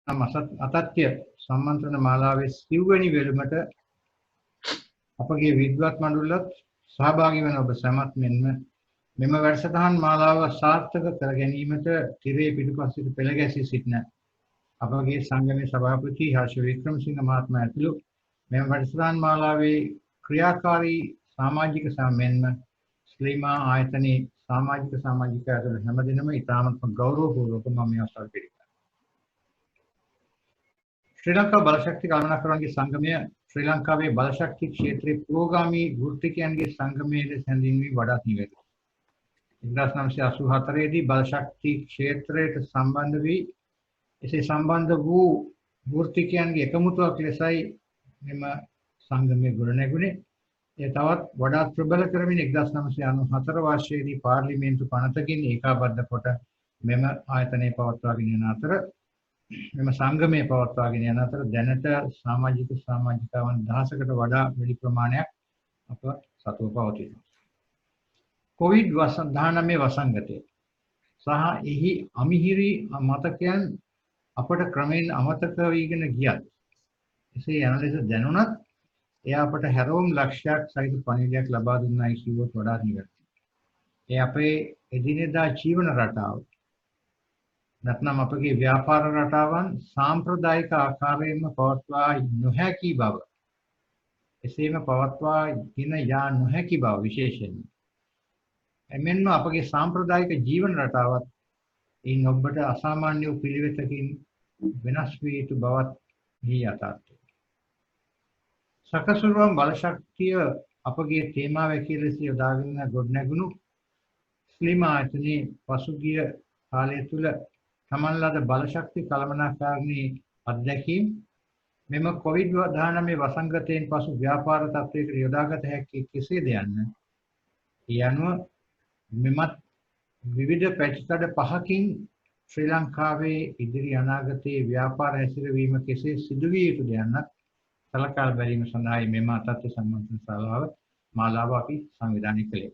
අතත්‍ය සම්මන්ත්‍රණ මාලාවේ සිව්වැනි වෙළුමට අපගේ විද්වත් මණ්ඩලත් සහභාගී වන ඔබ සැමත් මෙන්ම මෙම වැඩසටහන් මාලාව සාර්ථක කර ගැනීමට තිරේ පිටුපසිට පෙළ ගැසී සිටින අපගේ සංගමේ සභාපති හර්ෂ වික්‍රමසිංහ මහත්මයා ඇතුළු මෙම වැඩසටහන් මාලාවේ ක්‍රියාකාරී සමාජික සමෙන්ම ස්ලිමා ආයතනයේ සමාජිකයා ඇතුළු හැමදෙනාම ඉතාමත් ගෞරවපූර්වක මම මේ අවසර පිළිගන්නවා. ශ්‍රී ලංකා බලශක්ති කළමනාකරුවන්ගේ සංගමය ශ්‍රී ලංකාවේ බලශක්ති ක්ෂේත්‍රයේ පුරෝගාමී වෘත්තිකයන්ගේ සංගමයේ ලෙස හැඳින්වීම වඩාත් නිවැරදියි. 1984 දී බලශක්ති ක්ෂේත්‍රයට සම්බන්ධ වී එසේ සම්බන්ධ වූ වෘත්තිකයන්ගේ එකමුතුවක් ලෙසයි මෙම සංගමය ගොඩනැගුණේ. ඒ තවත් වඩාත් ප්‍රබල කරමින් 1994 වර්ෂයේදී පාර්ලිමේන්තු පනතකින් ඒකාබද්ධ කොට මෙම ආයතනය පවත්වාගෙන යන අතර මෙම සංගමය පවත්වාගෙන යන අතර දැනට සමාජිකාවන් 1000කට වඩා වැඩි ප්‍රමාණයක් අප සතුව පවතිනවා. COVID-19 වසංගතය සහ එහි අමිහිරි මතකයන් අපට ක්‍රමයෙන් අමතක වීගෙන ගියත් එසේ යන ලෙස දැනුණත් එය අපට හැරවුම් ලක්ෂයක් සහිත පණිවිඩයක් ලබා දුන්නයි කිව්වොත් වඩාත් නිවැරදියි. ඒ අපේ එදිනෙදා ජීවන රටාව නැත්නම් අපගේ ව්‍යාපාර රටාවන් සාම්ප්‍රදායික ආකාරයෙන්ම පවත්වා නොහැකි බව එසේම පවත්වාගෙන යා නොහැකි බව විශේෂයෙන්ම එමෙන්ම අපගේ සාම්ප්‍රදායික ජීවන රටාවත් ඒ ඔබට අසාමාන්‍ය වූ පිළිවෙතකින් වෙනස් වී යුතු බවත් මෙහි යථාර්ථය. සකසුරුවම් බලශක්තිය අපගේ තේමාව ලෙස යොදාගෙන ගොඩනැගුණු ස්ලිමා ආයතනයේ පසුගිය කාලය තුළ තමන් ලද බලශක්ති කළමනාකරණයේ අත්දැකීම් මෙම COVID-19 වසංගතයෙන් පසු ව්‍යාපාර තත්ත්වයකට යොදාගත හැකි කෙසේද යන්න ඒ අනුව මෙමත් විවිධ පැතිකඩ පහකින් ශ්‍රී ලංකාවේ ඉදිරි අනාගතයේ ව්‍යාපාර හැසිරවීම කෙසේ සිදුවිය යුතුද යන්නත් සලකා බැලීම සඳහායි මෙම අතත්්‍ය සම්මන්ත්‍රණ මාලාව අපි සංවිධානය කළේ.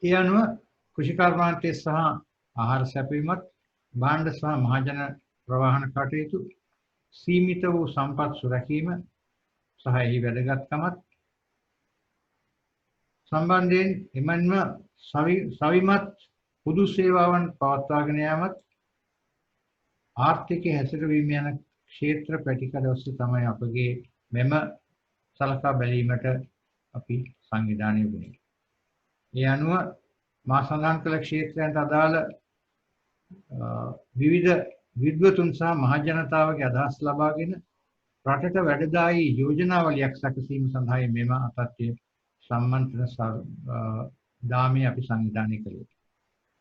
ඒ අනුව කෘෂිකර්මාන්තය සහ ආහාර සැපයීමත් භාණ්ඩ සහ මහජන ප්‍රවාහන කටයුතු සීමිත වූ සම්පත් සුරැකීම සහ එහි වැදගත්කමත් සම්බන්ධයෙන් එමන්ම සවිමත් පොදු සේවාවන් පවත්වාගෙන යාමත් ආර්ථිකය හැසිරවීම යන ක්ෂේත්‍ර පැතිකඩ ඔස්සේ තමයි අපගේ මෙම සලකා බැලීමට අපි සංවිධානය වුණේ. ඒ අනුව මා සඳහන් කළ ක්ෂේත්‍රයන්ට අදාළ විවිධ විද්වතුන් සහ මහජනතාවගේ අදහස් ලබාගෙන රටට වැඩදායී යෝජනාවලියක් සැකසීම සඳහා මෙම අතත්්‍ය සම්මන්ත්‍රණ දාමය අපි සංවිධානය කළේ.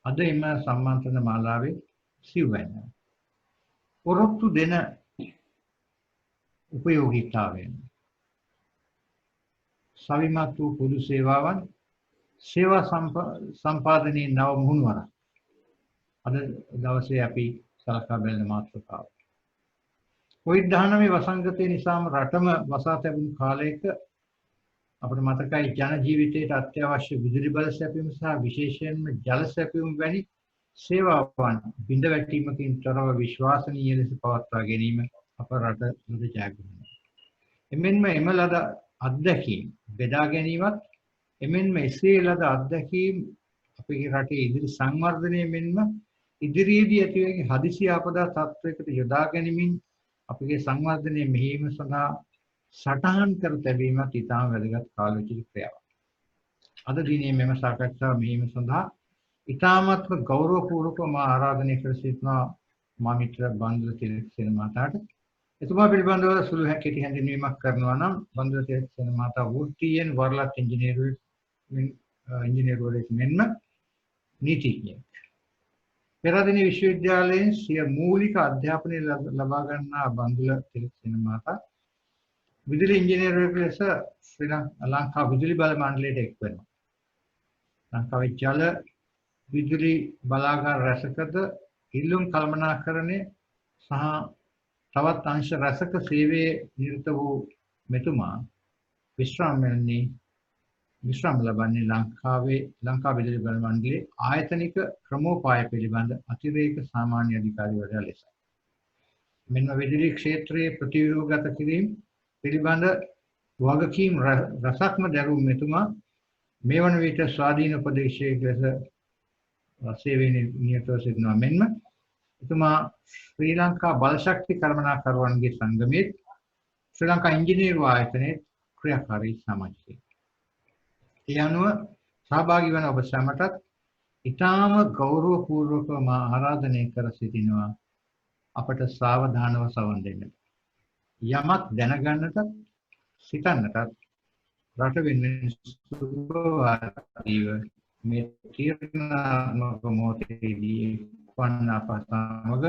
අද එම සම්මන්ත්‍රණ මාලාවේ සිව්වැන්න. ඔරොත්තු දෙන උපයෝගීතාවයෙන් සවිමත් වූ පොදු සේවාවන් සේවා සම්පාදනයේ නව මුහුණුවරක් අද දවසේ අපි සලකා බලන මාතෘකාව. COVID-19 වසංගතය නිසාම රටම වසා තැබුණු කාලයක අපට මතකයි ජන ජීවිතයට අත්‍යවශ්‍ය විදුලි බල සැපයීම සහ විශේෂයෙන්ම ජල සැපයීම වැනි සේවාවන් බිඳ වැටීමකින් තොරව විශ්වාසනීය ලෙස පවත්වා ගැනීම අප රට ලද ජයග්‍රහණයක්. එමෙන්ම එම ලද අත්දැකීම් බෙදා ගැනීමත් එමෙන්ම එසේ ලද අත්දැකීම් අපේ රටේ ඉදිරි සංවර්ධනය මෙන්ම ඉදිරියේදී ඇතිවෙන හදිසි ආපදා තත්ත්වයකට යොදා ගැනීමෙන් අපගේ සංවර්ධනය මෙහෙයීම සඳහා සටහන් කර තැබීමත් ඉතාම වැදගත් කාලෝචිත ක්‍රියාවක්. අද දිනේ මෙම සාකච්ඡාව මෙහෙයීම සඳහා ඉතාමත්ම ගෞරවපූර්වකව මා ආරාධනය කර සිටිනවා මා මිත්‍ර බන්දුල තිලකසේන මහතාට. එතුමා පිළිබඳව සුළු කෙටි හැඳින්වීමක් කරනවා නම් බන්දුල තිලකසේන මහතා වෘත්තීයෙන් වරලත් ඉංජිනේරුවෙක් මෙන්ම නීතිඥයෙක්. පෙරදින විශ්වවිද්‍යාලයෙන් සිය මූලික අධ්‍යාපනය ලබා ගන්නා බන්දුල තිලකසේන මහතා විදුලි ඉංජිනේරුවෙක් ලෙස ශ්‍රී ලංකා විදුලි බල මණ්ඩලයට එක් වෙනවා. ලංකාවේ ජල විදුලි බලාගාර රැසකද ඉල්ලුම් කළමනාකරණය සහ තවත් අංශ රැසක සේවයේ නිරත වූ මෙතුමා විශ්‍රාම ලබන්නේ ලංකා විදුලි බල මණ්ඩලයේ ආයතනික ක්‍රමෝපාය පිළිබඳ අතිරේක සාමාන්‍ය අධිකාරිවරයා ලෙසයි. මෙන්න විදුලි ක්ෂේත්‍රයේ ප්‍රතිව්‍යුහගත කිරීම පිළිබඳ වගකීම් රසක්ම දැරූ මෙතුමා මේ වන විට ස්වාධීන උපදේශකයෙකු ලෙස සේවයේ නියතව සිටිනවා. මෙන්ම එතුමා ශ්‍රී ලංකා බලශක්ති කළමනාකරුවන්ගේ සංගමයේ ශ්‍රී ලංකා ඉංජිනේරු ආයතනයේ ක්‍රියාකාරී සමාජිකයෙක්. ඒ අනුව සහභාගී වන ඔබ සැමටත් ඉතාම ගෞරවපූර්වකව මා ආරාධනය කර සිටිනවා අපට සාවධානව සවන් දෙන්න. යමක් දැනගන්නටත් සිතන්නටත් රට වෙනුවෙන් සුබවාදීව මේ තීරණාත්මක මොහොතේදී වන්න අප සමග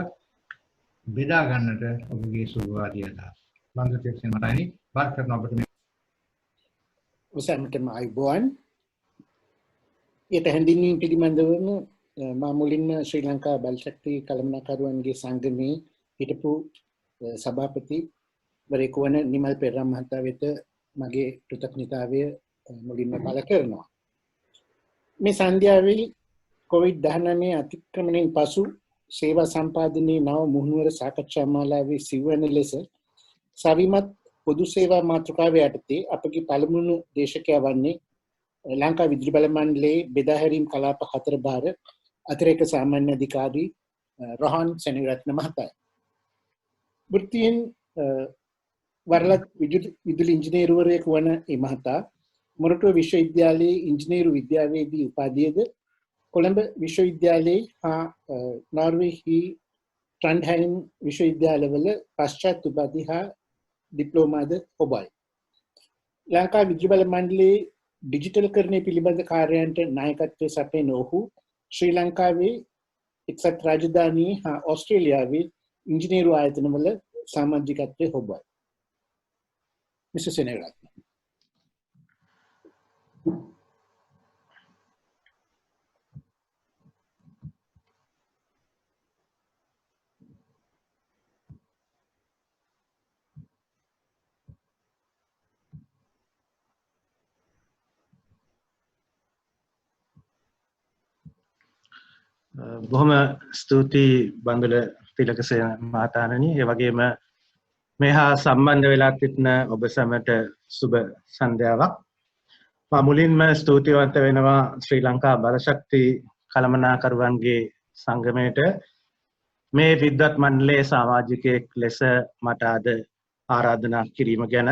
බෙදා ගන්නට ඔබගේ සුබවාදී අදහස්. බංගලදේශයෙන් මතයි වාර්තා කරන ඔබට මේ උසන්නටම අයිබෝන් ඊට හැඳින්වීම පිළිබඳවම මා මුලින්ම ශ්‍රී ලංකා බලශක්ති කළමනාකරුවන්ගේ සංගමේ හිටපු සභාපති වරයෙකු වන නිමල් පෙරේරා මහතා වෙත මගේ කෘතඥතාවය මුලින්ම පළ කරනවා. මේ සන්ධ්‍යාවේ COVID-19 අතික්‍රමණයෙන් පසු සේවා සම්පාදනයේ නව මුහුණුවර සාකච්ඡා මාලාවේ සිවන ලෙස සවිමත් පොදු සේවා මාතෘකාව යටතේ අපගේ පළමුවන දේශකයා වන්නේ ලංකා විදුලි බල මණ්ඩලයේ බෙදා හැරීම් කලාප 4 භාර අතිරේක සාමාන්‍ය අධිකාරී රොහාන් සෙනවිරත්න මහතායි. වෘත්තියෙන් වරලත් විදුලි ඉංජිනේරුවරයෙකු වන මේ මහතා මොරටුව විශ්වවිද්‍යාලයේ ඉංජිනේරු විද්‍යාවේදී උපාධියද කොළඹ විශ්වවිද්‍යාලයේ හා නෝර්වේහි ට්‍රන්ඩ්හයිම් විශ්වවිද්‍යාලවල පශ්චාත් උපාධි හා ඩිප්ලෝමාද ඔබයි. ලංකා විදුලි බල මණ්ඩලයේ ඩිජිටල්කරණය පිළිබඳ කාර්යයන්ට නායකත්වය සපයන ඔහු ශ්‍රී ලංකාවේ එක්සත් රාජධානියේ හා ඕස්ට්‍රේලියාවේ ඉංජිනේරු ආයතනවල සමාජිකත්වය ඔබයි. මිස්ටර් සෙනවිරත්න. බොහොම ස්තුතියි බංගල තිලකසේන මහතාණනි. ඒ වගේම මේ හා සම්බන්ධ වෙලා සිටින ඔබ සැමට සුබ සන්ධ්‍යාවක්. මම මුලින්ම ස්තුතිවන්ත වෙනවා ශ්‍රී ලංකා බලශක්ති කළමනාකරුවන්ගේ සංගමයට මේ විද්වත් මණ්ඩලයේ සමාජිකයෙක් ලෙස මට අද ආරාධනා කිරීම ගැන.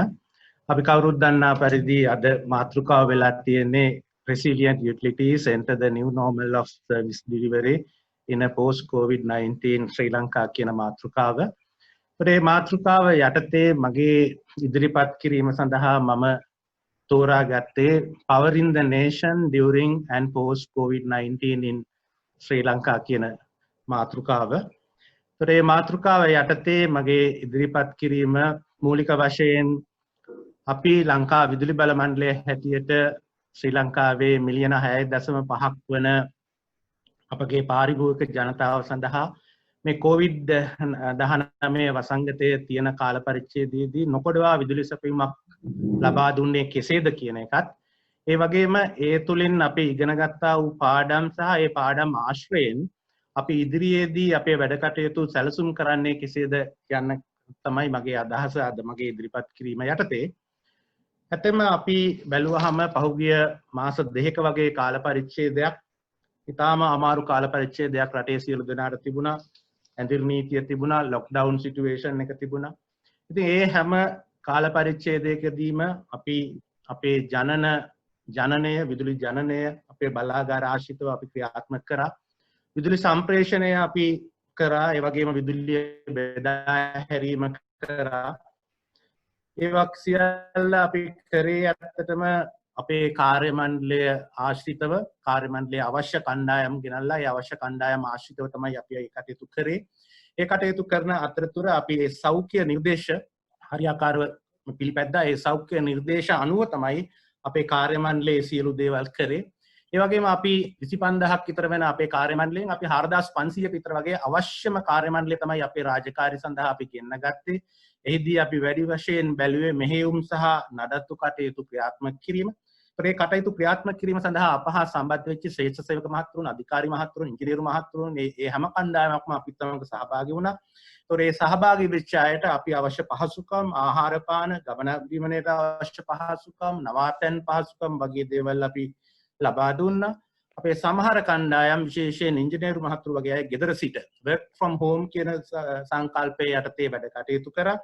අපි කවුරුත් දන්නා පරිදි අද මාතෘකාව වෙලා තියෙන්නේ Resilient Utilities enter the new normal of service delivery in a post COVID-19 ශ්‍රී ලංකා කියන මාතෘකාව. ඒ මාතෘකාව යටතේ මගේ ඉදිරිපත් කිරීම සඳහා මම තෝරාගත්තේ Powering the Nation during and post COVID-19 in ශ්‍රී ලංකා කියන මාතෘකාව. ඒ මාතෘකාව යටතේ මගේ ඉදිරිපත් කිරීම මූලික වශයෙන් අපි ලංකා විදුලි බල මණ්ඩලය හැටියට ශ්‍රී ලංකාවේ මිලියන 6.5ක් වන අපගේ පාරිභෝගික ජනතාව සඳහා මේ COVID-19 වසංගතයේ තියෙන කාල පරිච්ඡේදයේදී නොකොඩවා විදුලි සැපයීමක් ලබා දුන්නේ කෙසේද කියන එකත්, ඒ වගේම ඒ තුලින් අපි ඉගෙන ගත්තා වූ පාඩම් සහ ඒ පාඩම් ආශ්‍රයෙන් අපි ඉදිරියේදී අපේ වැඩ කටයුතු සැලසුම් කරන්නේ කෙසේද යන්න තමයි මගේ අදහස අද මගේ ඉදිරිපත් කිරීම යටතේ. ඇත්තම අපි බැලුවහම පහුගිය මාස 2ක වගේ කාල පරිච්ඡේදයක් ඉතාම අමාරු කාල පරිච්ඡේදයක් රටේ සියලු දෙනාට තිබුණා. ඇඳිරි නීතිය තිබුණා, ලොක්ඩවුන් සිටුේෂන් එක තිබුණා. ඉතින් ඒ හැම කාල පරිච්ඡේදයකදීම අපි අපේ ජනනය විදුලි ජනනය අපේ බලාගාර ආශ්‍රිතව අපි ක්‍රියාත්මක කරා. විදුලි සම්ප්‍රේෂණය අපි කරා. ඒ වගේම විදුලිය බෙදා හැරීම කරා. ඒවක් සියල්ල අපි කරේ ඇත්තටම අපේ කාර්ය මණ්ඩලය ආශ්‍රිතව, කාර්ය මණ්ඩලයේ අවශ්‍ය කණ්ඩායම් ගෙනල්ලා ඒ අවශ්‍ය කණ්ඩායම් ආශ්‍රිතව තමයි අපි ඒ කටයුතු කරේ. ඒ කටයුතු කරන අතරතුර අපි ඒ සෞඛ්‍ය නිර්දේශ හරියාකාරව පිළිපැද්දා. ඒ සෞඛ්‍ය නිර්දේශ අනුව තමයි අපේ කාර්ය මණ්ඩලයේ සියලු දේවල් කරේ. ඒ වගේම අපි 25000ක් විතර වෙන අපේ කාර්ය මණ්ඩලයෙන් අපි 4500ක විතර වගේ අවශ්‍යම කාර්ය මණ්ඩලය තමයි අපේ රාජකාරී සඳහා අපි ගෙන්න ගත්තේ. එහිදී අපි වැඩි වශයෙන් බැලුවේ මෙහෙයුම් සහ නඩත්තු කටයුතු ක්‍රියාත්මක කිරීම. ඒ කටයුතු ක්‍රියාත්මක කිරීම සඳහා අප හා සම්බන්ධ වෙච්ච ශ්‍රේෂ්ඨ සේවක මහත්වරුන්, අධිකාරී මහත්වරුන්, ඉංජිනේරු මහත්වරුන් මේ හැම කණ්ඩායමක්ම අපිත් සමග සහභාගී වුණා. ඒතොර ඒ සහභාගී වෙච්ච අයට අපි අවශ්‍ය පහසුකම්, ආහාර පාන, ගමන බිමනට අවශ්‍ය පහසුකම්, නවාතැන් පහසුකම් වගේ දේවල් අපි ලබා දුන්නා. අපේ සමහර කණ්ඩායම් විශේෂයෙන් ඉංජිනේරු මහත්වරු වගේ අය ගෙදර සිට work from home කියන සංකල්පය යටතේ වැඩ කටයුතු කරා.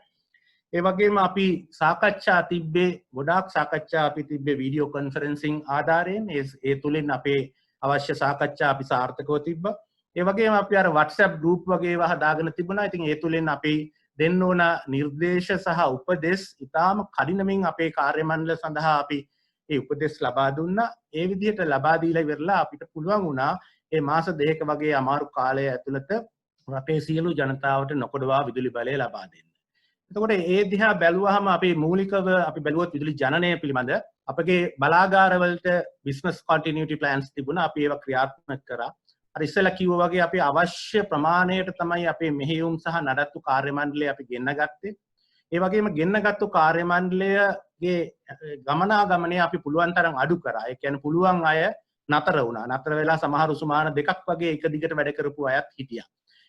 ඒ වගේම අපි සාකච්ඡා තිබ්බේ ගොඩාක් සාකච්ඡා අපි තිබ්බේ වීඩියෝ කොන්ෆරන්සිං ආධාරයෙන්. ඒ තුලින් අපේ අවශ්‍ය සාකච්ඡා අපි සාර්ථකව තිබ්බා. ඒ වගේම අපි අර WhatsApp group වගේ ඒවා හදාගෙන තිබුණා. ඉතින් ඒ තුලින් අපි දෙන්න ඕන නිර්දේශ සහ උපදෙස් ඉතාම කඩිනමින් අපේ කාර්ය මණ්ඩල සඳහා අපි ඒ උපදෙස් ලබා දුන්නා. ඒ විදිහට ලබා දීලා ඉවරලා අපිට පුළුවන් වුණා මේ මාස දෙකක වගේ අමාරු කාලය ඇතුළත රටේ සියලු ජනතාවට නොකඩවා විදුලි බලය ලබා දෙන්න. එතකොට ඒ දිහා බැලුවහම අපි මූලිකව අපි බැලුවොත් විදුලි ජනනය පිළිබඳ අපගේ බලාගාරවලට බිස්නස් කන්ටිනියුටි ප්ලෑන්ස් තිබුණා. අපි ඒවා ක්‍රියාත්මක කරා. අර ඉස්සෙල්ලා කිව්වා වගේ අපි අවශ්‍ය ප්‍රමාණයට තමයි අපේ මෙහෙයුම් සහ නඩත්තු කාර්ය මණ්ඩලය අපි ගෙන්න ගත්තේ. ඒ වගේම ගෙන්නගත්තු කාර්ය මණ්ඩලයගේ ගමනාගමනය අපි පුළුවන් තරම් අඩු කරා. ඒ කියන්නේ පුළුවන් අය නතර වුණා. නතර වෙලා සමහරු සුමාන දෙකක් වගේ එක දිගට වැඩ කරපු අයත් හිටියා.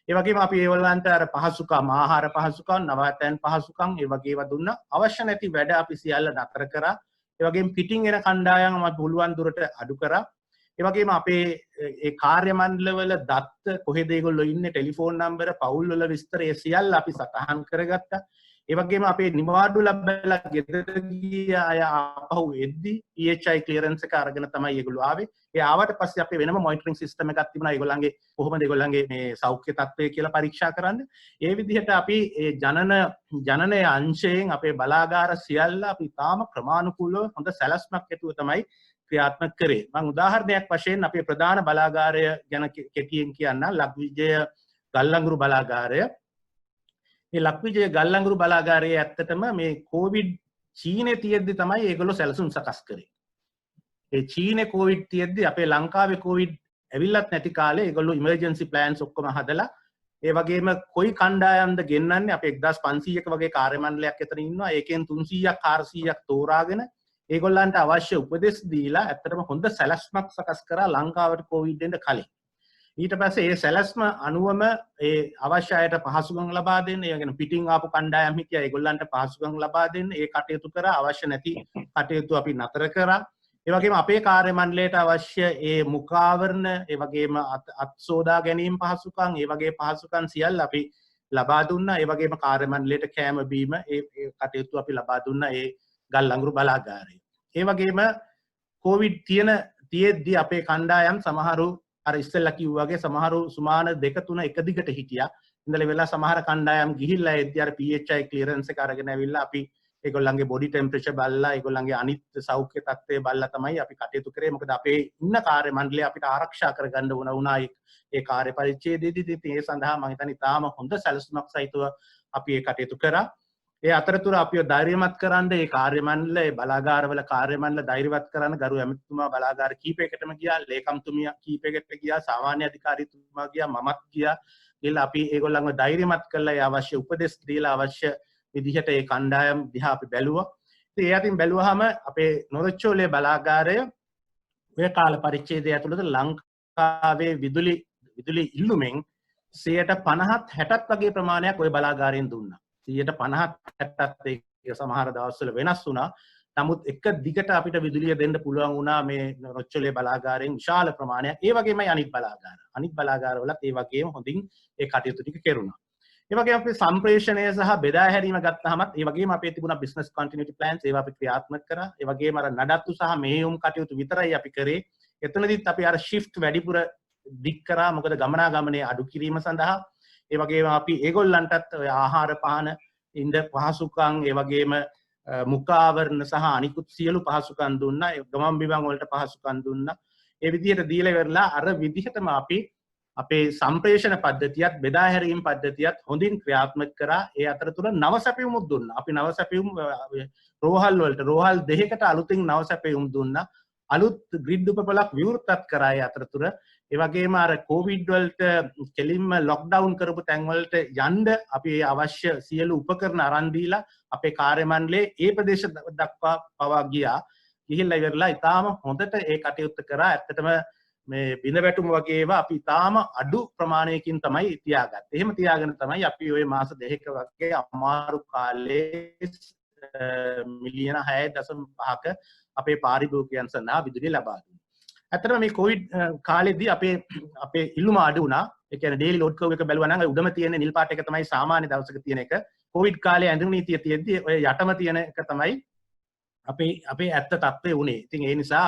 ඒ වගේම අපි ඒගොල්ලන්ට අර පහසුකම්, ආහාර පහසුකම්, නවාතැන් පහසුකම් ඒ වගේ ඒවා දුන්නා. අවශ්‍ය නැති වැඩ අපි සියල්ල නතර කරා. ඒ වගේම පිටින් එන කණ්ඩායම් අපි පුළුවන් දුරට අඩු කරා. ඒ වගේම අපේ ඒ කාර්ය මණ්ඩලවල දත්ත කොහෙද ඒගොල්ලෝ ඉන්නේ, ටෙලිෆෝන් නම්බර, පවුල් වල විස්තර ඒ සියල්ල අපි සටහන් කරගත්තා. ඒ වගේම අපේ නිවාඩු ලැබලා ගෙදර ගිය අය ආපහු එද්දි EHI ක්ලියරන්ස් එක අරගෙන තමයි ඒගොල්ලෝ ආවේ. ඒ ආවට පස්සේ අපේ වෙනම මොනිටරින් සිස්ටම් එකක් තිබුණා ඒගොල්ලන්ගේ කොහොමද ඒගොල්ලන්ගේ මේ සෞඛ්‍ය තත්ත්වය කියලා පරීක්ෂා කරන්න. ඒ විදිහට අපි ඒ ජනනයේ අංශයෙන් අපේ බලාගාර සියල්ල අපි තාම ක්‍රමානුකූලව හොඳ සැලැස්මක් ඇතුව තමයි ක්‍රියාත්මක කරේ. මම උදාහරණයක් වශයෙන් අපේ ප්‍රධාන බලාගාරය ගැන කෙටියෙන් කියන්න. ලක්විජය ගල්ලංගුරු බලාගාරය. මේ ලක්විජය ගල්ලංගුරු බලාගාරයේ ඇත්තටම මේ කොවිඩ් චීනේ තියෙද්දි තමයි ඒගොල්ලෝ සැලසුම් සකස් කරේ. ඒ චීනේ කොවිඩ් තියෙද්දි අපේ ලංකාවේ කොවිඩ් ඇවිල්ලත් නැති කාලේ ඒගොල්ලෝ ඉමර්ජන්සි ප්ලෑන්ස් ඔක්කොම හදලා ඒ වගේම කොයි කණ්ඩායම්ද ගෙන්නන්නේ අපේ 1500ක වගේ කාර්ය මණ්ඩලයක් එතන ඉන්නවා. ඒකෙන් 300ක් 400ක් තෝරාගෙන ඒගොල්ලන්ට අවශ්‍ය උපදෙස් දීලා ඇත්තටම හොඳ සැලැස්මක් සකස් කරා ලංකාවට කොවිඩ් එන්න කලින්. ඊට පස්සේ ඒ සැලැස්ම අනුවම ඒ අවශ්‍ය අයට පහසුකම් ලබා දෙන්න, ඒ කියන්නේ පිටින් ආපු කණ්ඩායම් හිටියා ඒගොල්ලන්ට පහසුකම් ලබා දෙන්න, ඒ කටයුතු කරා. අවශ්‍ය නැති කටයුතු අපි නතර කරා. ඒ වගේම අපේ කාර්ය මණ්ඩලයට අවශ්‍ය ඒ මුඛාවරණ, ඒ වගේම අත් සෝදා ගැනීම පහසුකම්, ඒ වගේ පහසුකම් සියල්ල අපි ලබා දුන්නා. ඒ වගේම කාර්ය මණ්ඩලයට කෑම බීම ඒ කටයුතු අපි ලබා දුන්නා ඒ ගල්ලංගුරු බලාගාරයේ. ඒ වගේම කොවිඩ් තියෙද්දි අපේ කණ්ඩායම් සමහරු අර ඉස්සෙල්ලා කිව්වා වගේ සමහරු සුමාන 2-3 එක දිගට හිටියා. ඉඳලා වෙලා සමහර කණ්ඩායම් ගිහිල්ලා එද්දි අර PHI ක්ලියරන්ස් එක අරගෙන ඇවිල්ලා අපි ඒගොල්ලන්ගේ බොඩි ටෙම්පරේචර් බලලා ඒගොල්ලන්ගේ අනිත් සෞඛ්‍ය තත්ත්වය බලලා තමයි අපි කටයුතු කරේ. මොකද අපේ ඉන්න කාර්ය මණ්ඩලය අපිට ආරක්ෂා කරගන්න වුණා ඒ කාර්ය පරිච්ඡේදයේදී. ඒ සඳහා මම හිතන්නේ තාම හොඳ සැලසුමක් සහිතව අපි ඒ කටයුතු කරා. ඒ අතරතුර අපිව ධෛර්යමත් කරන්න ඒ කාර්ය මණ්ඩල, ඒ බලාගාරවල කාර්ය මණ්ඩල ධෛර්යවත් කරන්න ගරු ඇමතිතුමා බලාගාර කීපයකටම ගියා, ලේකම්තුමිය කීපයකට ගියා, සාමාන්‍ය අධිකාරීතුමා ගියා, මමත් ගියා. ගිහලා අපි ඒගොල්ලන්ව ධෛර්යමත් කරලා ඒ අවශ්‍ය උපදෙස් දීලා අවශ්‍ය විදිහට ඒ කණ්ඩායම් දිහා අපි බැලුවා. ඉතින් ඒ අතින් බැලුවාම අපේ නොරොච්චෝලේ බලාගාරය ඔය කාල පරිච්ඡේදය ඇතුළත ලංකාවේ විදුලි ඉල්ලුමෙන් 50%ත් 60ත් වගේ ප්‍රමාණයක් ওই බලාගාරයෙන් දුන්නා. 50%ත් 60ත් ඒක සමහර දවස්වල වෙනස් වුණා. නමුත් එක දිගට අපිට විදුලිය දෙන්න පුළුවන් වුණා මේ නොරොච්චෝලේ බලාගාරයෙන් විශාල ප්‍රමාණයක්. ඒ වගේමයි අනිත් බලාගාරවලත් ඒ වගේම හොඳින් ඒ කටයුතු ටික කෙරුණා. ඒ වගේම අපි සම්ප්‍රේෂණය සහ බෙදා හැරීම ගත්තාමත් ඒ වගේම අපේ තිබුණා බිස්නස් කන්ටිනියුටි ප්ලෑන්ස් ඒවා අපි ක්‍රියාත්මක කරා. ඒ වගේම අර නඩත්තු සහ මෙහෙයුම් කටයුතු විතරයි අපි කරේ. එතනදිත් අපි අර ෂිෆ්ට් වැඩිපුර දික් කරා. මොකද ගමනාගමනයේ අඩු කිරීම සඳහා. ඒ වගේම අපි ඒගොල්ලන්ටත් ආහාර පාන ඉන්ද පහසුකම් ඒ වගේම මුඛාවරණ සහ අනිකුත් සියලු පහසුකම් දුන්නා. ගමන් බිමන් වලට පහසුකම් දුන්නා. ඒ විදිහට දීලා ඉවරලා අර විදිහටම අපි අපේ සම්ප්‍රේෂණ පද්ධතියත් බෙදා හැරීම් පද්ධතියත් හොඳින් ක්‍රියාත්මක කරා. ඒ අතරතුර නව සැපයුමුත් දුන්නා. අපි නව සැපයුම් රෝහල් වලට රෝහල් 2කට අලුතින් නව සැපයුම් දුන්නා. අලුත් ග්‍රිඩ් උපපලක් විවෘතත් කරා ඒ අතරතුර. ඒ වගේම අර කොවිඩ් වලට කෙලින්ම ලොක්ඩවුන් කරපු තැන් වලට යන්න අපි අවශ්‍ය සියලු උපකරණ අරන් දීලා අපේ කාර්ය මණ්ඩලයේ ඒ ප්‍රදේශ දක්වා පවා ගියා. ගිහිල්ලා ඉවරලා ඊටාම හොඳට ඒ කටයුත්ත කරා. ඇත්තටම මේ බිඳ වැටුම වගේ ඒවා අපි ඊටාම අඩු ප්‍රමාණයකින් තමයි තියාගත්තේ. එහෙම තියාගෙන තමයි අපි ওই මාස දෙකක වගේ අමාරු කාලේ මිලියන 6.5ක අපේ පාරිභෝගිකයන් සඳහා විදුලිය ලබා දුන්නා. ඇත්තටම මේ කොවිඩ් කාලෙදී අපේ ඉල්ලුම අඩු වුණා. ඒ කියන්නේ ඩේලි ලෝඩ් කර්ව් එක බැලුවා නම් උඩම තියෙන නිල් පාට එක තමයි සාමාන්‍ය දවසක තියෙන එක. කොවිඩ් කාලේ ඇඳුම් නීතිය තියෙද්දි ඔය යටම තියෙන එක තමයි අපේ ඇත්ත තත්ත්වය වුණේ. ඉතින් ඒ නිසා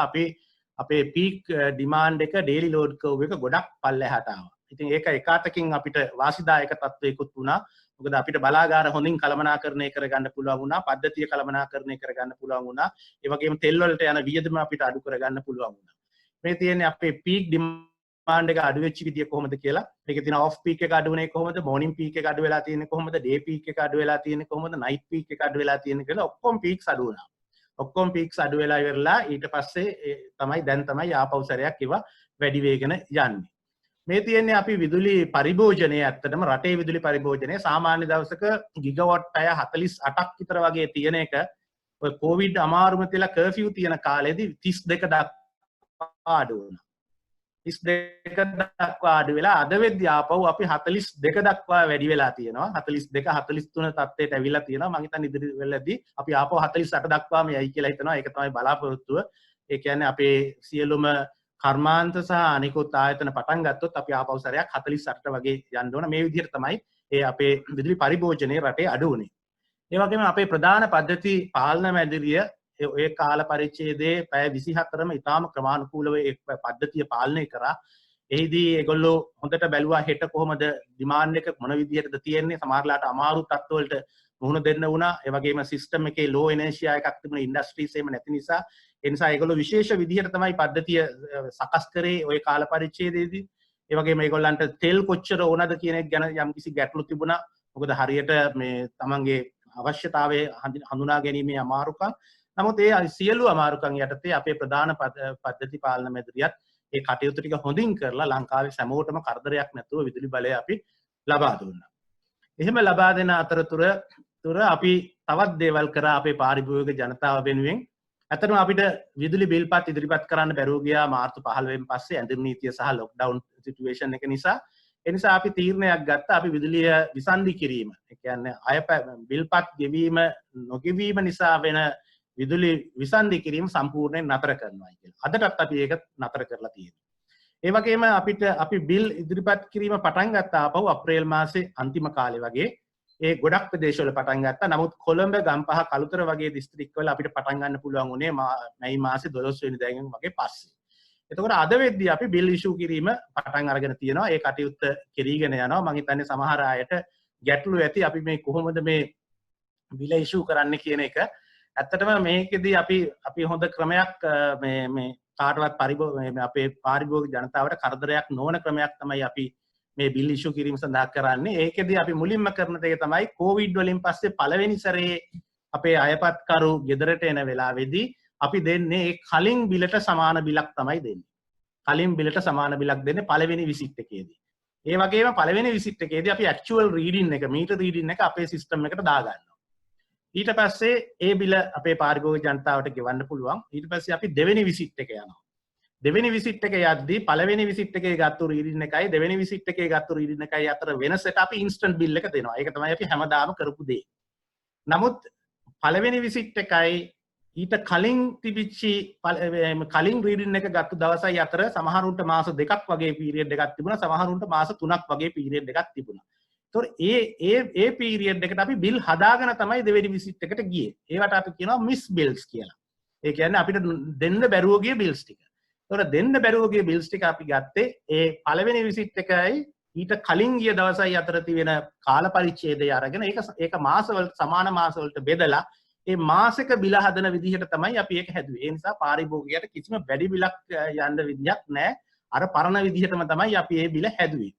අපේ පීක් ඩිමාන්ඩ් එක ඩේලි ලෝඩ් කර්ව් එක ගොඩක් පල්ලෙහාට ආවා. ඉතින් ඒක එක අතකින් අපිට වාසිදායක තත්ත්වයකුත් වුණා. මොකද අපිට බලාගාර හොඳින් කළමනාකරණය කරගන්න පුළුවන් වුණා. පද්ධතිය කළමනාකරණය කරගන්න පුළුවන් වුණා. ඒ වගේම තෙල් වලට යන වියදම අපිට අඩු කරගන්න පුළුවන් වුණා. මේ තියෙන්නේ අපේ පීක් ඩිමාන්ඩ් එක අඩු වෙච්ච විදිය කොහොමද කියලා. මේකේ තියෙන ඔෆ් පීක් එක අඩු වෙන්නේ කොහොමද? මෝර්නින් පීක් එක අඩු වෙලා තියෙන්නේ කොහොමද? ඩේ පීක් එක අඩු වෙලා තියෙන්නේ කොහොමද? නයිට් පීක් එක අඩු වෙලා තියෙන්නේ කියලා ඔක්කොම පීක්ස් අඩු වුණා. ඔක්කොම පීක්ස් අඩු වෙලා ඉවරලා ඊට පස්සේ තමයි ආපහු සැරයක් ඒවා වැඩි වෙගෙන යන්නේ. මේ තියෙන්නේ අපි විදුලි පරිභෝජනය ඇත්තටම රටේ විදුලි පරිභෝජනය සාමාන්‍ය දවසක ගිගවොට් පැය 48ක් විතර වගේ තියෙන එක ඔය කොවිඩ් අමාරුම තියලා කර්ෆියු තියෙන කාලෙදී 32 දක්වා අඩු වුණා. 32 දක්වා අඩු වෙලා අද වෙද්දී ආපහු අපි 42 දක්වා වැඩි වෙලා තියෙනවා. 42 43 තත්ත්වයට ඇවිල්ලා තියෙනවා. මම හිතන්නේ ඉදිරි වෙලදී අපි ආපහු 48 දක්වාම යයි කියලා හිතනවා. ඒක තමයි බලාපොරොත්තුව. ඒ කියන්නේ අපේ සියලුම කර්මාන්ත සහ අනිකුත් ආයතන පටන් ගත්තොත් අපි ආපහු සැරයක් 48ට වගේ යන්න ඕන. මේ විදිහට තමයි අපේ විදුලි පරිභෝජනයේ රටේ අඩු වුණේ. ඒ වගේම අපේ ප්‍රධාන පද්ධති පාලන මැදිරිය ඔය කාල පරිච්ඡේදයේ පැය 24ම ඉතාම ක්‍රමානුකූලව ඒ පද්ධතිය පාලනය කරා. එහිදී ඒගොල්ලෝ හොඳට බැලුවා හෙට කොහොමද ඩිමාන්ඩ් එක මොන විදිහටද තියෙන්නේ. සමහරලාට අමාරු තත්ත්වවලට මුහුණ දෙන්න වුණා. ඒ වගේම සිස්ටම් එකේ ලෝ එනර්ජියා එකක් තිබුණ ඉන්ඩස්ට්‍රීස් එහෙම නැති නිසා ඒ නිසා ඒගොල්ලෝ විශේෂ විදිහට තමයි පද්ධතිය සකස් කරේ ওই කාල පරිච්ඡේදයේදී. ඒ වගේම ඒගොල්ලන්ට තෙල් කොච්චර ඕනද කියන එක ගැන යම්කිසි ගැටලු තිබුණා. මොකද හරියට මේ තමන්ගේ අවශ්‍යතාවය හඳුනා ගැනීමේ අමාරුකම්. නමුත් ඒ සියලු අමාරුකම් යටතේ අපේ ප්‍රධාන පද්ධති පාලන මැදිරියත් ඒ කටයුතු ටික හොඳින් කරලා ලංකාවේ හැමෝටම කරදරයක් නැතුව විදුලි බලය අපි ලබා දුන්නා. එහෙම ලබා දෙන අතරතුර අපි තවත් දේවල් කරා අපේ පාරිභෝගික ජනතාව වෙනුවෙන්. ඇත්තටම අපිට විදුලි බිල්පත් ඉදිරිපත් කරන්න බැරුව ගියා මාර්තු 15 වෙනි පස්සේ ඇඳුම් නීතිය සහ ලොක්ඩවුන් සිටුේෂන් එක නිසා. ඒ නිසා අපි තීරණයක් ගත්තා අපි විදුලිය විසන්ධි කිරීම. ඒ කියන්නේ බිල්පත් ගෙවීම නොගෙවීම නිසා වෙන විදුලි විසන්ධි කිරීම සම්පූර්ණයෙන් නතර කරනවා කියලා. අදටත් අපි ඒක නතර කරලා තියෙනවා. ඒ වගේම අපි බිල් ඉදිරිපත් කිරීම පටන් ගත්තා ආපහු අප්‍රේල් මාසේ අන්තිම කාලේ වගේ ඒ ගොඩක් ප්‍රදේශවල පටන් ගත්තා. නමුත් කොළඹ ගම්පහ කළුතර වගේ දිස්ත්‍රික්කවල අපිට පටන් ගන්න පුළුවන් උනේ මැයි මාසේ 12 වෙනිදාගෙන් වගේ පස්සේ. එතකොට අද වෙද්දී අපි බිල් ඉෂුව කිරීම පටන් අරගෙන තියෙනවා. ඒ කටයුත්ත කෙරීගෙන යනවා. මම හිතන්නේ සමහර අයට ගැටලු ඇති අපි මේ කොහොමද මේ බිල ඉෂුව කරන්න කියන එක. ඇත්තටම මේකෙදී අපි හොඳ ක්‍රමයක් මේ කාටවත් අපේ පාරිභෝගික ජනතාවට කරදරයක් නොවන ක්‍රමයක් තමයි අපි මේ බිල් ඉෂුව කිරීම සඳහා කරන්නේ. ඒකෙදී අපි මුලින්ම කරන දේ තමයි කොවිඩ් වලින් පස්සේ පළවෙනි සැරේ අපේ අයපත්කරු ගෙදරට එන වෙලාවේදී අපි දෙන්නේ ඒ කලින් බිලට සමාන බිලක් තමයි දෙන්නේ. කලින් බිලට සමාන බිලක් දෙන්නේ පළවෙනි විසිට් එකේදී. ඒ වගේම පළවෙනි විසිට් එකේදී අපි ඇක්චුවල් රීඩින් එක මීටර් රීඩින් එක අපේ සිස්ටම් එකට දාගන්නවා. ඊට පස්සේ ඒ බිල අපේ පාරිභෝගික ජනතාවට ගෙවන්න පුළුවන්. ඊට පස්සේ අපි දෙවෙනි විසිට් එක යනවා. දෙවෙනි විසිට් එක යද්දී පළවෙනි විසිට් එකේ ගත්තු රීඩින් එකයි දෙවෙනි විසිට් එකේ ගත්තු රීඩින් එකයි අතර වෙනසට අපි ඉන්ස්ටන්ට් බිල් එක දෙනවා. ඒක තමයි අපි හැමදාම කරපු දේ. නමුත් පළවෙනි විසිට් එකයි ඊට කලින් තිබිච්චි කලින් රීඩින් එක ගත්තු දවසයි අතර සමහරුන්ට මාස 2ක් වගේ පීරියඩ් එකක් තිබුණා. සමහරුන්ට මාස 3ක් වගේ පීරියඩ් එකක් තිබුණා. ඒ පීරියඩ් එකට අපි බිල් හදාගෙන තමයි දෙවෙනි විසිට් එකට ගියේ. ඒවට අපි කියනවා මිස් බිල්ස් කියලා. ඒ කියන්නේ අපිට දෙන්න බැරුව ගිය බිල්ස් ටික. ඒතකොට දෙන්න බැරුව ගිය බිල්ස් ටික අපි ගත්තේ ඒ පළවෙනි විසිට් එකයි ඊට කලින් ගිය දවසයි අතර තියෙන කාල පරිච්ඡේදය අරගෙන ඒක මාසවලට සමාන මාසවලට බෙදලා ඒ මාසික බිල හදන විදිහට තමයි අපි ඒක හැදුවේ. ඒ නිසා පාරිභෝගිකයට කිසිම වැඩි බිලක් යන්න විදියක් නැහැ. අර පරණ විදිහටම තමයි අපි ඒ බිල හැදුවේ.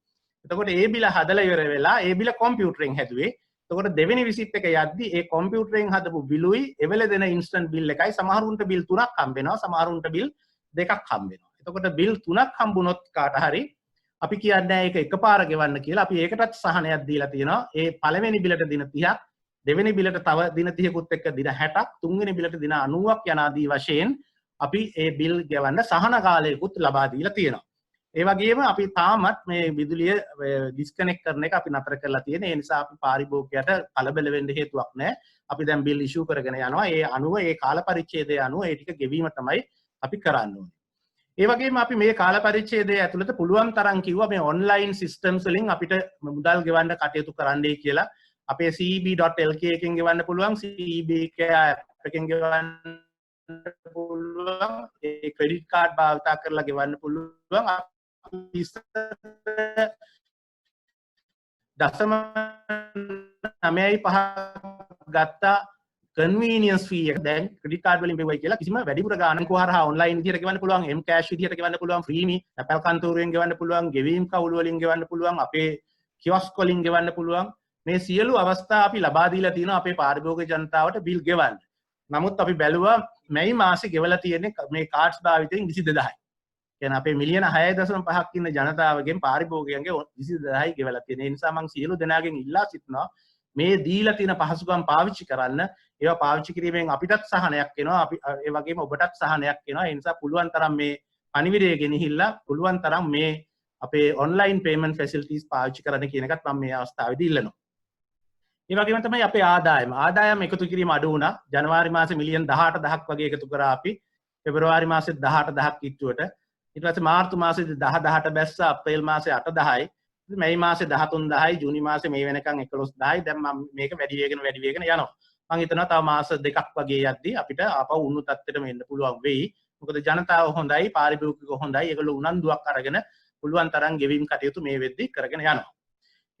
එතකොට ඒ බිල හදලා ඉවර වෙලා ඒ බිල කම්පියුටරෙන් හැදුවේ. එතකොට දෙවෙනි විසිට් එක යද්දී ඒ කම්පියුටරෙන් හදපු බිලුයි එවල දෙන ඉන්ස්ටන්ට් බිල් එකයි සමහරුන්ට බිල් 3ක් හම්බ වෙනවා සමහරුන්ට බිල් 2ක් හම්බ වෙනවා. එතකොට බිල් 3ක් හම්බුනොත් කාට හරි අපි කියන්නේ ඒක එකපාර ගෙවන්න කියලා අපි ඒකටත් සහනයක් දීලා තියෙනවා. ඒ පළවෙනි බිලට දින 30ක් දෙවෙනි බිලට තව දින 30කුත් එක්ක දින 60ක්, තුන්වෙනි බිලට දින 90ක් යන ආදී වශයෙන් අපි ඒ බිල් ගෙවන්න සහන කාලයකුත් ලබා දීලා තියෙනවා. ඒ වගේම අපි තාමත් මේ විදුලිය ඩිස්කනෙක්ට් කරන එක අපි නතර කරලා තියෙන. ඒ නිසා අපි පාරිභෝගිකයට කලබල වෙන්න හේතුවක් නැහැ. අපි දැන් බිල් ඉෂුව කරගෙන යනවා. ඒ අනුව ඒ කාල පරිච්ඡේදය අනුව ඒ ටික ගෙවීම තමයි අපි කරන්න ඕනේ. ඒ වගේම අපි මේ කාල පරිච්ඡේදය ඇතුළත පුළුවන් තරම් කිව්වා මේ ඔන්ලයින් සිස්ටම්ස් වලින් අපිට මුදල් ගෙවන්න කටයුතු කරන්නයි කියලා. අපේ ceb.lk එකෙන් ගෙවන්න පුළුවන්, ceb app එකෙන් ගෙවන්න පුළුවන්, ඒ ක්‍රෙඩිට් කාඩ් භාවිත කරලා ගෙවන්න පුළුවන්. දශම 9.5 ගත්තා කන්වීනියන්ස් ෆී එක දැන් ක්‍රෙඩිට් කාඩ් වලින් ගෙවයි කියලා කිසිම වැඩිපුර ගාණක් හරහා ඔන්ලයින් විදියට ගෙවන්න පුළුවන්, M cash විදියට ගෙවන්න පුළුවන්, ෆ්‍රීමි Apple කන්තෝරුවෙන් ගෙවන්න පුළුවන්, ගෙවීම් කවුළු වලින් ගෙවන්න පුළුවන්, අපේ කියොස්ක් වලින් ගෙවන්න පුළුවන්. මේ සියලු අවස්ථා අපි ලබා දීලා තියෙනවා අපේ පාරිභෝගික ජනතාවට බිල් ගෙවන්න. නමුත් අපි බැලුවා මැයි මාසේ ගෙවලා තියෙන්නේ මේ කාඩ්ස් භාවිතයෙන් 22000යි. කියන්නේ අපේ මිලියන 6.5ක් ඉන්න ජනතාවගෙන් පාරිභෝගිකයන්ගේ 22000යි ගෙවලා තියෙන. ඒ නිසා මම සියලු දෙනාගෙන් ඉල්ලා සිටිනවා මේ දීලා තියෙන පහසුකම් පාවිච්චි කරන්න. ඒවා පාවිච්චි කිරීමෙන් අපිටත් සහනයක් එනවා. අපි ඒ වගේම ඔබටත් සහනයක් එනවා. ඒ නිසා පුළුවන් තරම් මේ පණිවිඩය ගෙනහිල්ලා පුළුවන් තරම් මේ අපේ ඔන්ලයින් පේමන්ට් ෆැසිලිටිස් පාවිච්චි කරන්න කියන එකත් මම මේ අවස්ථාවේදී ඉල්ලනවා. ඒ වගේම තමයි අපේ ආදායම එකතු කිරීම අඩු වුණා. ජනවාරි මාසේ මිලියන් 18000ක් වගේ එකතු කරා අපි. පෙබරවාරි මාසේ 18000ක් කිට්ටුවට. ඊට පස්සේ මාර්තු මාසේ 10000ට බැස්සා. අප්‍රේල් මාසේ 8000යි. මැයි මාසේ 13000යි. ජූනි මාසේ මේ වෙනකන් 11000යි. දැන් මම මේක වැඩි වෙගෙන යනවා. මම හිතනවා තව මාස දෙකක් වගේ යද්දී අපිට ආපහු උණු තත්ත්වෙටම එන්න පුළුවන් වෙයි. මොකද ජනතාව හොඳයි, පාරිභෝගිකයෝ හොඳයි. ඒගොල්ලෝ උනන්දුවක් අරගෙන පුළුවන් තරම් ගෙවීම් කටයුතු මේ වෙද්දී කරගෙන යනවා.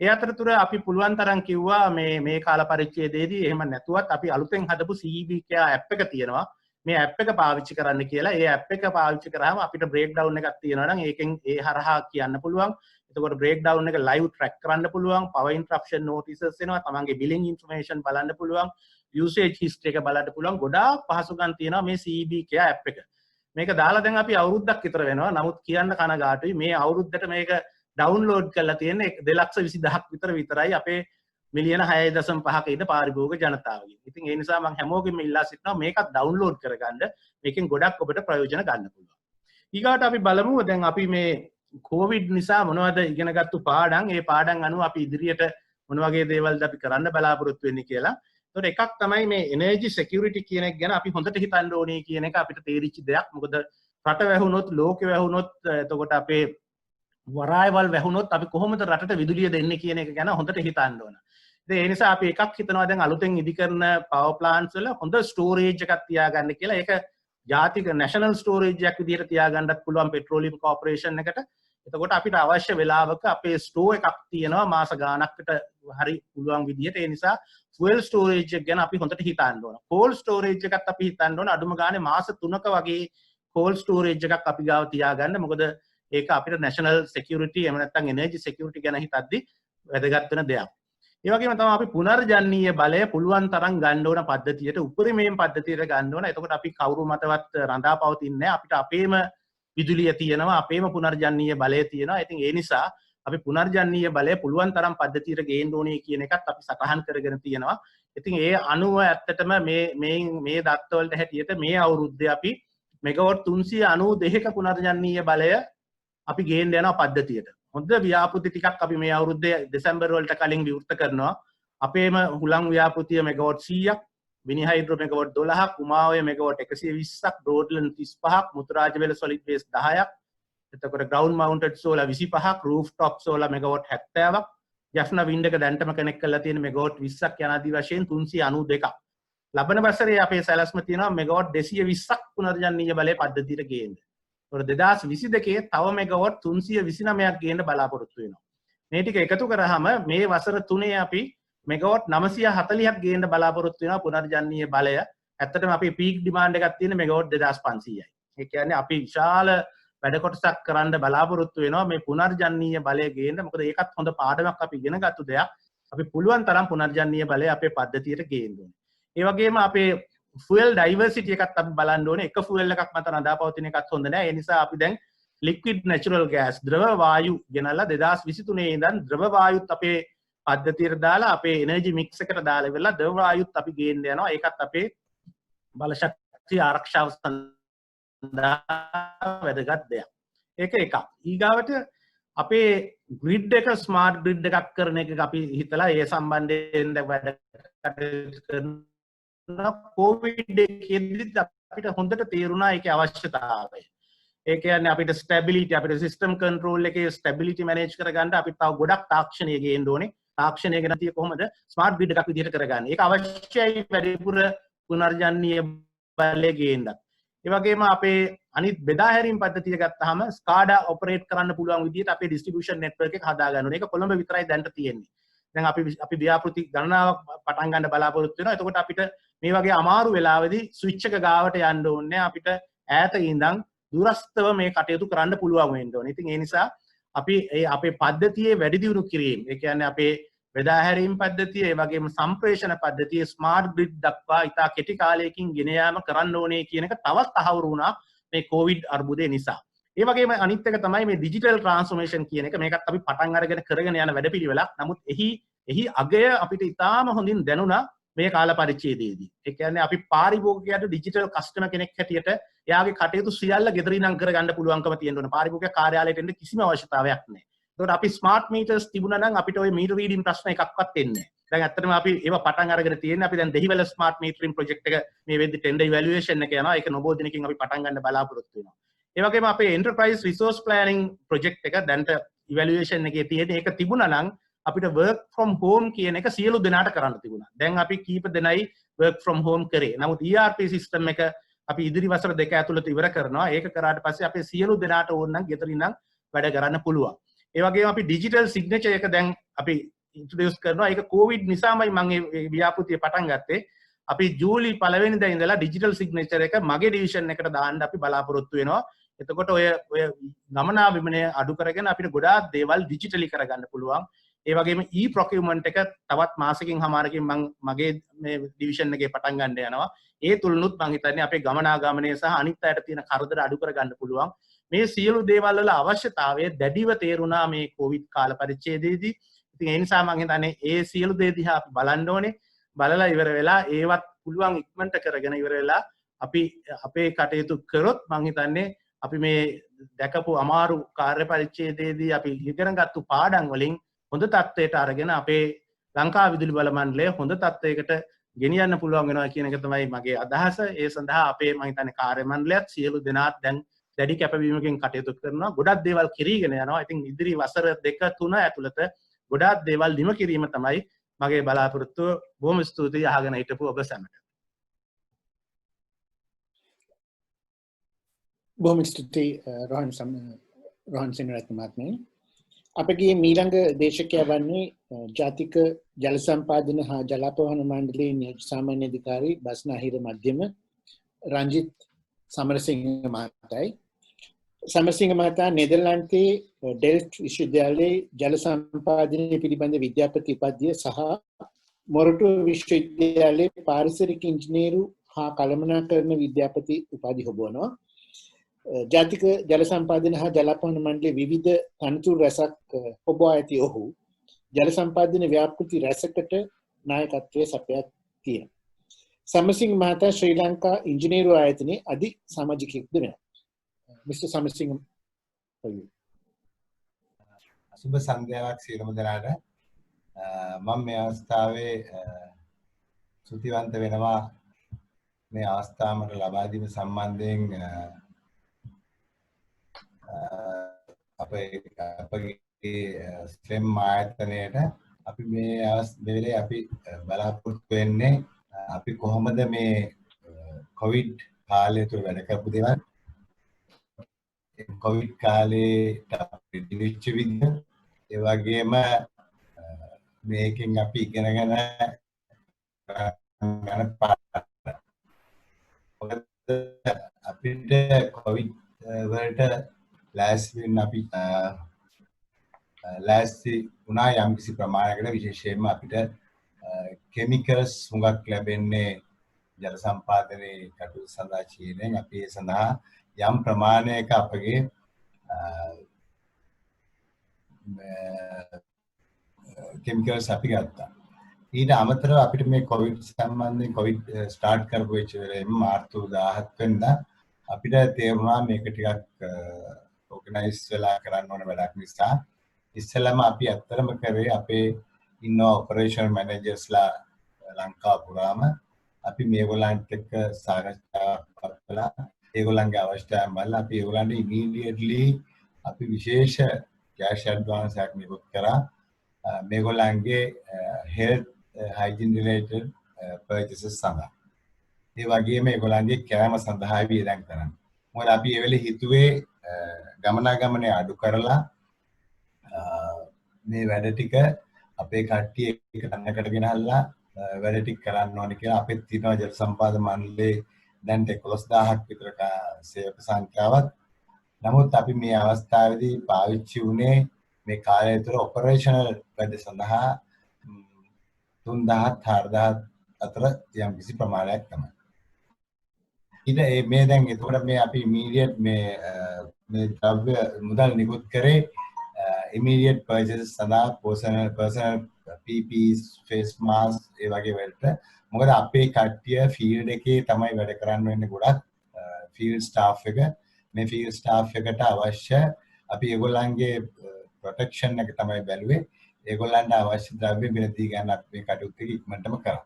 ඒ අතරතුර අපි පුළුවන් තරම් කිව්වා මේ කාල පරිච්ඡේදයේදී එහෙම නැතුවත් අපි අලුතෙන් හදපු CEB Care app එක තියෙනවා. මේ app එක පාවිච්චි කරන්න කියලා. ඒ app එක පාවිච්චි කරාම අපිට breakdown එකක් තියෙනවා නම් ඒකෙන් ඒ හරහා කියන්න පුළුවන්. එතකොට breakdown එක live track කරන්න පුළුවන්. power interruption notices එනවා. තමන්ගේ billing information බලන්න පුළුවන්. usage history එක බලන්න පුළුවන්. ගොඩාක් පහසුකම් තියෙනවා මේ CEB Care app එක. මේක දාලා දැන් අපි අවුරුද්දක් විතර වෙනවා. නමුත් කියන්න කනගාටුයි මේ අවුරුද්දට මේක ඩවුන්ලෝඩ් කරලා තියෙන්නේ 2,20,000ක් විතරයි අපේ මිලියන 6.5ක ඉන්න පාරිභෝගික ජනතාවගෙන්. ඉතින් ඒ නිසා මම හැමෝගෙම ඉල්ලා සිටිනවා මේකත් ඩවුන්ලෝඩ් කරගන්න. මේකෙන් ගොඩක් ඔබට ප්‍රයෝජන ගන්න පුළුවන්. ඊගාට අපි බලමු දැන් අපි මේ කොවිඩ් නිසා මොනවද ඉගෙනගත්තු පාඩම්, ඒ පාඩම් අනුව අපි ඉදිරියට මොන වගේ දේවල්ද අපි කරන්න බලාපොරොත්තු වෙන්නේ කියලා. ඒතකොට එකක් තමයි මේ එනර්ජි සිකියුරිටි කියන එක ගැන අපි හොඳට හිතන්න ඕනේ කියන එක අපිට තේරිච්ච දෙයක්. මොකද රට වැහුනොත්, ලෝකෙ වැහුනොත්, එතකොට අපේ වරායවල් වැහුනොත් අපි කොහොමද රටට විදුලිය දෙන්නේ කියන එක ගැන හොඳට හිතන්න ඕන. ඉතින් ඒ නිසා අපි එකක් හිතනවා දැන් අලුතෙන් ඉදි කරන පවර් ප්ලාන්ට්ස් වල හොඳ ස්ටෝරේජ් එකක් තියාගන්න කියලා. ඒක ජාතික නැෂනල් ස්ටෝරේජ් එකක් විදිහට තියාගන්නත් පුළුවන් පෙට්‍රෝලියම් කෝපරේෂන් එකට. එතකොට අපිට අවශ්‍ය වෙලාවක අපේ ස්ටෝ එකක් තියෙනවා මාස ගාණක්කට හරි පුළුවන් විදිහට. ඒ නිසා ෆුවල් ස්ටෝරේජ් එක ගැන අපි හොඳට හිතන්න ඕන. කෝල් ස්ටෝරේජ් එකත් අපි හිතන්න ඕන. අඩුම ගානේ මාස 3ක වගේ කෝල් ස්ටෝරේජ් එකක් අපි ගාව තියාගන්න. මොකද ඒක අපිට නැෂනල් සිකියුරිටි එහෙම නැත්නම් එනර්ජි සිකියුරිටි ගැන හිතද්දි වැදගත් වෙන දෙයක්. ඒ වගේම තමයි අපි පුනර්ජනනීය බලය පුළුවන් තරම් ගන්න ඕන පද්ධතියට, උපරිමයෙන් පද්ධතියට ගන්න ඕන. එතකොට අපි කවුරු මතවත් රඳා පවතින්නේ නැහැ. අපිට අපේම විදුලිය තියෙනවා, අපේම පුනර්ජනනීය බලය තියෙනවා. ඉතින් ඒ නිසා අපි පුනර්ජනනීය බලය පුළුවන් තරම් පද්ධතියට ගේන්න ඕනේ කියන එකත් අපි සටහන් කරගෙන තියෙනවා. ඉතින් ඒ අනුව ඇත්තටම මේ දත්තවලට හැටියට මේ අවුරුද්දේ අපි මෙගාවොට් 392ක පුනර්ජනනීය බලය අපි ගේන්න යනවා පද්ධතියට. හොඳ ව්‍යාපෘති ටිකක් අපි මේ අවුරුද්දේ දෙසැම්බර් වලට කලින් විවෘත කරනවා. අපේම හුලං ව්‍යාපෘතිය මෙගාවොට් 100ක්, මිනි හයිඩ්‍රෝ මෙගාවොට් 12ක්, උමාඔය මෙගාවොට් 120ක්, බ්‍රෝඩ්ලන්ඩ් 35ක්, මුතුරාජවැල සොලිඩ් වේස්ට් 10ක්, එතකොට ground මවුන්ටඩ් solar 25ක්, rooftop solar megawatt 70ක්, Jaffna wind එක දැන්ටම කනෙක්ට් කරලා තියෙන මෙගාවොට් 20ක් යන ආදී වශයෙන් 392ක්. ලබන වසරේ අපේ සැලැස්ම තියෙනවා මෙගාවොට් 220ක් පුනර්ජනනීය බලය පද්ධතියට ගේන්න. 2022 තව මෙගාවොට් 329ක් ගේන්න බලාපොරොත්තු වෙනවා. මේ ටික එකතු කරාම මේ වසර 3 අපි මෙගාවොට් 940ක් ගේන්න බලාපොරොත්තු වෙනවා පුනර්ජනනීය බලය. ඇත්තටම අපි පීක් ඩිමාන්ඩ් එකක් තියෙන මෙගාවොට් 2500යි. ඒ කියන්නේ අපි විශාල වැඩ කොටසක් කරන්න බලාපොරොත්තු වෙනවා මේ පුනර්ජනනීය බලය ගේන්න. මොකද ඒකත් හොඳ පාඩමක් අපි ඉගෙන ගත්ත දෙයක්. අපි පුළුවන් තරම් පුනර්ජනනීය බලය අපේ පද්ධතියට ගේන්න ඕනේ. ඒ වගේම අපේ ෆුවල් ඩයිවර්සිටි එකත් අපි බලන්න ඕනේ. එක ෆුවල් එකක් මත රඳා පවතින එකත් හොඳ නෑ. ඒ නිසා අපි දැන් ලික්විඩ් නැචරල් ගෑස් ද්‍රව වායු ගෙනල්ලා 2023 ඉඳන් ද්‍රව වායුත් අපේ පද්ධතියට දාලා අපේ එනර්ජි මික්ස් එකට දාලා ඉවරලා ද්‍රව වායුත් අපි ගේන්න යනවා. ඒකත් අපේ බල ශක්තිය ආරක්ෂාව සඳහා වැදගත් දෙයක්. ඒක එකක්. ඊගාවට අපේ ග්‍රිඩ් එක ස්මාර්ට් ග්‍රිඩ් එකක් කරන එක අපි හිතලා ඒ සම්බන්ධයෙන් වැඩ කටයුතු කරනවා. කොවිඩ් එකේදීත් අපිට හොඳට තේරුණා ඒකේ අවශ්‍යතාවය. ඒ කියන්නේ අපිට ස්ටැබිලිටි අපිට සිස්ටම් කන්ට්‍රෝල් එකේ ස්ටැබිලිටි මැනේජ් කරගන්න අපිට තව ගොඩක් තාක්ෂණය ගේන්න ඕනේ. තාක්ෂණය ගැන තිය කොහොමද ස්මාර්ට් ග්‍රිඩ් එකක් විදිහට කරගන්නේ. ඒක අවශ්‍යයි වැඩිපුර පුනර්ජනනීය බලය ගේන්නත්. ඒ වගේම අපේ අනිත් බෙදා හැරීම් පද්ධතිය ගත්තාම ස්කාඩා ඔපරේට් කරන්න පුළුවන් විදිහට අපේ ඩිස්ට්‍රිබියුෂන් නෙට්වර්ක් එක හදා ගන්න ඕනේ. ඒක කොළඹ විතරයි දැනට තියෙන්නේ. දැන් අපි ව්‍යාපෘති ගණනාවක් පටන් ගන්න බලාපොරොත්තු වෙනවා. එතකොට අපිට මේ වගේ අමාරු වෙලාවෙදී ස්විච් එක ගාවට යන්න ඕනේ. අපිට ඈත ඉඳන් දුරස්තව මේ කටයුතු කරන්න පුළුවන් වෙන්න ඕනේ. ඉතින් ඒ නිසා අපි අපේ පද්ධතියේ වැඩි දියුණු කිරීම, ඒ කියන්නේ අපේ බෙදා හැරීම් පද්ධතිය, ඒ වගේම සම්ප්‍රේෂණ පද්ධතිය ස්මාර්ට් ග්‍රිඩ් දක්වා ඉතා කෙටි කාලයකින් ගෙන යාම කරන්න ඕනේ කියන එක තවත් අහවුරු වුණා මේ කොවිඩ් අර්බුදය නිසා. ඒ වගේම අනිත් එක තමයි මේ ඩිජිටල් ට්‍රාන්ස්ෆෝමේෂන් කියන එක. මේකත් අපි පටන් අරගෙන කරගෙන යන වැඩපිළිවෙලක්. නමුත් එහි අගය අපිට ඉතාම හොඳින් දැනුණා මේ කාල පරිච්ඡේදයේදී. ඒ කියන්නේ අපි පාරිභෝගිකයාට ඩිජිටල් කස්ටමර් කෙනෙක් හැටියට එයාගේ කටයුතු සියල්ල ගෙදර ඉඳන් කරගන්න පුළුවන්කම තියෙන්න ඕනේ. පාරිභෝගික කාර්යාලයට එන්න කිසිම අවශ්‍යතාවයක් නැහැ. ඒකට අපි ස්මාර්ට් මීටර්ස් තිබුණා නම් අපිට ওই මීටර් රීඩින් ප්‍රශ්න එකක්වත් එන්නේ නැහැ. දැන් ඇත්තටම අපි ඒව පටන් අරගෙන තියෙන්නේ. අපි දැන් දෙහිවල ස්මාර්ට් මීටරින් ප්‍රොජෙක්ට් එක මේ වෙද්දි ටෙන්ඩර් ඉවැලුවේෂන් එක යනවා. ඒක නොබෝ දිනකින් අපි පටන් ගන්න බලාපොරොත්තු වෙනවා. ඒ වගේම අපේ එන්ටර්ප්‍රයිස් රිසෝස් ප්ලෑනින් ප්‍රොජෙක්ට් එක දැන්ට ඉවැලුවේෂන් එකේ තියෙන්නේ. ඒක තිබුණා නම් අපිට work from home කියන එක සියලු දෙනාට කරන්න තිබුණා. දැන් අපි කීප දෙනයි work from home කරේ. නමුත් ERP සිස්ටම් එක අපි ඉදිරි වසර දෙක ඇතුළත ඉවර කරනවා. ඒක කරාට පස්සේ අපේ සියලු දෙනාට ඕන නම් ගෙදර ඉඳන් වැඩ කරන්න පුළුවන්. ඒ වගේම අපි ඩිජිටල් සිග්නේචර් එක දැන් අපි ඉන්ට්‍රොඩියුස් කරනවා. ඒක කොවිඩ් නිසාමයි මම මේ ව්‍යාපෘතිය පටන් ගත්තේ. අපි ජූලි 1 වෙනිදා ඉඳලා ඩිජිටල් සිග්නේචර් එක මගේ ඩිවිෂන් එකට දාන්න අපි බලාපොරොත්තු වෙනවා. එතකොට ඔය ගමනාබිමනය අඩු කරගෙන අපිට ගොඩාක් දේවල් ඩිජිටලි කරගන්න පුළුවන්. ඒ වගේම e-procurement එක තවත් මාසෙකින් හමාරකින් මම මගේ මේ ඩිවිෂන් එකේ පටන් ගන්න යනවා. ඒ තුලනුත් මම හිතන්නේ අපේ ගමනාගමනය සහ අනිත් අයට තියෙන කරදර අඩු කරගන්න පුළුවන්. මේ සියලු දේවල් වල අවශ්‍යතාවය දැඩිව තේරුණා මේ කොවිඩ් කාල පරිච්ඡේදයේදී. ඉතින් ඒ නිසා මම හිතන්නේ ඒ සියලු දේ දිහා අපි බලන්න ඕනේ. බලලා ඉවර වෙලා ඒවත් පුළුවන් ඉක්මනට කරගෙන ඉවර වෙලා අපි අපේ කටයුතු කරොත් මම හිතන්නේ අපි මේ දැකපු අමාරු කාර්ය පරිච්ඡේදයේදී අපි ඉගෙන ගත්තු පාඩම් වලින් හොඳ තත්ත්වයට අරගෙන අපේ ලංකා විදුලි බල මණ්ඩලය හොඳ තත්ත්වයකට ගෙනියන්න පුළුවන් වෙනවා කියන එක තමයි මගේ අදහස. ඒ සඳහා අපේ මම හිතන්නේ කාර්ය මණ්ඩලයත් සියලු දෙනාත් දැන් දැඩි කැපවීමකින් කටයුතු කරනවා. ගොඩක් දේවල් කිරීගෙන යනවා. ඉතින් ඉදිරි වසර 2-3 ඇතුළත ගොඩාක් දේවල් නිම කිරීම තමයි මගේ බලාපොරොත්තුව. බොහොම ස්තුතියි අහගෙන හිටපු ඔබ සැමට. බොහොම ස්තුතියි රෝහන් සෙනරත්න මහත්මයා. අපගේ මීළඟ දේශකයා වන්නේ ජාතික ජල සම්පාදන හා ජලාපවහන මණ්ඩලයේ නියෝජ්‍ය සාමාන්‍ය අධිකාරී බස්නාහිර මධ්‍යම රංජිත් සමරසිංහ මහතායි. සමරසිංහ මහතා නෙදර්ලන්තයේ ඩෙල්ෆ්ට් විශ්වවිද්‍යාලයේ ජල සම්පාදනය පිළිබඳ විද්‍යාපති උපාධිය සහ මොරටු විශ්වවිද්‍යාලයේ පාරිසරික ඉංජිනේරු හා කළමනාකරණ විද්‍යාපති උපාධි හොබවනවා. ජාතික ජල සම්පාදන හා ජලාපවහන මණ්ඩලයේ විවිධ තනතුරු රැසක් හොබවා ඇති ඔහු ජල සම්පාදන ව්‍යාපෘති රැසකට නායකත්වය සපයා තියෙනවා. සමරසිංහ මහතා ශ්‍රී ලංකා ඉංජිනේරු ආයතනයේ අධි සමාජිකයෙක්ද වෙනවා. මිස්ටර් සමරසිංහ, සුබ සන්ධ්‍යාවක් සියලුම දෙනාට. මම මේ අවස්ථාවේ ස්තුතිවන්ත වෙනවා මේ අවස්ථාව මට ලබා දීම සම්බන්ධයෙන්. අපගේ ස්ටෙම් ආයතනයට අපි මේ වෙලේ අපි බලාපොරොත්තු වෙන්නේ අපි කොහොමද මේ කොවිඩ් කාලය තුළ වැඩ කරපු දේවල්, කොවිඩ් කාලේට අපි දිවිච්ච විදිහ, ඒ වගේම මේකෙන් අපි ඉගෙනගෙන ගන්න පාඩම්. අපිට කොවිඩ් වලට ලෑස්ති වෙන්න අපි ලෑස්ති වුණා යම් කිසි ප්‍රමාණයකට. විශේෂයෙන්ම අපිට කෙමිකල්ස් හුඟක් ලැබෙන්නේ ජල සම්පාදනයේ කටයුතු සඳහා චීනෙන්. අපි ඒ සඳහා යම් ප්‍රමාණයක අපගේ කෙමිකල්ස් අපි ගත්තා. ඊට අමතරව අපිට මේ කොවිඩ් සම්බන්ධයෙන් කොවිඩ් ස්ටාර්ට් කරපු වෙච්ච වෙලෙම මාර්තු 17 වෙනිදා අපිට තේරුණා මේක ටිකක් ඕගනයිස් වෙලා කරන්න ඕන වැඩක් නිසා ඉස්සෙල්ලාම අපි ඇත්තටම කරේ අපේ ඉන්න ඔපරේෂනල් මැනේජර්ස්ලා ලංකාව පුරාම අපි මේගොල්ලන්ට එක්ක සාකච්ඡාවක් කළා. ඒගොල්ලන්ගේ අවශ්‍යතාවයන් බලලා අපි ඒගොල්ලන්ට ඉමීඩියට්ලි අපි විශේෂ කැෂ් ඇඩ්වාන්ස් එකක් නිකුත් කරා. මේගොල්ලන්ගේ හෙල්ත් hygiene related purchases සඳහා. ඒ වගේම ඒගොල්ලන්ගේ කෑම සඳහා වියදම් කරන්න. මොකද අපි ඒ වෙලේ හිතුවේ ගමනාගමනේ අඩු කරලා මේ වැඩ ටික අපේ කට්ටිය එක තැනකට ගෙනල්ලා වැඩ ටික කරන්න ඕනේ කියලා අපිත් තියෙනවා ජල සම්පාදන මණ්ඩලයේ දැන් 11000ක් විතර සේවක සංඛ්‍යාවක්. නමුත් අපි මේ අවස්ථාවේදී පාවිච්චි වුණේ මේ කාලය තුළ ඔපරේෂනල් වැඩ සඳහා 3000 4000 අතර යම් කිසි ප්‍රමාණයක් තමයි. ඊට මේ දැන් එතකොට මේ අපි ඉමීඩියට් මේ ද්‍රව්‍ය මුදල් නිකුත් කරේ immediate purchases සඳහා personal PPEs face mask ඒ වගේ වලට. මොකද අපේ කට්ටිය ෆීල්ඩ් එකේ තමයි වැඩ කරන්න වෙන්නේ ගොඩක් ෆීල්ඩ් ස්ටාෆ් එක. මේ ෆීල්ඩ් ස්ටාෆ් එකට අවශ්‍ය අපි ඒගොල්ලන්ගේ ප්‍රොටෙක්ෂන් එක තමයි බැලුවේ. ඒගොල්ලන්ට අවශ්‍ය ද්‍රව්‍ය මිලදී ගන්න අපි මේ කටයුත්ත ඉක්මනටම කරා.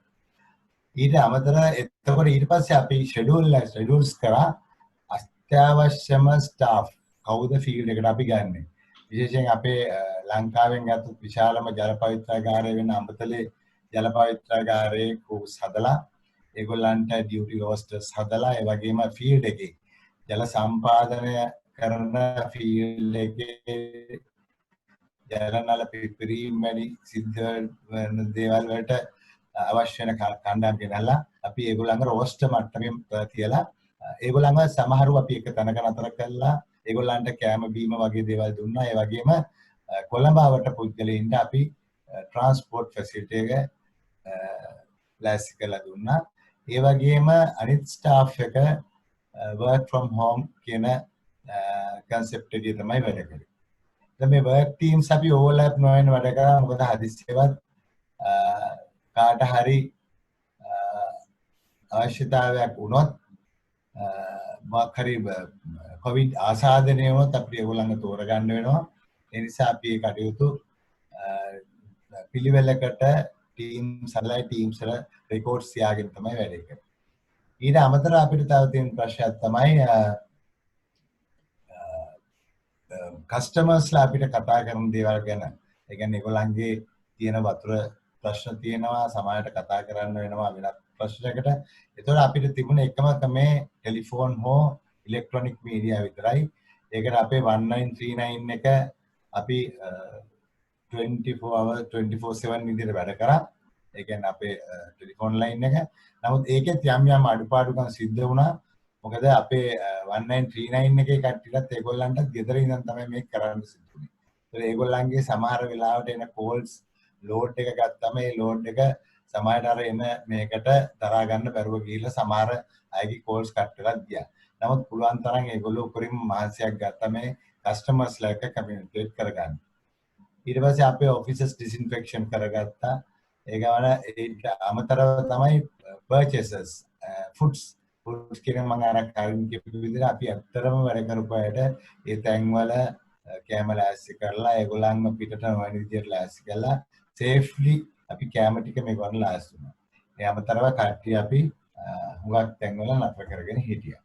ඊට අමතරව එතකොට ඊට පස්සේ අපි ෂෙඩියුල්ස් කරා අත්‍යවශ්‍යම ස්ටාෆ් කවුද ෆීල්ඩ් එකට අපි ගන්නෙ. විශේෂයෙන් අපේ ලංකාවෙන් ගත්තොත් විශාලම ජල පවිත්‍රාගාරය වෙන අඹතලේ ජල පවිත්‍රාගාරයේ කෝස් හදලා ඒගොල්ලන්ට ඩියුටි රෝස්ටර්ස් හදලා ඒ වගේම ෆීල්ඩ් එකේ ජල සම්පාදනය කරන ෆීල්ඩ් එකේ ජලනල පිපිරීම් වැඩි සිද්ධ වෙන දේවල් වලට අවශ්‍ය වෙන කණ්ඩායම් ගෙනල්ලා අපි ඒගොල්ලන්ගේ රෝස්ටර් මට්ටමින් තියලා ඒගොල්ලන්ව සමහරව අපි එක තැනක නතර කළා. ඒගොල්ලන්ට කෑම බීම වගේ දේවල් දුන්නා. ඒ වගේම කොළඹවට පුද්ගලයින්ට අපි ට්‍රාන්ස්පෝර්ට් ෆැසිලිටි එක ලෑස්ති කරලා දුන්නා. ඒ වගේම අනිත් ස්ටාෆ් එක work from home කියන concept එකේ තමයි වැඩ කරේ. දැන් මේ work teams අපි overlap නොවෙන වැඩ කරා. මොකද හදිස්සියවත් කාට හරි අවශ්‍යතාවයක් වුණොත් මොකක් හරි කොවිඩ් ආසාදනය වුණොත් අපිට ඒගොල්ලන්ව තෝරගන්න වෙනවා. ඒ නිසා අපි මේ කටයුතු පිළිවෙලකට ටීම්ස් වල රෙකෝඩ්ස් තියාගෙන තමයි වැඩ කරන්නේ. ඊට අමතරව අපිට තව තියෙන ප්‍රශ්නයක් තමයි කස්ටමර්ස්ලා අපිට කතා කරන දේවල් ගැන. ඒ කියන්නේ ඒගොල්ලන්ගේ තියෙන වතුර ප්‍රශ්න තියෙනවා, සමාජයට කතා කරන්න වෙනවා වෙනත් ප්‍රශ්නයකට. ඒතකොට අපිට තිබුණ එකම ක්‍රමේ ටෙලිෆෝන් හෝ ඉලෙක්ට්‍රොනික මීඩියා විතරයි. ඒකට අපේ 1939 එක අපි 24/7 විදිහට වැඩ කරා. ඒ කියන්නේ අපේ ටෙලිෆෝන් ලයින් එක. නමුත් ඒකෙත් යම් අඩුපාඩුකම් සිද්ධ වුණා. මොකද අපේ 1939 එකේ කට්ටියත් ඒගොල්ලන්ටත් ගෙදර ඉඳන් තමයි මේක කරන්න සිද්ධ වුනේ. ඒත් ඒගොල්ලන්ගේ සමහර වෙලාවට එන කෝල්ස් ලෝඩ් එක ගත්තම ඒ ලෝඩ් එක සමහරට අර එන මේකට දරා ගන්න බැරුව ගිහිල්ලා සමහර අයගේ කෝල්ස් කට් වෙලා ගියා. නමුත් පුළුවන් තරම් ඒගොල්ලෝ උපරිම මහන්සියක් ගත්තා මේ කස්ටමර්ස්ලා එක්ක කමියුනිකේට් කරගන්න. ඊට පස්සේ අපේ ඔෆිසස් ඩිස්ඉන්ෆෙක්ෂන් කරගත්තා. ඒ ගමන ඊට අමතරව තමයි පර්චේසස් ෆුඩ්ස් කියන මම අර කලින් කියපු විදිහට අපි ඇත්තටම වැඩ කරපු අයට ඒ තැන්වල කැම ලෑස්ති කරලා ඒගොල්ලන්ම පිටට නොවන විදිහට ලෑස්ති කරලා සේෆ්ලි අපි කැම ටික මේගොල්ලන් ලෑස්ති වුණා. ඒ අමතරව කට්ටිය අපි හුඟක් තැන්වල නතර කරගෙන හිටියා.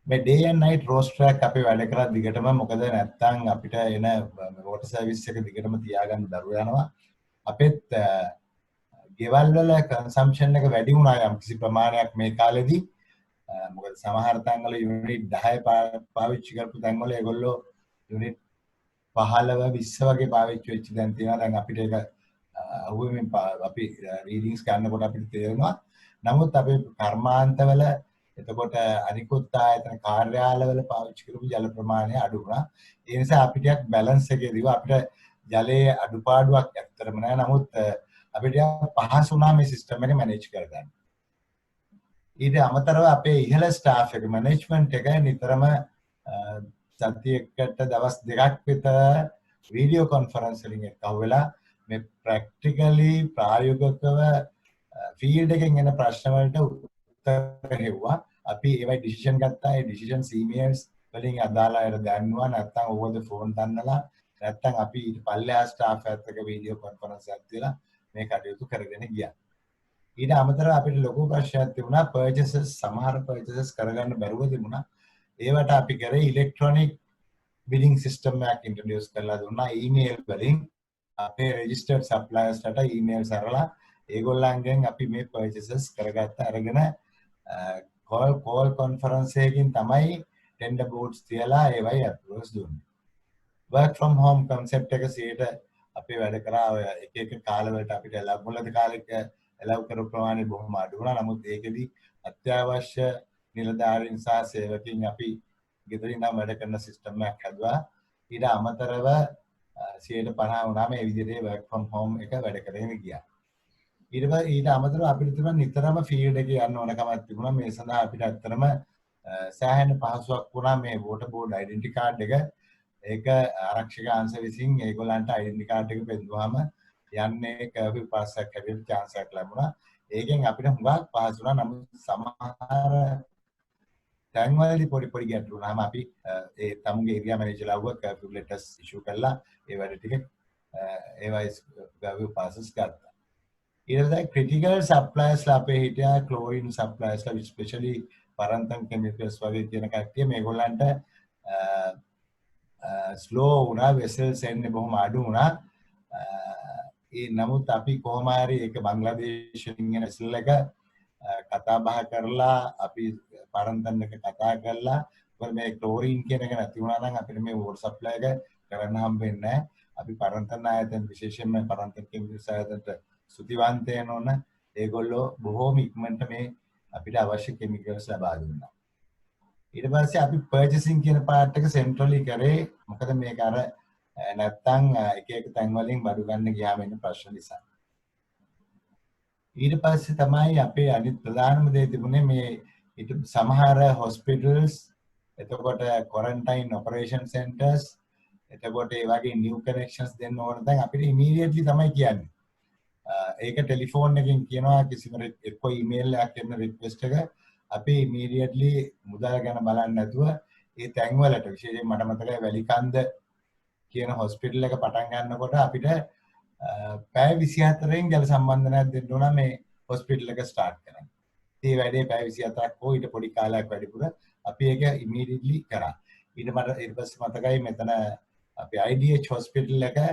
මේ day and night roster එක අපි වැඩ කරා දිගටම. මොකද නැත්තම් අපිට එන water service එක දිගටම තියාගන්න දරුව යනවා. අපෙත් ගෙවල් වල consumption එක වැඩි වුණා යම් කිසි ප්‍රමාණයක් මේ කාලෙදී. මොකද සමහර තැන්වල යුනිට් 10 පාවිච්චි කරපු තැන්වල ඒගොල්ලෝ යුනිට් 15 20 වගේ පාවිච්චි වෙච්ච දැන් තියෙනවා. දැන් අපිට ඒක අහුවෙමින් අපි රීඩින්ග්ස් ගන්නකොට අපිට තේරෙනවා. නමුත් අපේ කර්මාන්තවල එතකොට අනිකුත් ආයතන කාර්යාලවල පාවිච්චි කරපු ජල ප්‍රමාණය අඩු වුණා. ඒ නිසා අපිට බැලන්ස් එකේදී අපිට ජලයේ අඩුපාඩුවක් ඇත්තටම නැහැ. නමුත් අපිට පහසු වුණා මේ සිස්ටම් එක මැනේජ් කරගන්න. ඊට අමතරව අපේ ඉහළ ස්ටාෆ් එක මැනේජ්මන්ට් එක නිතරම සතියකට දවස් 2ක් විතර වීඩියෝ කොන්ෆරන්ස් වලින් එක්කව වෙලා මේ ප්‍රැක්ටිකලි ප්‍රායෝගිකව ෆීල්ඩ් එකෙන් එන ප්‍රශ්න වලට උත්තර හෙව්වා. අපි ඒවයි ඩිසිෂන් ගත්තා. ඒ ඩිසිෂන්ස් ඊමේල්ස් වලින් අදාළ අයට දැන්නුවා. නැත්නම් ඕවර් ද ෆෝන් දන්නලා නැත්නම් අපි ඊට පල්ලෙහා ස්ටාෆ් එකත් එක්ක වීඩියෝ කොන්ෆරන්ස් එකක් තියලා මේ කටයුතු කරගෙන ගියා. ඊට අමතරව අපිට ලොකු ප්‍රශ්නයක් තිබුණා පර්චේසස් සමහර පර්චේසස් කරගන්න බැරුව තිබුණා. ඒවට අපි කරේ ඉලෙක්ට්‍රොනික බිලින් සිස්ටම් එකක් ඉන්ට්‍රොඩියුස් කරලා දුන්නා. ඊමේල් වලින් අපේ රෙජිස්ටර්ඩ් සප්ලයර්ස්ට ඊමේල් සරලා ඒගොල්ලන්ගෙන් අපි මේ පර්චේසස් කරගත්ත අරගෙන කෝල් කොන්ෆරන්ස් එකකින් තමයි ටෙන්ඩර් බෝඩ්ස් තියලා ඒවයි අප්‍රූවල්ස් දුන්නේ. work from home concept එක සියයට අපි වැඩ කරා. ඔය එක එක කාලවලට අපිට මුලද කාලෙක allow කරපු ප්‍රමාණය බොහොම අඩු වුණා. නමුත් ඒකෙදි අත්‍යවශ්‍ය නිලධාරීන් සහ සේවකයන් අපි ගෙදරින් නම් වැඩ කරන සිස්ටම් එකක් හදුවා. ඊට අමතරව 50% වුණා මේ විදිහේ work from home එක වැඩ කරගෙන ගියා. ඊට අමතරව අපිට තිබුණා නිතරම ෆීල්ඩ් එකේ යන්න ඕන කමක් තිබුණා. මේ සඳහා අපිට ඇත්තටම සෑහෙන පහසුවක් වුණා මේ වෝටර් බෝඩ් ඩෙන්ටිටි කාඩ් එක. ඒක ආරක්ෂක අංශ විසින් ඒගොල්ලන්ට ඩෙන්ටිටි කාඩ් එක පෙන්නුවාම යන්නේ කර්ෆියු පාසයක් හැටියට chance එකක් ලැබුණා. ඒකෙන් අපිට හුඟක් පහසු වුණා. නමුත් සමහර තැන්වලදී පොඩි ගැටලු වුණාම අපි ඒ තමුගේ ඒරියා මැනේජර්ලා වුව කර්ෆියු ලෙටර්ස් ඉෂුව කළා. ඒ වැඩ ටික ඒවයි කර්ෆියු පාසස් ගත්තා. ඊළඟට ක්‍රිටිකල් සප්ලයර්ස්ලා අපේ හිටියා ක්ලෝරින් සප්ලයර්ස්ලා ස්පෙෂලි පරන්තන් කෙමිකල්ස් වගේ තියෙන කට්ටිය මේගොල්ලන්ට ස්ලෝ වුණා. වෙසල්ස් එන්නේ බොහොම අඩු වුණා. ඒ නමුත් අපි කොහොම හරි ඒක බංග්ලාදේශයෙන් එන වෙසල් එක කතා බහ කරලා අපි පරන්තන් එක කතා කරලා මොකද මේ ක්ලෝරින් කියන එක නැති වුණා නම් අපිට මේ වෝටර් සප්ලයි එක කරන්න හම්බෙන්නේ නැහැ. අපි පරන්තන් ආයතන විශේෂයෙන්ම පරන්තන් කෙමිකල්ස් ආයතනට ස්තුතිවන්ත වෙන්න ඕන. ඒගොල්ලෝ බොහෝම ඉක්මනට මේ අපිට අවශ්‍ය කෙමිකල්ස් ලබා දුන්නා. ඊට පස්සේ අපි පර්චේසින් කියන පාර්ට් එක සෙන්ට්‍රලි කරේ. මොකද මේක අර නැත්තම් එක එක තැන් වලින් බඩු ගන්න ගියාම එන ප්‍රශ්න නිසා. ඊට පස්සේ තමයි අපේ අනිත් ප්‍රධානම දේ තිබුණේ මේ සමහර හොස්පිටල්ස්, එතකොට ක්වොරන්ටයින් ඔපරේෂන් සෙන්ටර්ස්, එතකොට ඒ වගේ නිව් කනෙක්ෂන්ස් දෙන්න ඕන දැන් අපිට ඉමීඩියට්ලි තමයි කියන්නේ. ඒක ටෙලිෆෝන් එකෙන් කියනවා කිසිම එක්ක ඊමේල් එකක් එන්න රික්වෙස්ට් එක අපි ඉමීඩියට්ලි මුදල් ගැන බලන්නේ නැතුව ඒ තැන් වලට විශේෂයෙන් මට මතකයි වැලිකන්ද කියන හොස්පිටල් එක පටන් ගන්නකොට අපිට පැය 24න් ජල සම්බන්ධනයක් දෙන්න ඕන මේ හොස්පිටල් එක ස්ටාර්ට් කරන්න. ඒ වැඩේ පැය 24ක් හෝ ඊට පොඩි කාලයක් වැඩිපුර අපි ඒක ඉමීඩියට්ලි කරා. ඊට පස්සේ මතකයි මෙතන අපි IDH හොස්පිටල් එකේ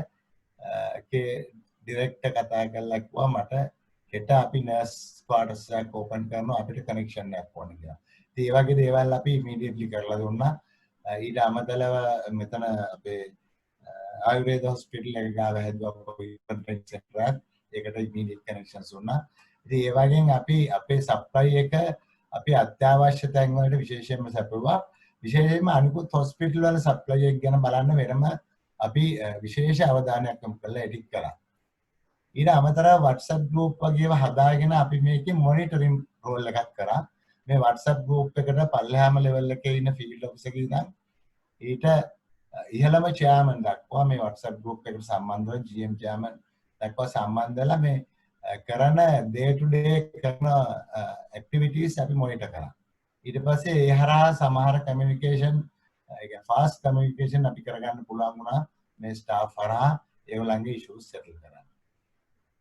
ඩිරෙක්ටර් කතා කරලා කිව්වා මට හෙට අපි නර්ස් ක්වාටර්ස් එකක් ඕපන් කරනවා අපිට කනෙක්ෂන් එකක් ඕන කියලා. ඉතින් ඒ වගේ දේවල් අපි ඉමීඩියට්ලි කරලා දුන්නා. ඊට අමතරව මෙතන අපේ ආයුර්වේද හොස්පිටල් එක ගාව හැදුවා කොන්ෆරන්ස් සෙන්ටර් එකක්. ඒකට ඉමීඩියට් කනෙක්ෂන්ස් දුන්නා. ඉතින් ඒ වගේම අපි අපේ සප්ලයි එක අපි අත්‍යවශ්‍ය තැන් වලට විශේෂයෙන්ම සැපුවා. විශේෂයෙන්ම අනිකුත් හොස්පිටල් වල සප්ලයි එක ගැන බලන්න වෙනම අපි විශේෂ අවධානයක් යොමු කරලා එඩිට් කරා. ඊට අමතරව WhatsApp group වගේව හදාගෙන අපි මේකේ මොනිටරින් රෝල් එකක් කරා. මේ WhatsApp group එකට පල්ලෙහාම ලෙවල් එකේ ඉන්න ෆීල්ඩ් ඔෆිසර් කෙනා ඊට ඉහළම chairman දක්වා මේ WhatsApp group එකට සම්බන්ධව GM chairman දක්වා සම්බන්ධලා මේ කරන day to day කරන activities අපි මොනිටර් කරා. ඊට පස්සේ ඒ හරහා සමහර communication ඒ කියන්නේ fast communication අපි කරගන්න පුළුවන් වුණා මේ staff හරහා ඒගොල්ලන්ගේ issues settle කරන්න.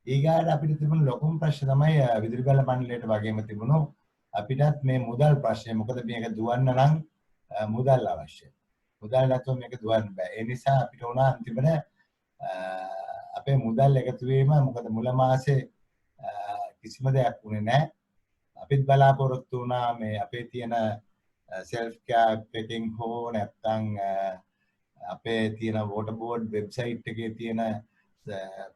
ඊගාට අපිට තිබුණ ලොකුම ප්‍රශ්න තමයි විදුලි බල මණ්ඩලයට වගේම තිබුණු අපිටත් මේ මුදල් ප්‍රශ්නය. මොකද මේක දුවන්න නම් මුදල් අවශ්‍යයි. මුදල් නැතුව මේක දුවන්න බෑ. ඒ නිසා අපිට උනා අන්තිමට අපේ මුදල් එකතු වීම මොකද මුල මාසේ කිසිම දෙයක් වුණේ නැහැ. අපිත් බලාපොරොත්තු වුණා මේ අපේ තියෙන self care එකකින් හෝ නැත්නම් අපේ තියෙන water board website එකේ තියෙන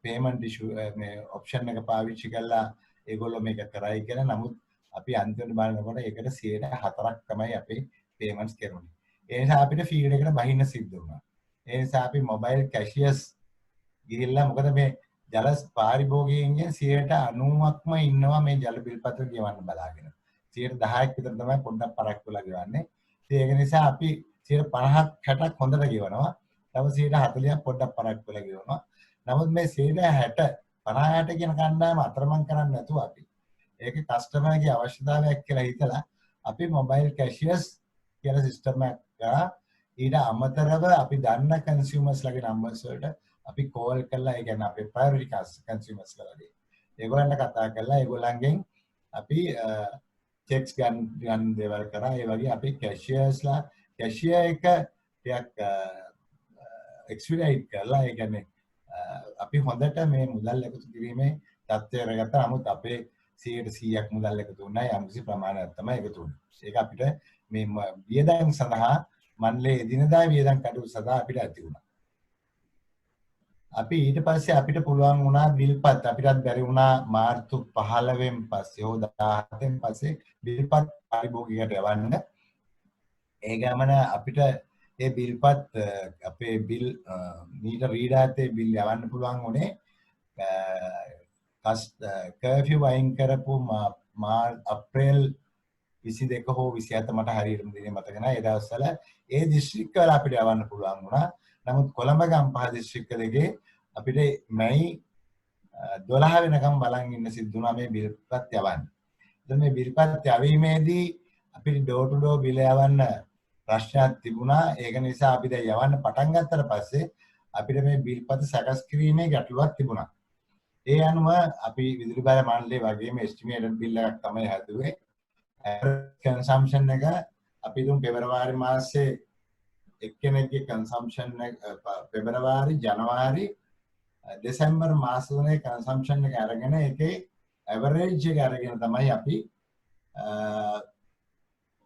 payment issue මේ option එක පාවිච්චි කරලා ඒගොල්ලෝ මේක කරයි කියලා. නමුත් අපි අන්තිමට බලනකොට ඒකට 4% තමයි අපේ payments කරුනේ. ඒ නිසා අපිට ෆීල්ඩ් එකට බහින්න සිද්ධ වුණා. ඒ නිසා අපි mobile cashiers ගිහිල්ලා මොකද මේ ජල පාරිභෝගිකයන්ගෙන් 90%ක්ම ඉන්නවා මේ ජල බිල් පත්‍ර ගෙවන්න බලාගෙන. 10%ක් විතර තමයි පොඩ්ඩක් පරක් වෙලා ගෙවන්නේ. ඒක නිසා අපි 50%ක් 60ක් හොඳට ගෙවනවා. තව 40%ක් පොඩ්ඩක් පරක් වෙලා ගෙවනවා. නමුත් මේ 60 50 කියන කණ්ඩායම අතරමං කරන්නේ නැතුව අපි ඒක කස්ටමර්ගේ අවශ්‍යතාවයක් කියලා හිතලා අපි මොබයිල් කැෂියර්ස් කියලා සිස්ටම් එකක් ගා ඊට අමතරව අපි දන්න කන්සියුමර්ස් ලගේ නම්බර්ස් වලට අපි කෝල් කරලා ඒ කියන්නේ අපේ ප්‍රයොරිටි කන්සියුමර්ස් ලගේ ඒගොල්ලන්ට කතා කරලා ඒගොල්ලන්ගෙන් අපි චෙක්ස් ගන්න දේවල් කරා ඒ වගේ අපි කැෂියර්ස්ලා කැෂියර් එක ටිකක් එක්ස්පීරියන්ස් කරලා ඒ කියන්නේ අපි හොඳට මේ මුදල් එකතු කිරීමේ තත්ත්වය රැගත්තා. නමුත් අපේ 100%ක් මුදල් එකතු වුණා යම්කිසි ප්‍රමාණයක් තමයි එකතු වුණේ. ඒක අපිට මේ වියදම් සඳහා මණ්ඩලයේ එදිනදා වියදම් කටයුතු සඳහා අපිට ඇති වුණා. අපි ඊට පස්සේ අපිට පුළුවන් වුණා බිල්පත් අපිටත් බැරි වුණා මාර්තු 15 වෙනි පස්සේ හෝ 17 වෙනි පස්සේ බිල්පත් පරිභෝගිකයට යවන්න. ඒ ගමන අපිට ඒ බිල්පත් අපේ බිල් මීටර් රීඩර්තේ බිල් යවන්න පුළුවන් උනේ කර්ෆියු වයින් කරපු අප්‍රේල් 22 හෝ 27 මට හරියටම දිනේ මතක නැහැ. ඒ දවස්වල ඒ දිස්ත්‍රික්කවල අපිට යවන්න පුළුවන් වුණා. නමුත් කොළඹ ගම්පහ දිස්ත්‍රික්ක දෙකේ අපිට මැයි 12 වෙනකම් බලන් ඉන්න සිද්ධ වුණා මේ බිල්පත් යවන්න. දැන් මේ බිල්පත් යවීමේදී අපිට ඩෝර් ටු ඩෝර් බිල යවන්න ප්‍රශ්නයක් තිබුණා. ඒක නිසා අපි දැන් යවන්න පටන් ගත්තට පස්සේ අපිට මේ බිල්පත් සකස් කිරීමේ ගැටලුවක් තිබුණා. ඒ අනුව අපි විදුලි බල මණ්ඩලයේ වගේම එස්ටිමේටඩ් බිල් එකක් තමයි හැදුවේ. කන්සම්ප්ෂන් එක අපි දුන් පෙබරවාරි මාසේ එක්කෙනෙක්ගේ කන්සම්ප්ෂන් එක පෙබරවාරි ජනවාරි දෙසැම්බර් මාස තුනේ කන්සම්ප්ෂන් එක අරගෙන ඒකේ ඇවරේජ් එක අරගෙන තමයි අපි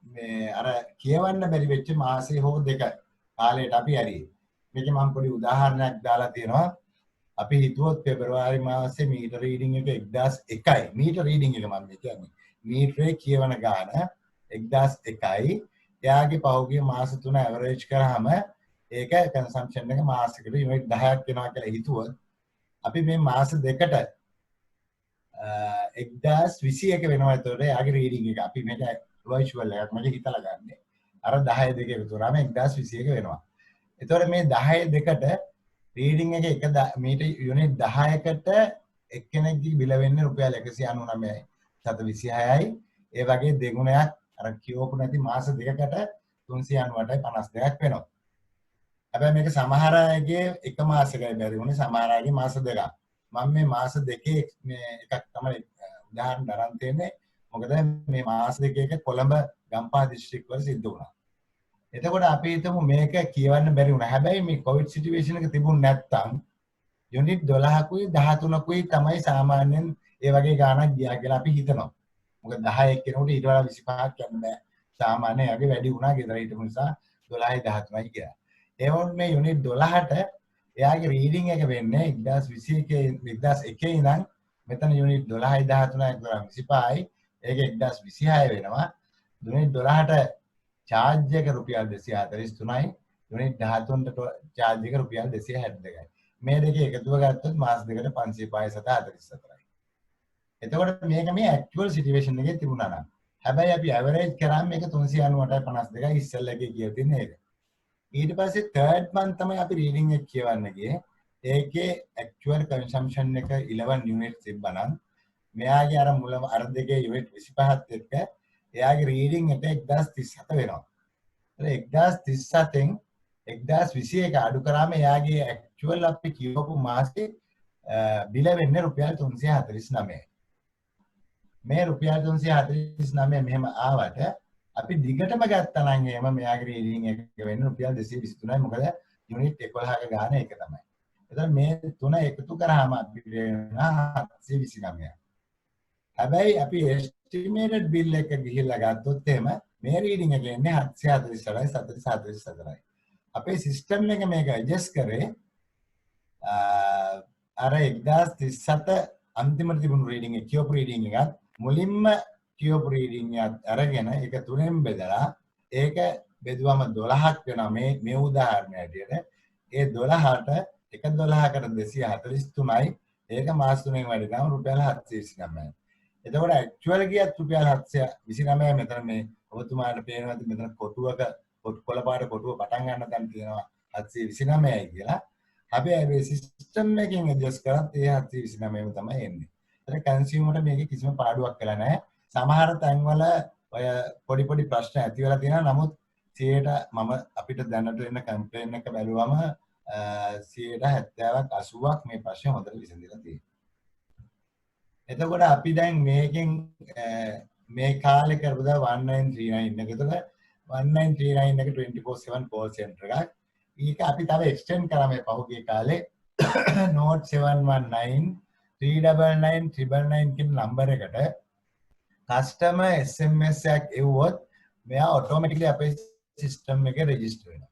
මේ අර කියවන්න බැරි වෙච්ච මාසේ හෝ දෙක කාලයට අපි ඇරියේ. මේක මම පොඩි උදාහරණයක් දාලා තියෙනවා. අපි හිතුවොත් පෙබරවාරි මාසේ මීටර් රීඩින් එක 1001යි. මීටර් රීඩින් එක මම කියන්නේ. මීටරේ කියවන ගාන 1001යි. එයාගේ පහුගිය මාස තුන ඇවරේජ් කරාම ඒක කන්සම්ප්ෂන් එක මාසෙකට යුනිට් 10ක් වෙනවා කියලා හිතුවොත් අපි මේ මාස දෙකට 1021 වෙනවා. ඒතකොට එයාගේ රීඩින් එක අපි මේක වර්චුවල් එකක් මම හිතලා ගන්නෙ. අර 10 දෙක එකතු කරාම 1021 වෙනවා. ඒතකොට මේ 10 දෙකට රීඩින් එක මීටර් යුනිට් 10කට එක්කෙනෙක්ගේ බිල වෙන්නේ රුපියල් 199යි 726යි. ඒ වගේ දෙගුණයක් අර කියවපු නැති මාස දෙකකට 398යි 52ක් වෙනවා. හැබැයි මේක සමහර අයගේ එක මාසයකයි බැරි වුණේ, සමහර අයගේ මාස දෙකක්. මම මේ මාස දෙකේ මේ එකක් තමයි උදාහරණ දරන් තියෙන්නේ. මොකද මේ මාස දෙකේක කොළඹ ගම්පහ දිස්ත්‍රික්ක වල සිද්ධ වුණා. එතකොට අපි හිතමු මේක කියවන්න බැරි වුණා. හැබැයි මේ කොවිඩ් සිටුේෂන් එක තිබුණ නැත්තම් යුනිට් 12කුයි 13කුයි තමයි සාමාන්‍යයෙන් ඒ වගේ ගාණක් ගියා කියලා අපි හිතනවා. මොකද 10 එක්කෙනෙකුට ඊට වඩා 25ක් යන්න බෑ. සාමාන්‍යයෙන් යගේ වැඩි වුණා ගෙදර හිටපු නිසා 12යි 13යි කියලා. ඒ වුණ මේ යුනිට් 12ට එයාගේ රීඩින් එක වෙන්නේ 1021 ඉඳන් මෙතන යුනිට් 12යි 13යි 25යි ඒක 1026 වෙනවා. යුනිට් 12ට චාර්ජ් එක රුපියල් 243යි. යුනිට් 13ට චාර්ජ් එක රුපියල් 262යි. මේ දෙක එකතුව ගත්තොත් මාස දෙකට 547.44යි. එතකොට මේක මේ ඇක්චුවල් සිටුේෂන් එකේ තිබුණා නම්. හැබැයි අපි ඇවරේජ් කරාම මේක 398.52යි ඉස්සෙල්ලා එකේ කියලා තියෙන එක. ඊට පස්සේ third month තමයි අපි රීඩින් එක කියවන්න ගියේ. ඒකේ ඇක්චුවල් කන්සම්ප්ෂන් එක 11 යුනිට් තිබ්බනම් මෙයාගේ අර මුල අර දෙකේ යුනිට් 25ත් එක්ක එයාගේ රීඩින් එක 1037 වෙනවා. ඒක 1037න් 1021 අඩු කරාම එයාගේ ඇක්චුවල් අපි කියවපු මාසේ බිල වෙන්නේ රුපියල් 349යි. මේ රුපියල් 349 මෙහෙම ආවට අපි දිගටම ගත්තා නම් එහෙම මෙයාගේ රීඩින් එක වෙන්නේ රුපියල් 223යි. මොකද යුනිට් 11ක ගාන එක තමයි. එතකොට මේ තුන එකතු කරාම අපිට වෙනවා 729යි. හැබැයි අපි එස්ටිමේටඩ් බිල් එක ගිහිල්ලා ගත්තොත් එහෙම මේ රීඩින් එක එන්නේ 748යි 744යි. අපේ සිස්ටම් එක මේක ඇඩ්ජස්ට් කරේ අර 1037 අන්තිමට තිබුණු රීඩින් එක කියවපු රීඩින් එකත් මුලින්ම කියවපු රීඩින් එකත් අරගෙන ඒක තුනෙන් බෙදලා ඒක බෙදුවම 12ක් වෙනවා මේ උදාහරණය ඇටියට. ඒ 12ට එක 12කට 243යි. ඒක මාස තුනෙන් වැඩි නම් රුපියල් 729යි. එතකොට ඇක්චුවල් ගියත් රුපියල් 729යි. මෙතන මේ ඔබතුමාට පේනවාද මෙතන කොටුවක කොළ පාට කොටුව පටන් ගන්න තැන තියෙනවා 729යි කියලා. හැබැයි මේ සිස්ටම් එකකින් ඇඩ්ජස්ට් කරත් ඒ 729ම තමයි එන්නේ. ඒතර කන්සියුමර්ට මේකේ කිසිම පාඩුවක් වෙලා නැහැ. සමහර තැන්වල ඔය පොඩි පොඩි ප්‍රශ්න ඇති වෙලා තියෙනවා. නමුත් 100ට මම අපිට දැනට එන කම්ප්ලේන් එක බැලුවම 70%ක් 80ක් මේ ප්‍රශ්නේ හොඳට විසඳලා තියෙනවා. එතකොට අපි දැන් මේකෙන් මේ කාලේ කරපු 1939 එක. එතකොට 1939 එක 24/7 call center එකක්. ඒක අපි තව එක්ස්ටෙන්ඩ් කරා මේ පහුගිය කාලේ note 719 399 999 කියන නම්බර් එකට කස්ටමර් SMS එකක් එවුවොත් මෙයා ඔටෝමැටිකලි අපේ සිස්ටම් එකේ රෙජිස්ටර් වෙනවා.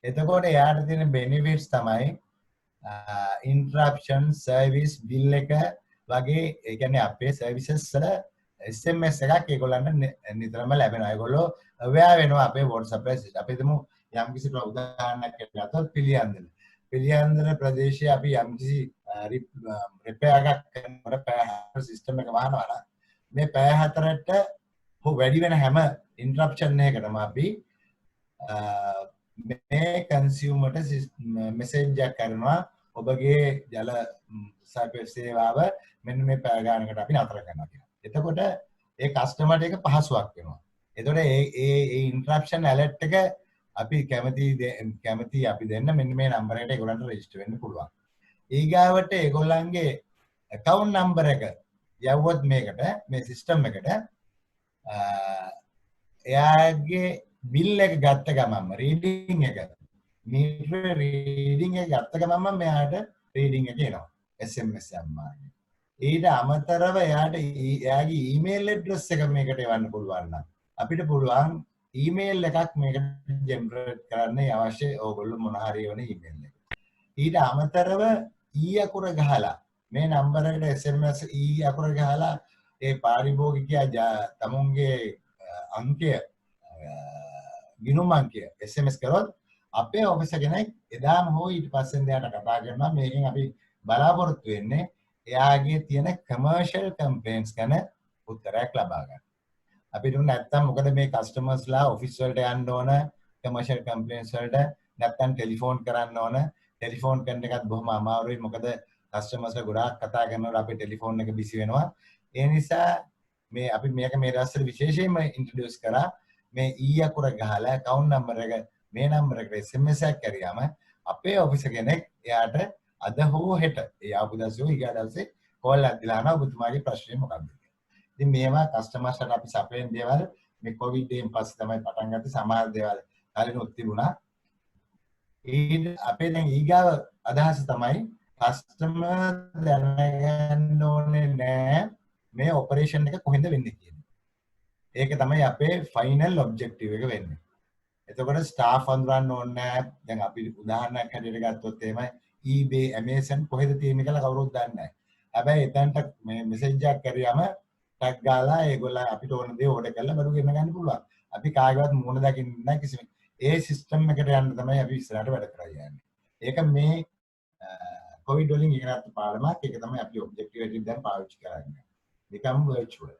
එතකොට එයාට තියෙන බෙනිෆිට්ස් තමයි interruption service bill එක වගේ ඒ කියන්නේ අපේ සර්විසස් වල SMS එකක් ඒගොල්ලන්ට නිතරම ලැබෙනවා. ඒගොල්ලෝ aware වෙනවා අපේ WhatsApp එකේ. අපි හිතමු යම්කිසි උදාහරණයක් ගත්තොත් පිළියන්දර ප්‍රදේශයේ අපි යම්කිසි රිපෙයාර් එකක් කරනකොට පැය 4 සිස්ටම් එක වහනවා නම් මේ පැය 4ට වැඩි වෙන හැම ඉන්ටරප්ෂන් එකකටම අපි මේ කන්සියුමර්ට මෙසේජ් එකක් කරනවා ඔබගේ ජල සේවාව මෙන්න මේ පැය ගානකට අපි නතර කරනවා කියලා. එතකොට ඒ කස්ටමර්ට ඒක පහසුවක් වෙනවා. එතකොට ඒ ඉන්ටරප්ෂන් ඇලර්ට් එක අපි කැමති අපි දෙන්න මෙන්න මේ නම්බර එකට ඒගොල්ලන්ට රෙජිස්ටර් වෙන්න පුළුවන්. ඊගාවට ඒගොල්ලන්ගේ account number එක යවුවොත් මේකට මේ සිස්ටම් එකට එයාගේ බිල් එක ගත්ත ගමන්ම රීඩින් එක මීටර රීඩින් එක ගත්ත ගමන්ම මෙයාට රීඩින් එක එනවා SMS එකක් මාර්ගයෙන්. ඊට අමතරව එයාගේ ඊමේල් ඇඩ්‍රස් එක මේකට එවන්න පුළුවන් නම් අපිට පුළුවන් ඊමේල් එකක් මේකට ජෙනරේට් කරන්න අවශ්‍ය ඕගොල්ලෝ මොන හරි වෙන ඊමේල් එක. ඊට අමතරව අකුර ගහලා මේ නම්බර එකට SMS අකුර ගහලා ඒ පාරිභෝගිකයා තමුන්ගේ අංකය ගිණුම් අංකය SMS කරොත් අපේ ඔෆිස් කෙනෙක් එදාම හෝ ඊට පස්සේ එයාට කතා කරනවා මේකෙන් අපි බලාපොරොත්තු වෙන්නේ එයාගේ තියෙන කමර්ෂල් කම්ප්ලේන්ට්ස් ගැන උත්තරයක් ලබා ගන්න. අපිට නැත්තම් මොකද මේ කස්ටමර්ස්ලා ඔෆිස් වලට යන්න ඕන කමර්ෂල් කම්ප්ලේන්ට්ස් වලට නැත්තම් ටෙලිෆෝන් කරන්න ඕන. ටෙලිෆෝන් කරන එකත් බොහොම අමාරුයි මොකද කස්ටමර්ස්ලා ගොඩාක් කතා කරනකොට අපේ ටෙලිෆෝන් එක බිසි වෙනවා. ඒ නිසා මේ අපි මේක මේ දවස්වල විශේෂයෙන්ම ඉන්ට්‍රොඩියුස් කරා මේ අකුර ගහලා account number එක මේ නම්බර එකට SMS එකක් කරියාම අපේ ඔෆිස් කෙනෙක් එයාට අද හෝ හෙට ඒ ආපු දවසේ ඊගා දවසේ කෝල් එකක් දීලා අහනවා ඔබතුමාගේ ප්‍රශ්නේ මොකක්ද කියලා. ඉතින් මේවා කස්ටමර්ස්ලාට අපි සපයන දේවල් මේ කොවිඩ් එකෙන් පස්සේ තමයි පටන් ගත්තේ. සමහර දේවල් කලිනුත් තිබුණා. අපේ දැන් ඊගාව අදහස තමයි කස්ටමර් දැනගන්න ඕනේ නෑ මේ ඔපරේෂන් එක කොහෙන්ද වෙන්නේ කියන්නේ. ඒක තමයි අපේ ෆයිනල් ඔබ්ජෙක්ටිව් එක වෙන්නේ. එතකොට ස්ටාෆ් අඳුරන්න ඕනේ නෑ. දැන් අපි උදාහරණයක් හැටියට ගත්තොත් එහෙම eBay Amazon කොහෙද තියෙන්නේ කියලා කවුරුත් දන්නේ නෑ. හැබැයි එතනට මේ මෙසේජ් එකක් කරියම ටැග් ගාලා ඒගොල්ලෝ අපිට ඕන දේ ඕඩර් කරලා බඩු ගෙන්න ගන්න පුළුවන්. අපි කාගේවත් මුණ දකින්න නැහැ කිසිම. ඒ සිස්ටම් එකට යන්න තමයි අපි ඉස්සරහට වැඩ කරලා යන්නේ. ඒක මේ කොවිඩ් වලින් ඉගෙනගත්ත පාඩමක්. ඒක තමයි අපි ඔබ්ජෙක්ටිව් එකකින් දැන් පාවිච්චි කරන්නේ. become virtual.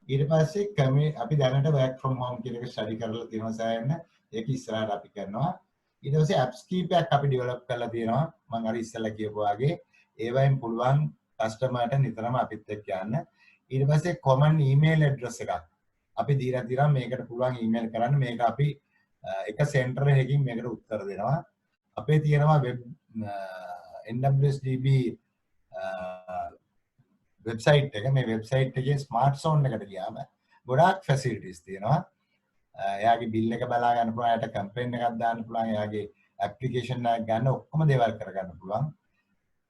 ඊට පස්සේ අපි දැනට work from home කියන එක ස්ටඩි කරලා තියෙනවා සෑහෙන්න. ඒක ඉස්සරහට අපි කරනවා. ඊට පස්සේ apps කීපයක් අපි ඩෙවලොප් කරලා තියෙනවා. මම අර ඉස්සෙල්ලා කියපු වගේ ඒවයින් පුළුවන් කස්ටමර්ට නිතරම අපිත් එක්ක යන්න. ඊට පස්සේ common email address එකක් අපි දීලා තියෙනවා. මේකට පුළුවන් email කරන්න. මේක අපි එක සෙන්ටර් එකකින් මේකට උත්තර දෙනවා. අපේ තියෙනවා web NWSDB වෙබ්සයිට් එක. මේ වෙබ්සයිට් එකේ ස්මාර්ට් ෆෝන් එකට ගියාම ගොඩාක් ෆැසිලිටිස් තියෙනවා. එයාගේ බිල් එක බලා ගන්න පුළුවන්, එයාට කම්ප්ලේන් එකක් දාන්න පුළුවන්, එයාගේ ඇප්ලිකේෂන් එකක් ගන්න ඔක්කොම දේවල් කරගන්න පුළුවන්.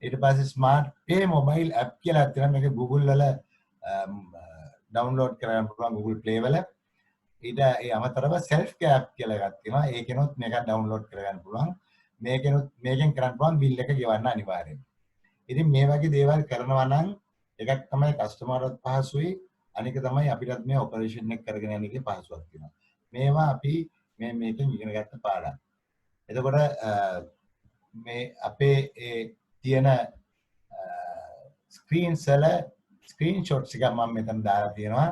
ඊට පස්සේ ස්මාර්ට් පේ මොබයිල් ඇප් කියලා තියෙනවා. මේක Google වල ඩවුන්ලෝඩ් කරගන්න පුළුවන් Google Play වල. ඊට ඒ අමතරව self care app කියලා එකක් තියෙනවා. ඒකෙනොත් මේක ඩවුන්ලෝඩ් කරගන්න පුළුවන්. මේකෙන් කරන්න පුළුවන් බිල් එක ගෙවන්න අනිවාර්යයෙන්. ඉතින් මේ වගේ දේවල් කරනවා නම් එකක් තමයි කස්ටමර්වත් පහසුයි, අනික තමයි අපිටත් මේ ඔපරේෂන් එක කරගෙන යන එකේ පහසුවක් තියෙනවා. මේවා අපි මේකෙන් ඉගෙන ගත්ත පාඩම්. එතකොට මේ අපේ ඒ තියෙන ස්ක්‍රීන්ස් වල ස්ක්‍රීන්ෂොට්ස් එක මම මෙතන දාලා තියෙනවා.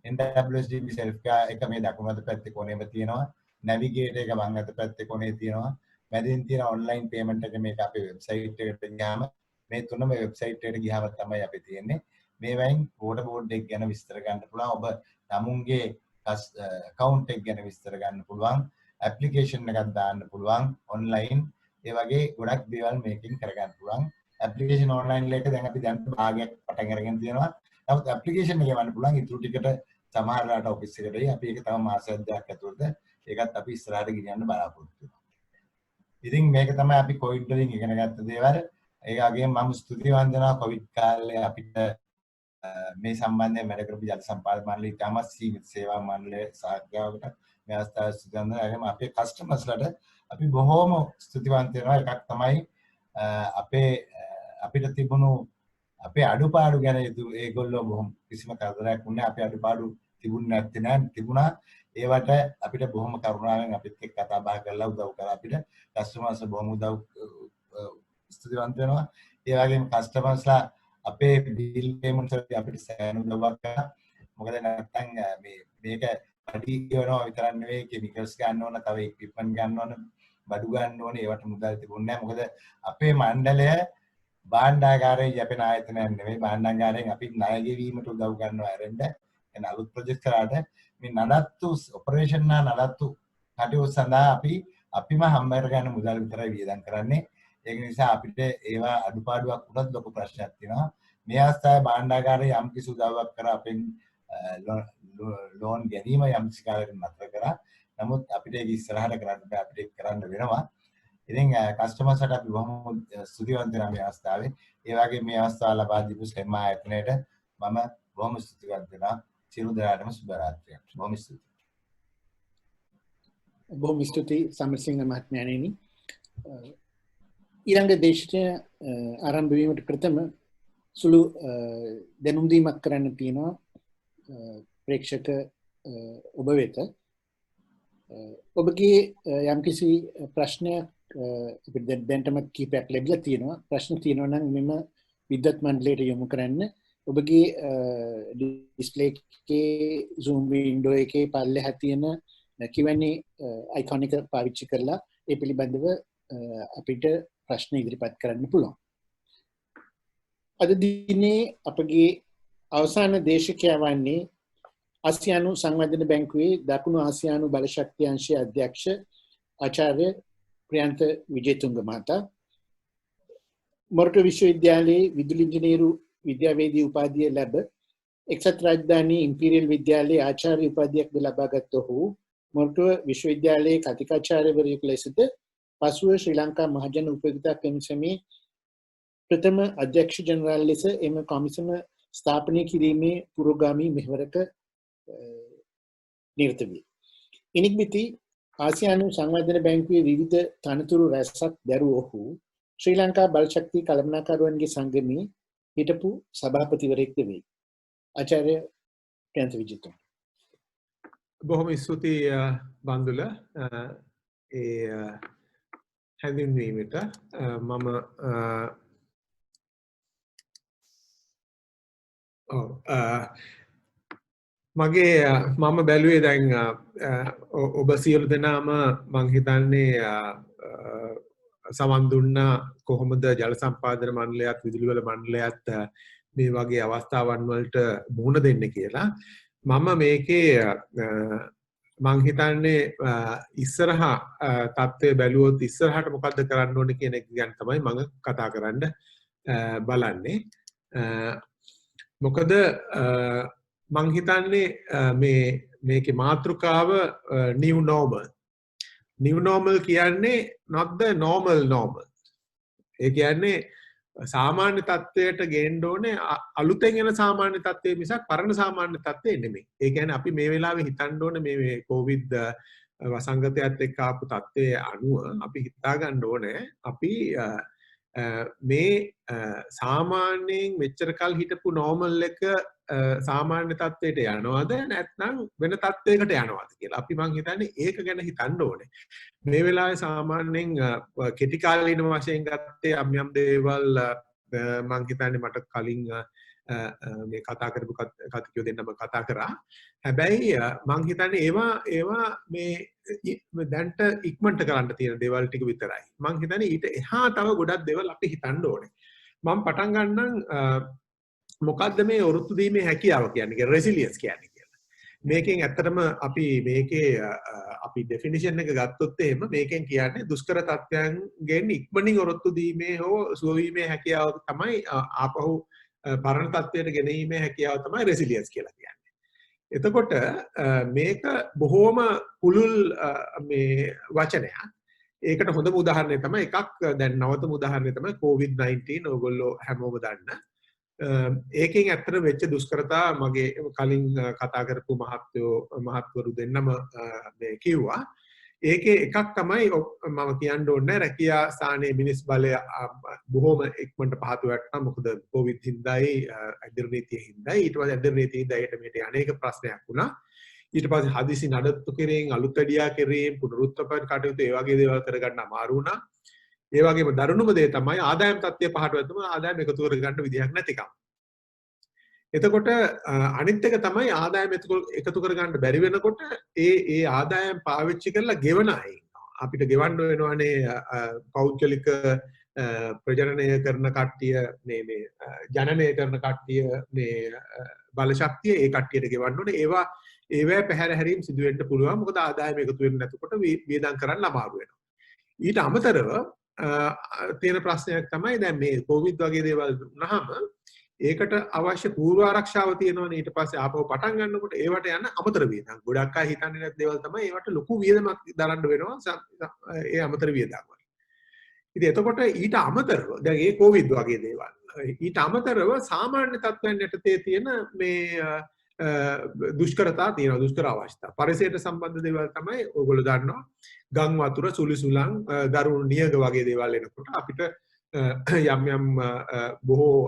NWSDB self එක මේ දකුණු අත පැත්තේ කොනේම තියෙනවා. නැවිගේටර් එක වම් අත පැත්තේ කොනේ තියෙනවා. මැදින් තියෙන ඔන්ලයින් පේමන්ට් එක මේක අපේ වෙබ්සයිට් එකට ගියාම මේ තුනම වෙබ්සයිට් එකට ගියාම තමයි අපි තියෙන්නේ. මේ වයින් වෝටර් බෝඩ් එක ගැන විස්තර ගන්න පුළුවන්. ඔබ තමුන්ගේ account එක ගැන විස්තර ගන්න පුළුවන්. ඇප්ලිකේෂන් එකක් දාන්න පුළුවන් ඔන්ලයින්. ඒ වගේ ගොඩක් දේවල් මේකෙන් කරගන්න පුළුවන්. ඇප්ලිකේෂන් ඔන්ලයින් එක දැන් අපි දැන් භාගයක් පටන් අරගෙන තියෙනවා. නමුත් ඇප්ලිකේෂන් එක ගන්න පුළුවන්. ඉතුරු ටිකට සමහරලාට ඔෆිස් එකටයි අපි ඒක තව මාසයක් දෙකක් ඇතුළත ඒකත් අපි ඉස්සරහට ගෙනියන්න බලාපොරොත්තු වෙනවා. ඉතින් මේක තමයි අපි කොවිඩ් වලින් ඉගෙන ගත්ත දේවල්. ඒ වගේම මම ස්තුතිවන්ත වෙනවා කොවිඩ් කාලේ අපිට මේ සම්බන්ධයෙන් වැඩ කරපු ජල සම්පාදන මණ්ඩලය ඉතාමත් සීමිත සේවා මණ්ඩලයේ සහභාගීවට මේ අවස්ථාවේ ස්තුතිවන්ත වෙනවා. අපේ කස්ටමර්ස්ලාට අපි බොහෝම ස්තුතිවන්ත වෙනවා. එකක් තමයි අපිට තිබුණු අපේ අඩුපාඩු ගැන ඒගොල්ලෝ බොහොම කිසිම කරදරයක් වුණේ අපේ අඩුපාඩු තිබුණේ නෑ තිබුණා. ඒවට අපිට බොහොම කරුණාවෙන් අපිත් එක්ක කතා බහ කරලා උදව් කරා අපිට කස්ටමර්ස්ලා බොහොම උදව් ස්තුතිවන්ත වෙනවා. ඒ වගේම කස්ටමර්ස්ලා අපේ බිල් පේමන්ට් වලදී අපිට සෑහෙන උදව්වක් කරා. මොකද නැත්තම් මේක පඩි ගෙවනවා විතරක් නෙවෙයි කෙමිකල්ස් ගන්න ඕන, තව ඉක්විප්මන්ට් ගන්න ඕන, බඩු ගන්න ඕන, ඒවට මුදල් තිබුණේ නැහැ. මොකද අපේ මණ්ඩලය භාණ්ඩාගාරයේ යැපෙන ආයතනයක් නෙවෙයි. භාණ්ඩාගාරයෙන් අපි ණය ගෙවීමට උදව් ගන්නවා ඇරෙන්න. එන අලුත් ප්‍රොජෙක්ට් කරාට මේ නඩත්තු ඔපරේෂන් නඩත්තු කටයුතු සඳහා අපිම හම්බ කරගන්න මුදල් විතරයි වියදම් කරන්නේ. ඒක නිසා අපිට ඒවා අඩුපාඩුවක් වුණත් ලොකු ප්‍රශ්නයක් තියෙනවා. මේ අවස්ථාවේ භාණ්ඩාගාරයේ යම් කිසි උදව්වක් කරා අපෙන් ලෝන් ගැනීම යම් කිසි කාලයකට නතර කරා. නමුත් අපිට ඒක ඉස්සරහට කරන්න බෑ. අපිට ඒක කරන්න වෙනවා. ඉතින් කස්ටමර්ස්ලාට අපි බොහොම ස්තුතිවන්ත වෙනවා මේ අවස්ථාවේ. ඒ වගේ මේ අවස්ථාව ලබා දීපු ස්ටෙම් ආයතනයට මම බොහොම ස්තුතිවන්ත වෙනවා. සියලු දෙනාටම සුබ රාත්‍රියක්. බොහොම ස්තුතියි. බොහොම ස්තුතියි සමරසිංහ මහත්මයාණෙනි. ඊළඟ දේශනය ආරම්භ වීමට ප්‍රථම සුළු දැනුම් දීමක් කරන්න තියෙනවා ප්‍රේක්ෂක ඔබ වෙත. ඔබගේ යම්කිසි ප්‍රශ්නයක් අපිට දැනටම කීපයක් ලැබිලා තියෙනවා. ප්‍රශ්න තියෙනවා නම් මෙම විද්‍යුත් මණ්ඩලයට යොමු කරන්න. ඔබගේ ඩිස්ප්ලේ එකේ zoom window එකේ පල්ලෙහා තියෙන Q&A icon එක පාවිච්චි කරලා ඒ පිළිබඳව අපිට ප්‍රශ්න ඉදිරිපත් කරන්න පුළුවන්. අද දිනේ අපගේ අවසාන දේශකයා වන්නේ ආසියානු සංවර්ධන බැංකුවේ දකුණු ආසියානු බලශක්ති අංශයේ අධ්‍යක්ෂ ආචාර්ය ප්‍රියන්ත විජේතුංග මහතා. මොරටු විශ්වවිද්‍යාලයේ විදුලි ඉංජිනේරු විද්‍යාවේදී උපාධිය ලැබ එක්සත් රාජධානී ඉම්පීරියල් විද්‍යාලයේ ආචාර්ය උපාධියක් ලබාගත් ඔහු මොරටුව විශ්වවිද්‍යාලයේ කතිකාචාර්යවරයෙකු ලෙසද පසුව ශ්‍රී ලංකා මහජන උපයෝගිතා කමිසමේ ප්‍රථම අධ්‍යක්ෂ ජනරාල් ලෙස එම කමිසම ස්ථාපනය කිරීමේ පුරෝගාමී මෙහෙවරක නිරත වේ. ඉනික්බිති ආසියානු සංවර්ධන බැංකුවේ විවිධ තනතුරු රැසක් දැරූ ඔහු ශ්‍රී ලංකා බලශක්ති කළමනාකරුවන්ගේ සංගමේ හිටපු සභාපතිවරයෙක්ද වේ. ආචාර්ය ප්‍රියන්ත විජේතුංග. බොහොම ස්තුතියි බන්දුල ඒ හැඳින්වීමට. මම බැලුවේ දැන් ඔබ සියලු දෙනාම මං හිතන්නේ සමන් දුන්නා කොහොමද ජල සම්පාදන මණ්ඩලයත් විදුලි වල මණ්ඩලයත් මේ වගේ අවස්ථාවන් වලට මුහුණ දෙන්න කියලා. මම මේකේ මං හිතන්නේ ඉස්සරහා තත්ත්වය බැලුවොත් ඉස්සරහට මොකද්ද කරන්න ඕනේ කියන එක ගැන තමයි මම කතා කරන්න බලන්නේ. මොකද මං හිතන්නේ මේකේ මාතෘකාව new normal. New normal කියන්නේ not the normal normal. ඒ කියන්නේ සාමාන්‍ය තත්ත්වයට ගේන්න ඕනේ අලුතෙන් එන සාමාන්‍ය තත්ත්වය මිසක් පරණ සාමාන්‍ය තත්ත්වය නෙමෙයි. ඒ කියන්නේ අපි මේ වෙලාවේ හිතන්න ඕනේ මේ කොවිඩ් වසංගතයත් එක්ක ආපු තත්ත්වයේ අනුව අපි හිතා ගන්න ඕනේ අපි මේ සාමාන්‍යයෙන් මෙච්චර කල් හිටපු normal එක සාමාන්‍ය තත්ත්වයට යනවාද නැත්නම් වෙන තත්ත්වයකට යනවාද කියලා. අපි මං හිතන්නේ ඒක ගැන හිතන්න ඕනේ. මේ වෙලාවේ සාමාන්‍යයෙන් කෙටි කාලීන වශයෙන් ගත්තේ යම් යම් දේවල් මං හිතන්නේ මට කලින් මේ කතා කරපු කතිකයෝ දෙන්නම කතා කරා. හැබැයි මං හිතන්නේ ඒවා මේ දැන්ට ඉක්මනට කරන්න තියෙන දේවල් ටික විතරයි. මං හිතන්නේ ඊට එහා තව ගොඩක් දේවල් අපි හිතන්න ඕනේ. මම පටන් ගන්නම් මොකද්ද මේ ඔරොත්තු දීමේ හැකියාව කියන්නේ රෙසිලියන්ස් කියන්නේ කියලා. මේකෙන් ඇත්තටම අපි මේකේ අපි ඩෙෆිනිෂන් එක ගත්තොත් එහෙම මේකෙන් කියන්නේ දුෂ්කර තත්ත්වයන්ගෙන් ඉක්මනින් ඔරොත්තු දීමේ හෝ සුවවීමේ හැකියාව තමයි ආපහු පරණ තත්ත්වයට ගෙනීමේ හැකියාව තමයි රෙසිලියන්ස් කියලා කියන්නේ. එතකොට මේක බොහොම පුළුල් මේ වචනයක්. ඒකට හොඳම උදාහරණය තමයි එකක් දැන් නවතම උදාහරණය තමයි COVID-19 ඕගොල්ලෝ හැමෝම දන්න. ඒකෙන් ඇත්තට වෙච්ච දුෂ්කරතා මගේ කලින් කතා කරපු මහත්වරු දෙන්නම මේ කිව්වා. ඒකේ එකක් තමයි මම කියන්න ඕනේ රැකියා ස්ථානයේ මිනිස් බලය බොහොම ඉක්මනට පහත වැටුණා. මොකද COVID හින්දායි අධිර නීතිය හින්දායි ඊට පස්සේ අධිර නීතිය හින්දායි මේට අනේක ප්‍රශ්නයක් වුණා. ඊට පස්සේ හදිසි නඩත්තු කිරීම අලුත් වැඩියා කිරීම පුනරුත්ථාපන කටයුතු ඒ වගේ දේවල් කරගන්න අමාරු වුණා. ඒ වගේම දරුණුම දේ තමයි ආදායම් තත්ත්වය පහට වැටුනම ආදායම් එකතු කරගන්න විදිහක් නැතිකම. එතකොට අනිත් එක තමයි ආදායම් එකතු කරගන්න බැරි වෙනකොට ඒ ආදායම් පාවිච්චි කරලා ගෙවන අය ඉන්නවා. අපිට ගෙවන්න වෙනවනේ පෞද්ගලික ප්‍රජනනය කරන කට්ටිය මේ ජනනය කරන කට්ටිය මේ බල ශක්තිය ඒ කට්ටියට ගෙවන්න ඕනේ. ඒවා පැහැර හැරීම් සිදු වෙන්න පුළුවන්. මොකද ආදායම එකතු වෙන්නේ නැතිකොට වියදම් කරන්න අමාරු වෙනවා. ඊට අමතරව තියෙන ප්‍රශ්නයක් තමයි දැන් මේ කොවිඩ් වගේ දේවල් වුණාම ඒකට අවශ්‍ය පූර්ව ආරක්ෂාව තියෙනවනේ. ඊට පස්සේ ආපහු පටන් ගන්නකොට ඒවට යන අමතර වියදම්. ගොඩක් අය හිතන්නේ නැති දේවල් තමයි ඒවට ලොකු වියදමක් දරන්න වෙනවා. ඒ අමතර වියදම් වල. ඉතින් එතකොට ඊට අමතරව දැන් ඒ කොවිඩ් වගේ දේවල්. ඊට අමතරව සාමාන්‍ය තත්ත්වයන් යටතේ තියෙන මේ දුෂ්කරතා තියෙනවා. දුෂ්කර අවස්ථා. පරිසරයට සම්බන්ධ දේවල් තමයි ඔයගොල්ලෝ දන්නවා. ගම් වතුර සුලිසුලං දරුණු නියග වගේ දේවල් එනකොට අපිට යම් බොහෝ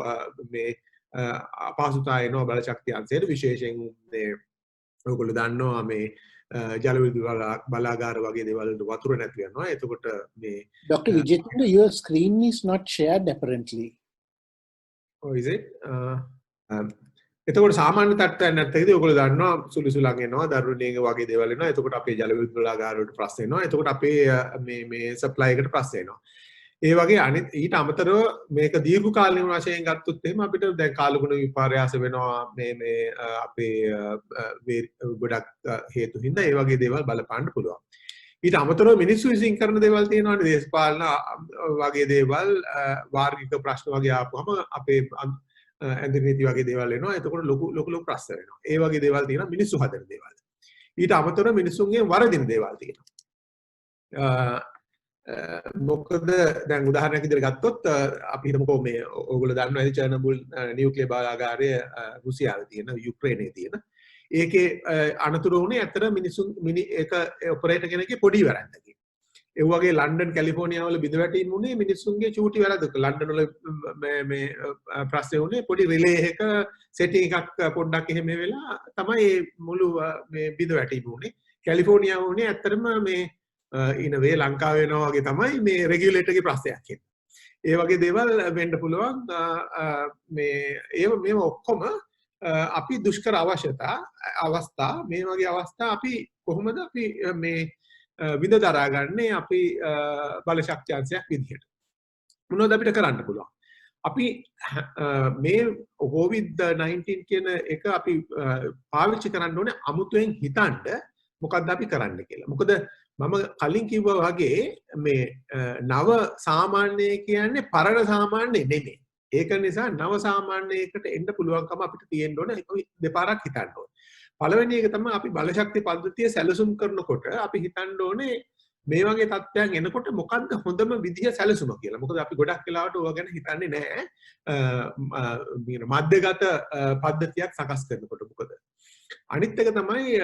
මේ අපහසුතා එනවා බල ශක්තිය අංශයට. විශේෂයෙන් මේ ඔයගොල්ලෝ දන්නවා මේ ජල විදුලි බලාගාර වගේ දේවල් වලට වතුර නැති වෙනවා. එතකොට මේ Dr. Vijayendra, your screen is not shared apparently. Oh, is it? එතකොට සාමාන්‍ය තත්ත්වයන් නැත්නම් ඔයගොල්ලෝ දන්නවා සුලිසුලං එනවා දරුණු නියග වගේ දේවල් එනවා. එතකොට අපේ ජල විදුලි බලාගාර වලට ප්‍රශ්න එනවා. එතකොට අපේ මේ සප්ලයි එකට ප්‍රශ්න එනවා. ඒ වගේ අනිත් ඊට අමතරව මේක දීර්ඝ කාලීන වශයෙන් ගත්තොත් එහෙම අපිට දැන් කාලගුණ විපර්යාස වෙනවා මේ අපේ ගොඩක් හේතු හින්දා ඒ වගේ දේවල් බලපාන්න පුළුවන්. ඊට අමතරව මිනිස්සු විසින් කරන දේවල් තියෙනවානේ දේශපාලන වගේ දේවල් වාර්ගික ප්‍රශ්න වගේ ආපුවම අපේ ඇඳිරි නීති වගේ දේවල් එනවා. එතකොට ලොකු ප්‍රශ්න වෙනවා. ඒ වගේ දේවල් තියෙනවා මිනිස්සු හදන දේවල්. ඊට අමතරව මිනිස්සුන්ගේ වරදින දේවල් තියෙනවා. මොකද දැන් උදාහරණයක් විදිහට ගත්තොත් අපි හිතමුකෝ මේ ඕගොල්ලෝ දන්නවා ඇති චර්නබුල් නියුක්ලියර් බලාගාරය රුසියාවේ තියෙන යුක්‍රේනයේ තියෙන. ඒකේ අනතුරු වුණේ ඇත්තට මිනිසුන් ඒක ඔපරේටර් කෙනෙක්ගේ පොඩි වැරද්දකින්. ඒ වගේ ලන්ඩන් කැලිෆෝනියා වල බිඳ වැටීම් වුණේ මිනිසුන්ගේ චූටි වැරද්දක. ලන්ඩන් වල මේ ප්‍රශ්නේ වුණේ පොඩි රිලේ එක සෙටින් එකක් පොඩ්ඩක් එහෙම වෙලා තමයි මුළු මේ බිඳ වැටීම් වුණේ. කැලිෆෝනියා වුණේ ඇත්තටම මේ ඉනවේ ලංකාව වෙනවා වගේ තමයි මේ රෙගියුලේටර්ගේ ප්‍රශ්නයක් කියන්නේ. ඒ වගේ දේවල් වෙන්න පුළුවන්. මේ ඔක්කොම අපි දුෂ්කර අවස්ථා මේ වගේ අවස්ථා අපි කොහොමද අපි මේ විඳ දරාගන්නේ අපි බල ශක්ති අංශයක් විදිහට. මොනවද අපිට කරන්න පුළුවන්? අපි මේ COVID-19 කියන එක අපි පාවිච්චි කරන්න ඕනේ අමුතුවෙන් හිතන්න මොකක්ද අපි කරන්න කියලා. මොකද මම කලින් කිව්වා වගේ මේ නව සාමාන්‍ය කියන්නේ පරණ සාමාන්‍ය නෙමෙයි. ඒක නිසා නව සාමාන්‍යයකට එන්න පුළුවන්කම අපිට තියෙන්න ඕන. ඒක දෙපාරක් හිතන්න ඕන. පළවෙනි එක තමයි අපි බලශක්ති පද්ධතිය සැලසුම් කරනකොට අපි හිතන්න ඕනේ මේ වගේ තත්ත්වයන් එනකොට මොකක්ද හොඳම විදිය සැලසුම කියලා. මොකද අපි ගොඩක් වෙලාවට ඕවා ගැන හිතන්නේ නැහැ. මධ්‍යගත පද්ධතියක් සකස් කරනකොට මොකද අනිත් එක තමයි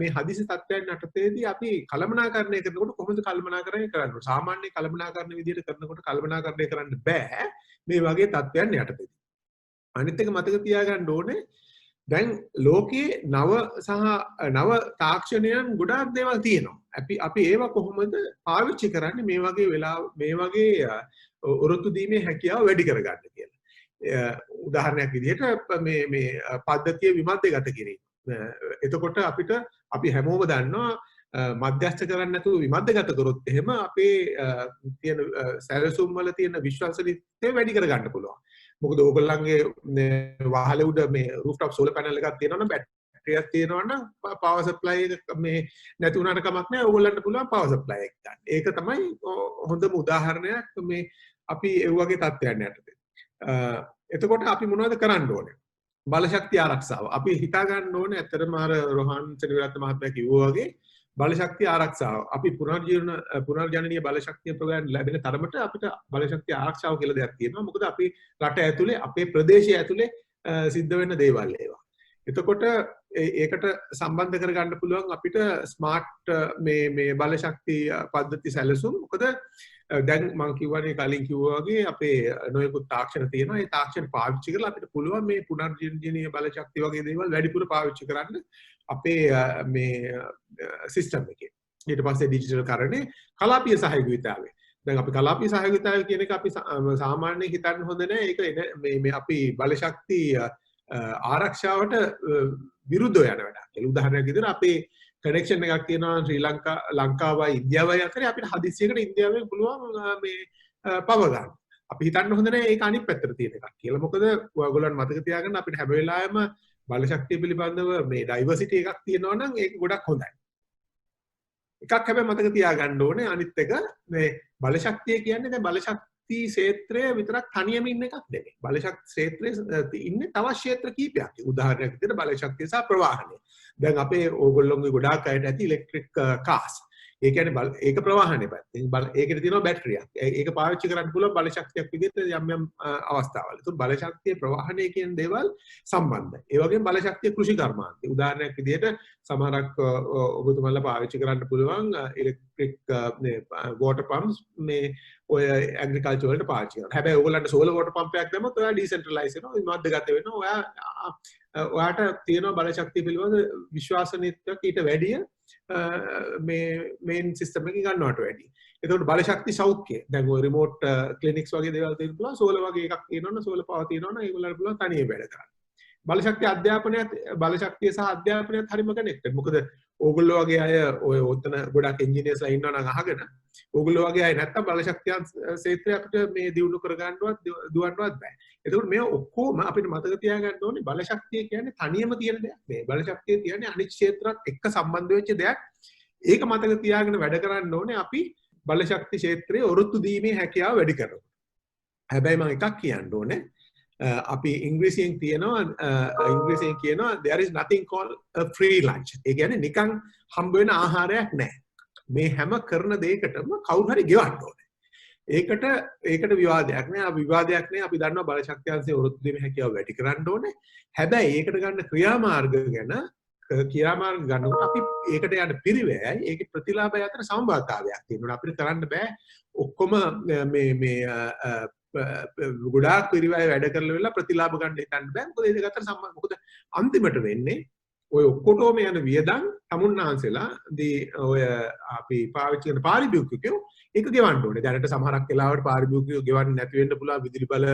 මේ හදිසි තත්ත්වයන් යටතේදී අපි කළමනාකරණය කරනකොට කොහොමද කළමනාකරණය කරන්නේ? සාමාන්‍ය කළමනාකරණ විදිහට කරනකොට කළමනාකරණය කරන්න බෑ මේ වගේ තත්ත්වයන් යටතේදී. අනිත් එක මතක තියාගන්න ඕනේ දැන් ලෝකයේ නව තාක්ෂණයන් ගොඩාක් දේවල් තියෙනවා. අපි ඒවා කොහොමද පාවිච්චි කරන්නේ මේ වගේ ඔරොත්තු දීමේ හැකියාව වැඩි කරගන්න කියලා. උදාහරණයක් විදිහට මේ පද්ධතිය විමධ්‍යගත කිරීම. එතකොට අපිට අපි හැමෝම දන්නවා මධ්‍යස්ථ කරන්නේ නැතුව විමධ්‍යගත කරොත් එහෙම අපේ තියෙන සැලසුම් වල තියෙන විශ්වාසනීයතාවය වැඩි කර ගන්න පුළුවන්. මොකද ඕගොල්ලන්ගේ වහල උඩ මේ රූෆ්ටොප් සෝලර් පැනල් එකක් තියෙනවා නම් බැටරියක් තියෙනවා නම් පවර් සප්ලයි එක මේ නැති වුණාට කමක් නැහැ. ඕගොල්ලන්ට පුළුවන් පවර් සප්ලයි එක ගන්න. ඒක තමයි හොඳම උදාහරණයක් මේ අපි ඒ වගේ තත්ත්වයන් යටතේ. එතකොට අපි මොනවද කරන්න ඕනේ? බලශක්තිය ආරක්ෂාව. අපි හිතා ගන්න ඕනේ ඇත්තටම අර රෝහන් සෙනවිරත්න මහත්මයා කිව්වා වගේ බලශක්තිය ආරක්ෂාව. අපි පුනර්ජනනීය බලශක්තිය ප්‍රෝග්‍රෑම් ලැබෙන තරමට අපිට බලශක්තිය ආරක්ෂාව කියලා දෙයක් තියෙනවා. මොකද අපි රට ඇතුලේ අපේ ප්‍රදේශය ඇතුලේ සිද්ධ වෙන දේවල් ඒවා. එතකොට ඒකට සම්බන්ධ කරගන්න පුළුවන් අපිට ස්මාර්ට් මේ බලශක්ති පද්ධති සැලසුම්. මොකද දැන් මම කිව්වනේ කලින් කිව්වා වගේ අපේ නොයෙකුත් තාක්ෂණ තියෙනවා. ඒ තාක්ෂණ පාවිච්චි කරලා අපිට පුළුවන් මේ පුනර්ජනනීය බලශක්තිය වගේ දේවල් වැඩිපුර පාවිච්චි කරන්න අපේ මේ සිස්ටම් එකේ. ඊට පස්සේ ඩිජිටල් කරන්නේ කලාපීය සහයෝගීතාවය. දැන් අපි කලාපීය සහයෝගීතාවය කියන එක අපි සාමාන්‍යයෙන් හිතන්න හොඳ නැහැ. ඒක මේ අපි බලශක්ති ආරක්ෂාවට විරුද්ධව යන වැඩක්. ඒ උදාහරණයක් විදිහට අපේ කනෙක්ෂන් එකක් තියෙනවා ශ්‍රී ලංකාවයි ඉන්දියාවයි අතරේ අපිට හදිස්සියකට ඉන්දියාවෙන් පුළුවන් මේ පව ගන්න. අපි හිතන්න හොඳ නැහැ ඒක අනිත් පැත්තට තියෙන එකක් කියලා. මොකද ඔයගොල්ලන් මතක තියාගන්න අපිට හැම වෙලාවෙම බලශක්තිය පිළිබඳව මේ ඩයිවර්සිටි එකක් තියෙනවා නම් ඒක ගොඩක් හොඳයි. එකක් හැබැයි මතක තියාගන්න ඕනේ අනිත් එක මේ බලශක්තිය කියන්නේ දැන් බලශක්ති ක්ෂේත්‍රය විතරක් තනියම ඉන්න එකක් නෙමෙයි. බලශක්ති ක්ෂේත්‍රයේ ඉන්නේ තවත් ක්ෂේත්‍ර කීපයක්. උදාහරණයක් විදිහට බලශක්තිය සහ ප්‍රවාහනය. දැන් අපේ ඕගොල්ලෝගේ ගොඩාක් අයට ඇති ඉලෙක්ට්‍රික් කාස්. ඒ කියන්නේ ඒක ප්‍රවාහනේ පැත්තෙන් ඒකට තියෙනවා බැටරියක්. ඒක පාවිච්චි කරන්න පුළුවන් බලශක්තියක් විදිහට යම් යම් අවස්ථාවල. ඒක බලශක්තිය ප්‍රවාහනය කියන දේවල් සම්බන්ධයි. ඒ වගේම බලශක්තිය කෘෂි කර්මාන්තය. උදාහරණයක් විදිහට සමහරක් ඔබතුමාලා පාවිච්චි කරන්න පුළුවන් ඉලෙක්ට්‍රික් වෝටර් පම්ප්ස් මේ ඔය ඇග්‍රිකල්චර් වලට පාවිච්චි කරනවා. හැබැයි ඕගොල්ලන්ට සෝලර් වෝටර් පම්ප් එකක් දැම්මොත් ඔයා ඩිසෙන්ට්‍රලයිස් වෙනවා, විමධ්‍යගත වෙනවා. ඔයාට තියෙනවා බලශක්තිය පිළිබඳ විශ්වාසනීයතාවයක් ඊට වැඩිය මේ මේන් සිස්ටම් එකකින් ගන්නවට වැඩි. එතකොට බලශක්ති සෞඛ්‍යය දැන් ඔය රිමෝට් ක්ලිනික්ස් වගේ දේවල් තියෙන පුළුවන් සෝලර් වගේ එකක් තියෙනවනේ සෝලර් පවර් තියෙනවනේ ඒගොල්ලන්ට පුළුවන් තනියම වැඩ කරන්න. බලශක්ති අධ්‍යාපනයත් බලශක්තිය සහ අධ්‍යාපනයත් හරිම කනෙක්ටඩ්. මොකද ඕගොල්ලෝ වගේ අය ඔය ඔතන ගොඩක් එන්ජිනියර්ස්ලා ඉන්නවා නම් අහගෙන ඕගොල්ලෝ වගේ අය නැත්තම් බලශක්තිය ක්ෂේත්‍රය අපිට මේ දියුණු කරගන්නවත් දුවන්නවත් බෑ. එතකොට මේ ඔක්කොම අපිට මතක තියාගන්න ඕනේ බලශක්තිය කියන්නේ තනියම තියෙන දෙයක් නෙවෙයි. බලශක්තිය කියන්නේ අනිත් ක්ෂේත්‍රات එක්ක සම්බන්ධ වෙච්ච දෙයක්. ඒක මතක තියාගෙන වැඩ කරන්න ඕනේ අපි බලශක්ති ක්ෂේත්‍රයේ ඔරොත්තු දීමේ හැකියාව වැඩි කරනවා. හැබැයි මම එකක් කියන්න ඕනේ අපි ඉංග්‍රීසියෙන් කියනවා there is nothing called a free lunch. ඒ කියන්නේ නිකන් හම්බ වෙන ආහාරයක් නැහැ. මේ හැම කරන දෙයකටම කවුරු හරි ගෙවන්න ඕනේ. ඒකට විවාදයක් නෑ. විවාදයක් නෑ. අපි දන්නවා බලශක්තියන්සේ ඔරොත්තු දීමේ හැකියාව වැඩි කරන්න ඕනේ. හැබැයි ඒකට ගන්න ක්‍රියාමාර්ග ගන්නකොට අපි ඒකට යන පිරිවැයයි ඒකේ ප්‍රතිලාභය අතර සමබරතාවයක් තියෙනවා. අපිට කරන්න බෑ ඔක්කොම මේ ගොඩාක් පිරිවැය වැඩ කරලා වෙලා ප්‍රතිලාභ ගන්න හිතන්න බෑ. මොකද ඒක අතර සම්බන්ධ. මොකද අන්තිමට වෙන්නේ ඔය ඔක්කොටම යන වියදම් තමුන්නාන්සේලා ඔය අපි පාවිච්චි කරන පාරිභෝගිකයෝ ඒක ගෙවන්න ඕනේ. දැනට සමහරක් වෙලාවට පාරිභෝගිකයෝ ගෙවන්නේ නැති වෙන්න පුළුවන් විදුලි බල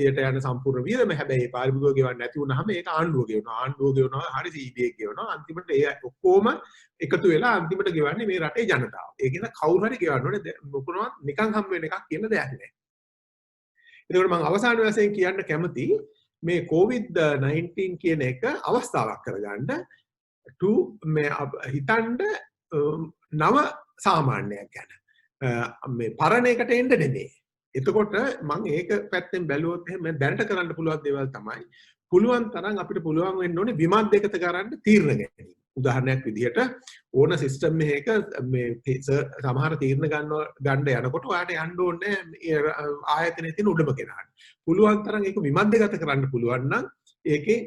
යට යන සම්පූර්ණ වියදම. හැබැයි ඒ පාරිභෝගිකයෝ ගෙවන්නේ නැති වුනහම ඒක ආණ්ඩුව ගෙවනවා. හරි CBA ගෙවනවා. අන්තිමට ඒ ඔක්කොම එකතු වෙලා අන්තිමට ගෙවන්නේ මේ රටේ ජනතාව. ඒක නිසා කවුරු හරි ගෙවන්න ඕනේ. මොකනවත් නිකන් හම් වෙන එකක් කියන දෙයක් නෑ. එතකොට මම අවසාන වශයෙන් කියන්න කැමති මේ COVID-19 කියන එක අවස්ථාවක් කරගන්න මේ හිතන්න නව සාමාන්‍යයක් ගැන. මේ පරණ එකට එන්න නෙමෙයි. එතකොට මම ඒක පැත්තෙන් බැලුවොත් එහෙම දැනට කරන්න පුළුවන් දේවල් තමයි පුළුවන් තරම් අපිට පුළුවන් වෙන්න ඕනේ විමධ්‍යගත කරන්න තීරණ ගැනීම. උදාහරණයක් විදිහට ඕන සිස්ටම් එකක මේ සමහර තීරණ ගන්න යනකොට ඔයාට යන්න ඕනේ ආයතනයේ තියෙන උඩම කෙනාට. පුළුවන් තරම් ඒක විමධ්‍යගත කරන්න පුළුවන් නම් ඒකේ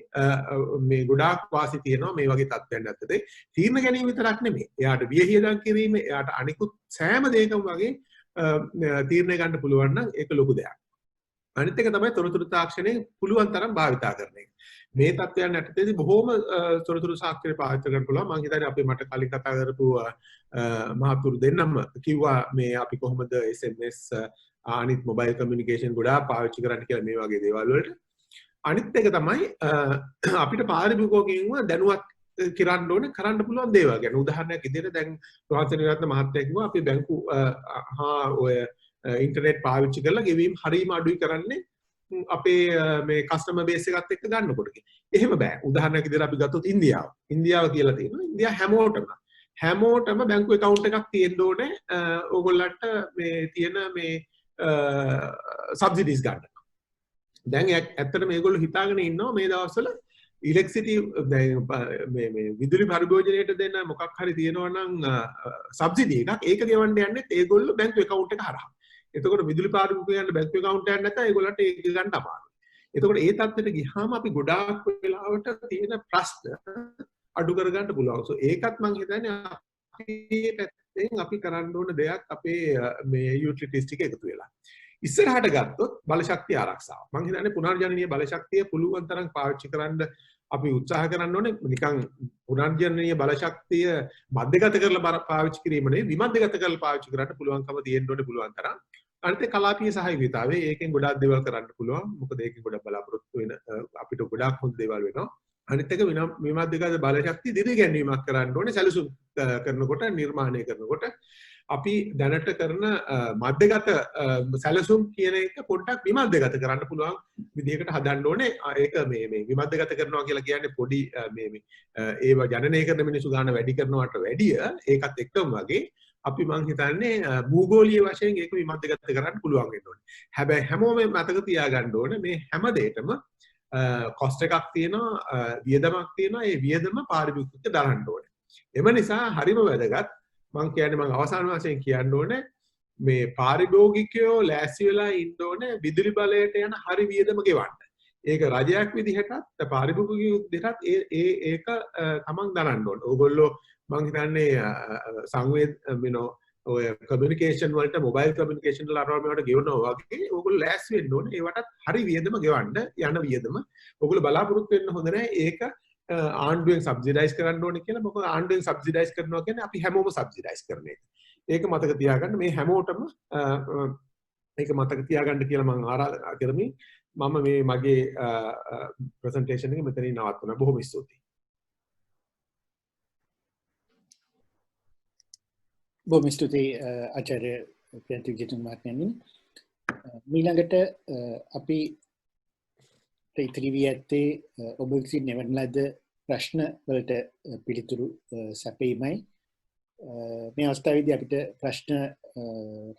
මේ ගොඩාක් වාසි තියෙනවා මේ වගේ තත්ත්වයන් ඇත්තට. තීරණ ගැනීම විතරක් නෙමෙයි. එයාට වියහියදම් කිරීම, එයාට අනිකුත් සෑම දෙයකම වගේ තීරණ ගන්න පුළුවන් නම් ඒක ලොකු දෙයක්. අනිත් එක තමයි තොරතුරු තාක්ෂණය පුළුවන් තරම් භාවිතා කරන එක. මේ තත්ත්වයන් යටතේදී බොහෝම තොරතුරු සාක්ෂර පාවිච්චි කරන්න පුළුවන්. මම හිතන්නේ අපි මට කලින් කතා කරපු මහතුරු දෙන්නම කිව්වා මේ අපි කොහොමද SMS අනිත් මොබයිල් කමියුනිකේෂන් ගොඩාක් පාවිච්චි කරන්න කියලා මේ වගේ දේවල් වලට. අනිත් එක තමයි අපිට පාරිභෝගිකයන්ව දැනුවත් කරන්න ඕනේ කරන්න පුළුවන් දේවල් ගැන. උදාහරණයක් විදිහට දැන් රෝහණ මහත්තයා කිව්වා අපි බැංකු ඔය ඉන්ටර්නෙට් පාවිච්චි කරලා ගෙවීම් හරීම අඩුයි කරන්නේ අපේ මේ කස්ටමර් බේස් එකත් එක්ක ගන්නකොට. එහෙම බෑ. උදාහරණයක් විදිහට අපි ගත්තොත් ඉන්දියාව. ඉන්දියාව කියලා තියෙනවා. ඉන්දියා හැමෝටම බැංකු account එකක් තියෙන්න ඕනේ. ඕගොල්ලන්ට මේ තියෙන මේ සබ්සිඩිස් ගන්න. දැන් ඇත්තට මේගොල්ලෝ හිතාගෙන ඉන්නවා මේ දවස්වල ඉලෙක්ට්‍රිසිටි මේ විදුලි පරිභෝජනයට දෙන්න මොකක් හරි තියෙනවා නම් සබ්සිඩි එකක් ඒක ගෙවන්න යන්නේ ඒගොල්ලෝ බැංකු account එක හරහා. එතකොට විදුලි පාරිභෝගිකයන්ට බැංකු account එකක් නැත්නම් ඒගොල්ලන්ට ඒක ගන්න අමාරුයි. එතකොට ඒ තත්ත්වයට ගියාම අපි ගොඩාක් වෙලාවට තියෙන ප්‍රශ්න අඩු කරගන්න පුළුවන්. සෝ ඒකත් මම හිතන්නේ අපේ පැත්තෙන් අපි කරන්න ඕන දෙයක් අපේ මේ යුටිලිටිස් ටික එකතු වෙලා. ඉස්සරහට ගත්තොත් බලශක්තිය ආරක්ෂාව. මම හිතන්නේ පුනර්ජනනීය බලශක්තිය පුළුවන් තරම් පාවිච්චි කරන්න අපි උත්සාහ කරන්න ඕනේ. නිකන් පුනර්ජනනීය බලශක්තිය මධ්‍යගත කරලා පාවිච්චි කිරීම නෙවෙයි විමධ්‍යගත කරලා පාවිච්චි කරන්න පුළුවන්කම තියෙන්න ඕනේ පුළුවන් තරම්. අනිත් කලාපීය සහයෝගීතාවය ඒකෙන් ගොඩාක් දේවල් කරන්න පුළුවන්. මොකද ඒකෙන් ගොඩක් බලාපොරොත්තු වෙන අපිට ගොඩාක් හොඳ දේවල් වෙනවා. අනිත් එක විමධ්‍යගත බලශක්තිය දිරිගැන්වීමක් කරන්න ඕනේ. සැලසුම් කරනකොට නිර්මාණය කරනකොට අපි දැනට කරන මධ්‍යගත සැලසුම් කියන එක පොඩ්ඩක් විමධ්‍යගත කරන්න පුළුවන් විදිහකට හදන්න ඕනේ. ඒක මේ විමධ්‍යගත කරනවා කියලා කියන්නේ පොඩි මේ ඒව ජනනය කරන මිනිස්සු ගන්න වැඩි කරනවට වැඩිය ඒකත් එක්කම වගේ අපි මං හිතන්නේ භූගෝලීය වශයෙන් ඒක විමධ්‍යගත කරන්න පුළුවන් වෙන්න ඕනේ. හැබැයි හැමෝම මතක තියාගන්න ඕනේ මේ හැම දෙයකම කොස්ට් එකක් තියෙනවා, වියදමක් තියෙනවා. ඒ වියදම පාරිභෝගිකත්වයට දරන්න ඕනේ. එම නිසා හරිම වැදගත් මං කියන්නේ මං අවසාන වශයෙන් කියන්න ඕනේ මේ පාරිභෝගිකයෝ ලෑස්ති වෙලා ඉන්න ඕනේ විදුලි බලයට යන හරි වියදම ගෙවන්න. ඒක රජයක් විදිහටත් පාරිභෝගිකයෝ විදිහටත් ඒක තමන් දරන්න ඕනේ. ඕගොල්ලෝ මං හිතන්නේ සංවේද ඔය කමියුනිකේෂන් වලට මොබයිල් කමියුනිකේෂන් වල අරවල් මේවට ගෙවනවා වගේ ඕගොල්ලෝ ලෑස්ති වෙන්න ඕනේ. ඒවටත් හරි වියදම ගෙවන්න යන වියදම ඕගොල්ලෝ බලාපොරොත්තු වෙන්න හොඳ නැහැ. ඒක ආණ්ඩුවෙන් සබ්සිඩයිස් කරන්න ඕනේ කියලා. මොකද ආණ්ඩුවෙන් සබ්සිඩයිස් කරනවා කියන්නේ අපි හැමෝම සබ්සිඩයිස් කරන එක. ඒක මතක තියාගන්න මේ හැමෝටම ඒක මතක තියාගන්න කියලා මම ආරාධනා කරමි. මම මේ මගේ ප්‍රසන්ටේෂන් එක මෙතනින් නවත්වනවා. බොහොම ස්තුතියි. බොහොම ස්තුතියි ආචාර්ය ප්‍රියන්ති විජේතුංග මහත්මයාණනි. ඊළඟට අපි ඉතිරි වී ඇත්තේ ඔබ විසින් එවන ලද ප්‍රශ්න වලට පිළිතුරු සැපීමයි. මේ අවස්ථාවේදී අපිට ප්‍රශ්න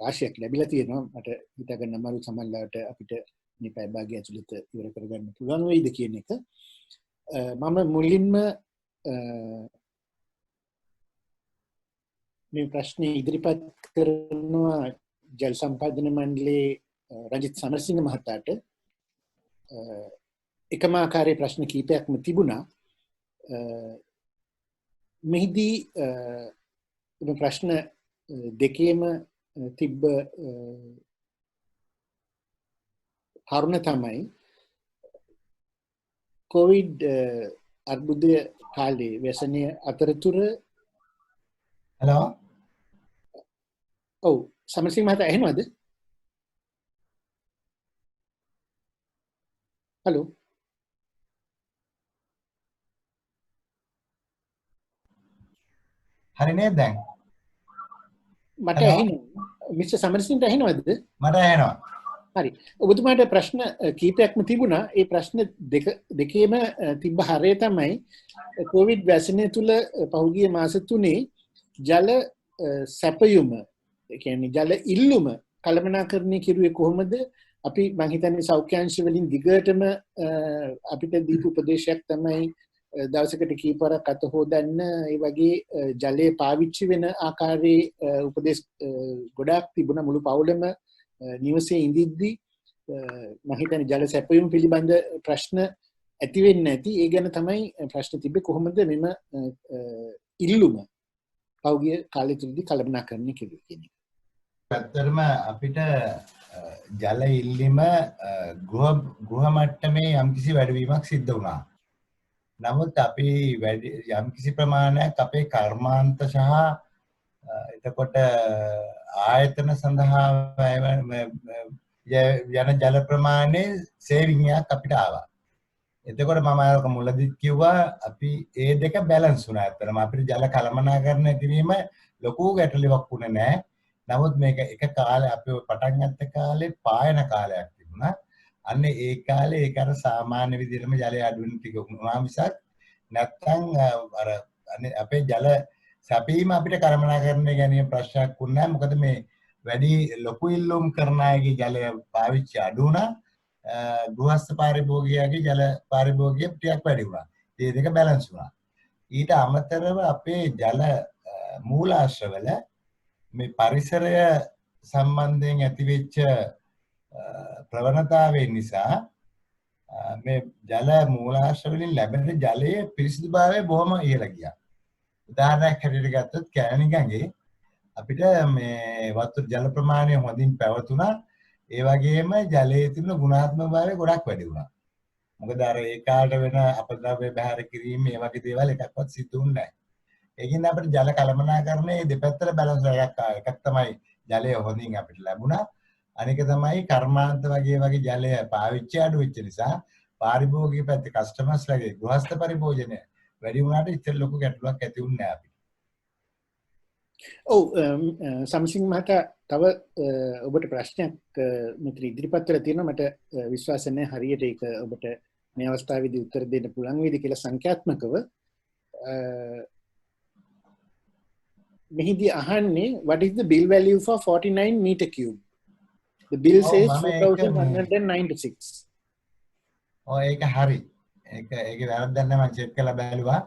රාශියක් ලැබිලා තියෙනවා. මට හිතා ගන්න අමාරු සමහරවිට අපිට මේ පැය භාගය ඇතුළත ඉවර කරගන්න පුළුවන් වෙයිද කියන එක. මම මුලින්ම මේ ප්‍රශ්නේ ඉදිරිපත් කරනවා ජල සම්පාදන මණ්ඩලයේ රජිත් සමරසිංහ මහතාට. එකම ආකාරයේ ප්‍රශ්න කීපයක්ම තිබුණා. මෙහිදී ප්‍රශ්න දෙකේම තිබ්බ කරුණ තමයි කොවිඩ් අර්බුදය කාලේ ව්‍යසනය අතරතුර හලෝ ඔව් සමරසිංහ මහතා ඇහෙනවද? හලෝ හරි නේද දැන්? මට ඇහෙනවා. මිස්ටර් සමරසිංහට ඇහෙනවද? මට ඇහෙනවා. හරි. ඔබතුමාට ප්‍රශ්න කීපයක්ම තිබුණා. ඒ ප්‍රශ්න දෙකේම තිබ්බ හරය තමයි කොවිඩ් වැසනය තුල පහුගිය මාස 3 ජල සැපයුම, ඒ කියන්නේ ජල ඉල්ලුම කළමනාකරණය කෙරුවේ කොහොමද? අපි මං හිතන්නේ සෞඛ්‍යාංශ වලින් දිගටම අපිට දීපු උපදේශයක් තමයි දවසකට කීපවරක් අත හොදන්න. ඒ වගේ ජලය පාවිච්චි වෙන ආකාරයේ උපදේශ ගොඩාක් තිබුණා මුළු පවුලම නිවසේ ඉඳිද්දී. මම හිතන්නේ ජල සැපයුම් පිළිබඳ ප්‍රශ්න ඇති වෙන්නේ නැති. ඒ ගැන තමයි ප්‍රශ්න තිබ්බේ කොහොමද මෙම ඉල්ලුම පෞගිය කාලය තුලදී කළමනාකරණය කෙරුවේ කියන එක. ඇත්තටම අපිට ජල ඉල්ලීම ගෘහ මට්ටමේ යම්කිසි වැඩිවීමක් සිද්ධ වුණා. නමුත් අපි යම්කිසි ප්‍රමාණයක් අපේ කර්මාන්ත සහ එතකොට ආයතන සඳහා යන ජල ප්‍රමාණය සේවිං එකක් අපිට ආවා. එතකොට මම අර මුලදිත් කිව්වා අපි ඒ දෙක බැලන්ස් වුණා. ඇත්තටම අපිට ජල කළමනාකරණය කිරීම ලොකු ගැටලුවක් වුණේ නැහැ. නමුත් මේක එක කාලේ අපි පටන් ගත්ත කාලේ පායන කාලයක් තිබුණා. අන්න ඒ කාලේ ඒක අර සාමාන්‍ය විදිහටම ජලය අඩු වෙන ටික වුණා මිසක් නැත්තම් අර අපේ ජල සැපීම අපිට කළමනාකරණය ගැනීම ප්‍රශ්නයක් වුණේ නැහැ. මොකද මේ වැඩි ලොකු ඉල්ලුම් කරන අයගේ ජලය පාවිච්චි අඩු වුණා. ගෘහස්ත පාරිභෝගිකයාගේ ජල පාරිභෝගිකය ටිකක් වැඩි වුණා. මේ දෙක බැලන්ස් වුණා. ඊට අමතරව අපේ ජල මූලාශ්‍රවල මේ පරිසරය සම්බන්ධයෙන් ඇතිවෙච්ච ප්‍රවණතාවය නිසා මේ ජල මූලාශ්‍රවලින් ලැබෙන ජලයේ පිරිසිදුභාවය බොහොම ඉහළ ගියා. උදාහරණයක් හැටියට ගත්තොත් කෑණිගඟේ අපිට මේ වතුර ජල ප්‍රමාණය හොඳින් පැවතුණා. ඒ වගේම ජලයේ තිබෙන ගුණාත්මක භාවය ගොඩක් වැඩි වුණා. මොකද අර ඒ කාලේ වෙන අපද්‍රව්‍ය බැහැර කිරීම මේ වගේ දේවල් එකක්වත් සිදු වුණේ නැහැ. ඒකින් අපිට ජල කළමනාකරණයේ දෙපැත්තට බැලන්ස් එකක් ආවා. එකක් තමයි ජලය හොඳින් අපිට ලැබුණා. අනික තමයි කර්මාන්ත වගේ ජලය පාවිච්චි අඩු වෙච්ච නිසා පාරිභෝගික පැත්තේ කස්ටමර්ස්ලාගේ ගෘහස්ත පරිභෝජනය වැඩි වුණාට ඉතින් ලොකු ගැටලුවක් ඇති වුණේ නැහැ අපිට. ඔව් සම්සිංහ මහතා තව ඔබට ප්‍රශ්නයක් මෙතන ඉදිරිපත් කරලා තියෙනවා. මට විශ්වාස නැහැ හරියට ඒක ඔබට මේ අවස්ථාවේදී උත්තර දෙන්න පුළුවන් වේද කියලා සංඛ්‍යාත්මකව. මෙහිදී අහන්නේ what is the bill value for 49 meter cube? The bill says 4196. ඒක හරි. ඒකේ වැරද්දක් නැහැ. මම චෙක් කරලා බැලුවා.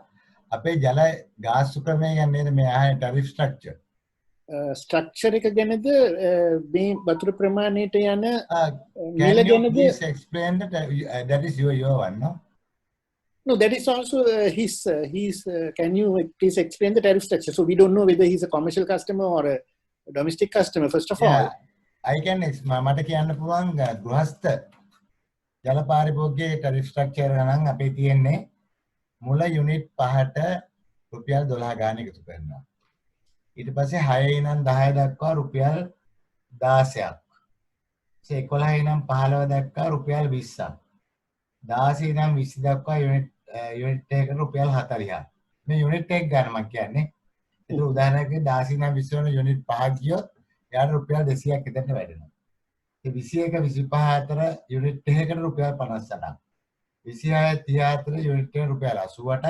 අපේ ජල ගාස්තු ක්‍රමය කියන්නේ මේ ආයේ ටැරිෆ් ස්ට්‍රක්චර්. ස්ට්‍රක්චර් එක ගැනද මේ වතුර ප්‍රමාණයට යන මිල ගැනද? Please explain that is your one, no? No, that is also his. Can you please explain the tariff structure? So we don't know whether he's a commercial customer or a domestic customer. First of all, I can මට කියන්න පුළුවන් ගෘහස්ත ජල පාරිභෝගිකයේ tariff structure නම් අපේ තියෙන්නේ මුල unit 5ට රුපියල් 12 ගාන එකතු කරනවා. ඊට පස්සේ 6 ඉඳන් 10 දක්වා රුපියල් 16ක්. 11 ඉඳන් 15 දක්වා රුපියල් 20ක්. 16 ඉඳන් 20 දක්වා යුනිට් එකකට රුපියල් 40ක්. මේ යුනිට් එක ගන්න මම කියන්නේ. ඒක උදාහරණයක් 16 ඉඳන් 20 වන යුනිට් 5ක් ගියොත් එයාට රුපියල් 200ක් එතනට වැඩෙනවා. ඒ 21 25 අතර යුනිට් එකකට රුපියල් 58ක්. 26 30 අතර යුනිට් එක රුපියල් 88ක්.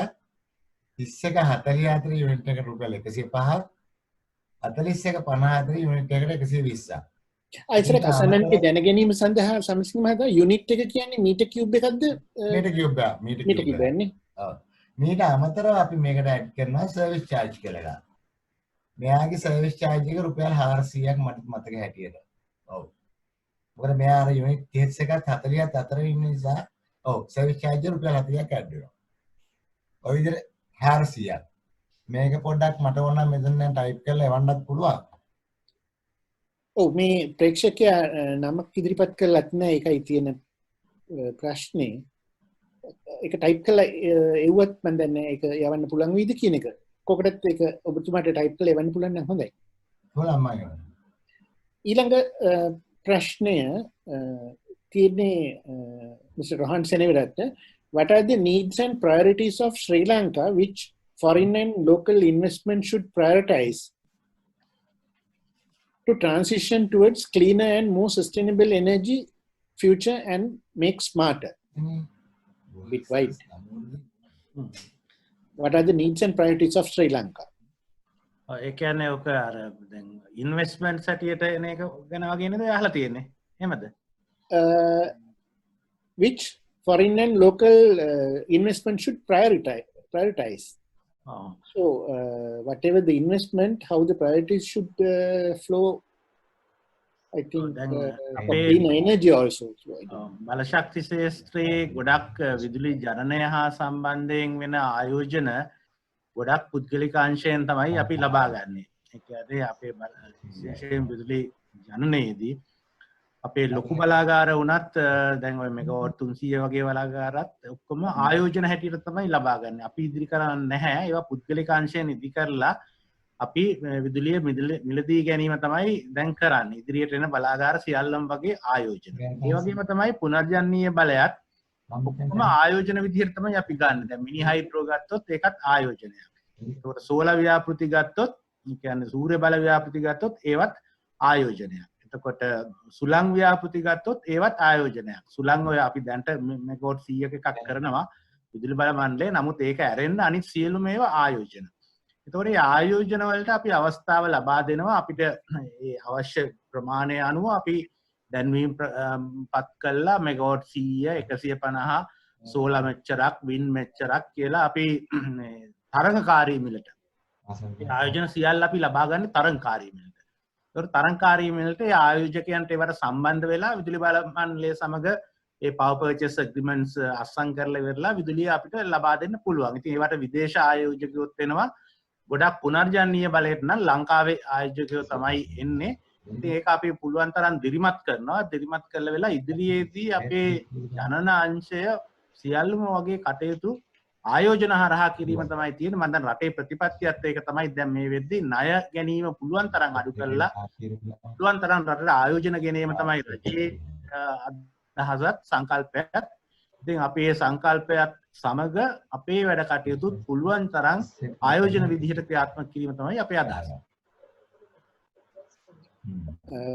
31 40 අතර යුනිට් එකට රුපියල් 105ක්. 41 50 අතර යුනිට් එකට 120ක්. අයිසර අසන්නන්ට දැන ගැනීම සඳහා සමසිංහ මහතා යුනිට් එක කියන්නේ මීටර් කියුබ් එකක්ද? මීටර් කියුබ් එක. මීටර් කියුබ් වෙන්නේ. ඔව්. මීට අමතරව අපි මේකට ඇඩ් කරනවා සර්විස් චාර්ජ් කියලා. මෙයාගේ සර්විස් චාර්ජ් එක රුපියල් 400ක් මට මතක හැටියට. ඔව්. මොකද මෙයා අර යුනිට් 31ත් 40ත් අතර ඉන්න නිසා ඔව් සර්විස් චාර්ජ් රුපියල් 40ක් ඇඩ් වෙනවා. ඔය විදිහට 400ක්. මේක පොඩ්ඩක් මට ඕන නම් මෙතන දැන් ටයිප් කරලා එවන්නත් පුළුවන්. ඔව් මේ ප්‍රේක්ෂකයා නමක් ඉදිරිපත් කරලත් නෑ ඒකයි තියෙන ප්‍රශ්නේ. ඒක ටයිප් කරලා එව්වත් මම දන්නේ ඒක යවන්න පුළුවන් වේද කියන එක. කොකටත් ඒක ඔබතුමාට ටයිප් කරලා එවන්න පුළුවන් නම් හොඳයි. පුළුවන් මම. ඊළඟ ප්‍රශ්නය තියෙන්නේ Mr. Rohan Seneviratne. What are the needs and priorities of Sri Lanka which foreign and local investment should prioritize to transition towards cleaner and more sustainable energy future and make smarter? Bit wide. What are the needs and priorities of Sri Lanka? ඒ කියන්නේ ඔක අර දැන් investments හැටියට එන එක ගැන වගේ නේද අහලා තියෙන්නේ. එහෙමද? Which foreign and local investment should prioritize. So whatever the investment, how the priorities should flow, I think clean energy also. බල ශක්ති ශේත්‍රයේ ගොඩක් විදුලි ජනනය හා සම්බන්ධයෙන් වෙන ආයෝජන ගොඩක් පුද්ගලික අංශයෙන් තමයි අපි ලබා ගන්නෙ. ඒ කියන්නේ අපේ විශේෂයෙන් විදුලි ජනනයේදී අපේ ලොකු බලාගාර වුණත් දැන් ඔය මෙගාවොට් 300 වගේ බලාගාරත් ඔක්කොම ආයෝජන හැටියට තමයි ලබා ගන්න. අපි ඉදිරි කරන්නේ නැහැ. ඒවා පුද්ගලික අංශයෙන් ඉදි කරලා අපි විදුලිය මිලදී ගැනීම තමයි දැන් කරන්නේ. ඉදිරියට එන බලාගාර සියල්ලම වගේ ආයෝජන. ඒ වගේම තමයි පුනර්ජනනීය බලයත් ඔක්කොම ආයෝජන විදිහට තමයි අපි ගන්න. දැන් මිනි හයිඩ්‍රෝ ගත්තොත් ඒකත් ආයෝජනයක්. ඒකට සෝලාර් ව්‍යාපෘති ගත්තොත්, ඒ කියන්නේ සූර්ය බල ව්‍යාපෘති ගත්තොත් ඒවත් ආයෝජනයක්. එතකොට සුළං ව්‍යාපෘති ගත්තොත් ඒවත් ආයෝජනයක්. සුළං ඔය අපි දැන්ට මෙගාවොට් 100ක එකක් කරනවා විදුලි බල මණ්ඩලය. නමුත් ඒක ඇරෙන්න අනිත් සියලුම ඒවා ආයෝජන. එතකොට මේ ආයෝජන වලට අපි අවස්ථාව ලබා දෙනවා. අපිට මේ අවශ්‍ය ප්‍රමාණය අනුව අපි දැන්වීම් පත් කළා මෙගාවොට් 100 150 සෝලාර් මෙච්චරක් වින්ඩ් මෙච්චරක් කියලා අපි තරංගකාරී මිලට ආයෝජන සියල්ල අපි ලබා ගන්න තරංගකාරී මිලට. ඒතකොට තරංගකාරී මිලට ඒ ආයෝජකයන්ට ඒවට සම්බන්ධ වෙලා විදුලි බල මණ්ඩලය සමග ඒ power purchase agreements අත්සන් කරලා ඉවරලා විදුලිය අපිට ලබා දෙන්න පුළුවන්. ඉතින් ඒවට විදේශ ආයෝජකයොත් වෙනවා. ගොඩක් පුනර්ජනනීය බලයට නම් ලංකාවේ ආයෝජකයෝ තමයි එන්නේ. ඉතින් ඒක අපි පුළුවන් තරම් දිරිමත් කරනවා. දිරිමත් කළ වෙලා ඉදිරියේදී අපේ ජනන අංශය සියල්ලම වගේ කටයුතු ආයෝජන හරහා කිරීම තමයි තියෙන්නේ. මම දැන් රටේ ප්‍රතිපත්තියත් ඒක තමයි දැන් මේ වෙද්දී ණය ගැනීම පුළුවන් තරම් අඩු කරලා පුළුවන් තරම් රටට ආයෝජන ගෙනීම තමයි රජයේ අදහසත් සංකල්පයත්. ඉතින් අපි මේ සංකල්පයත් සමග අපේ වැඩ කටයුතු පුළුවන් තරම් ආයෝජන විදිහට ක්‍රියාත්මක කිරීම තමයි අපේ අදහස.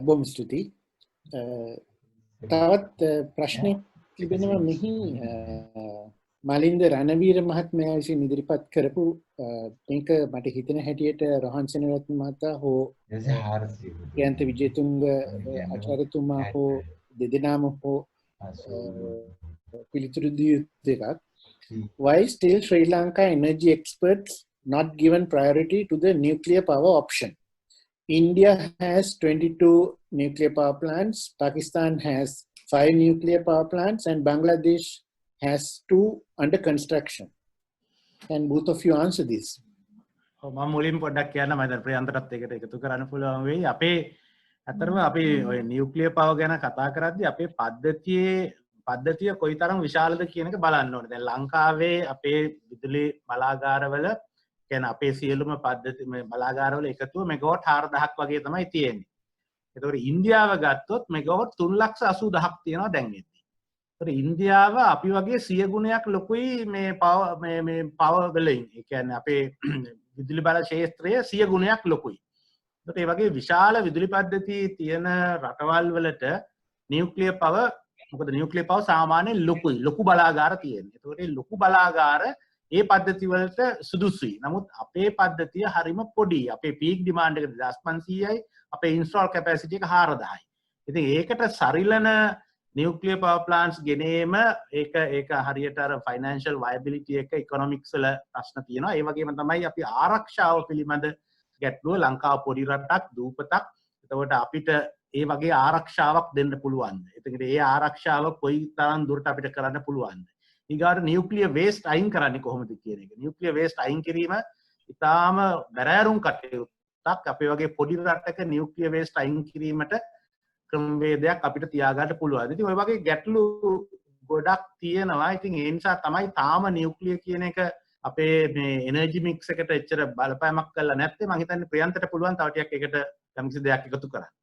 බොහොම ස්තුතියි. තවත් ප්‍රශ්නයක් තිබෙනවා මෙහි මලින්ද රණවීර මහත්මයා විසින් ඉදිරිපත් කරපු මේක මට හිතෙන හැටියට රෝහන් සෙනරත්න මහතා හෝ යන්ත විජේතුංග ආචාර්යතුමා හෝ දෙදෙනාම හෝ පිළිතුරු දිය යුතු එකක්. Why still Sri Lanka energy experts not given priority to the nuclear power option? India has 22 nuclear power plants, Pakistan has 5 nuclear power plants, and Bangladesh has 2 under construction. Can both of you answer this? මම මුලින් පොඩ්ඩක් කියන්න මම දැන් ප්‍රියන්තරත් එකට එකතු කරන්න පුළුවන් වෙයි. අපේ අතරම අපි ඔය නියුක්ලියර් පවර් ගැන කතා කරද්දී අපේ පද්ධතිය කොයිතරම් විශාලද කියන එක බලන්න ඕනේ. දැන් ලංකාවේ අපේ විදුලි බලාගාරවල කියන්නේ අපේ සියලුම පද්ධති මේ බලාගාරවල එකතුව මෙගාවොට් 4000ක් වගේ තමයි තියෙන්නේ. ඒතකොට ඉන්දියාව ගත්තොත් මෙගාවොට් 3,80,000ක් තියෙනවා දැන් එද්දී. ඒතකොට ඉන්දියාව අපි වගේ 100 ගුණයක් ලොකුයි මේ පවර් වලින්. ඒ කියන්නේ අපේ විදුලි බල ක්ෂේත්‍රය 100 ගුණයක් ලොකුයි. ඒතකොට මේ වගේ විශාල විදුලි පද්ධති තියෙන රටවල් වලට නියුක්ලියර් පවර් මොකද නියුක්ලියර් පවර් සාමාන්‍යයෙන් ලොකු බලාගාර තියෙනවා. ඒතකොට මේ ලොකු බලාගාර ඒ පද්ධති වලට සුදුසුයි. නමුත් අපේ පද්ධතිය හරිම පොඩි. අපේ පීක් ඩිමාන්ඩ් එක 2500යි, අපේ ඉන්ස්ටෝල් කැපැසිටි එක 4000යි. ඉතින් ඒකට සරිලන නියුක්ලියර් පවර් ප්ලාන්ට්ස් ගෙනීම ඒක හරියට අර ෆයිනෑන්ෂල් වයබිලිටි එක ඉකොනොමික්ස් වල ප්‍රශ්න තියෙනවා. ඒ වගේම තමයි අපි ආරක්ෂාව පිළිබඳ ගැටලුව. ලංකාව පොඩි රටක්, දූපතක්. එතකොට අපිට ඒ වගේ ආරක්ෂාවක් දෙන්න පුළුවන්ද? එතකොට ඒ ආරක්ෂාව කොයි තරම් දුරට අපිට කරන්න පුළුවන්ද? ඊගාට නියුක්ලියර් වේස්ට් අයින් කරන්නේ කොහොමද කියන එක. නියුක්ලියර් වේස්ට් අයින් කිරීම ඉතාම බැරෑරුම් කටයුත්තක්. අපේ වගේ පොඩි රටක නියුක්ලියර් වේස්ට් අයින් කිරීමට ක්‍රමවේදයක් අපිට තියාගන්න පුළුවන්. ඉතින් ඔය වගේ ගැටලු ගොඩක් තියෙනවා. ඉතින් ඒ නිසා තමයි තාම නියුක්ලියර් කියන එක අපේ මේ එනර්ජි මික්ස් එකට එච්චර බලපෑමක් කරලා නැත්තේ. මම හිතන්නේ ප්‍රියන්තට පුළුවන් තව ටිකක් ඒකට යම්කිසි දෙයක් එකතු කරන්න.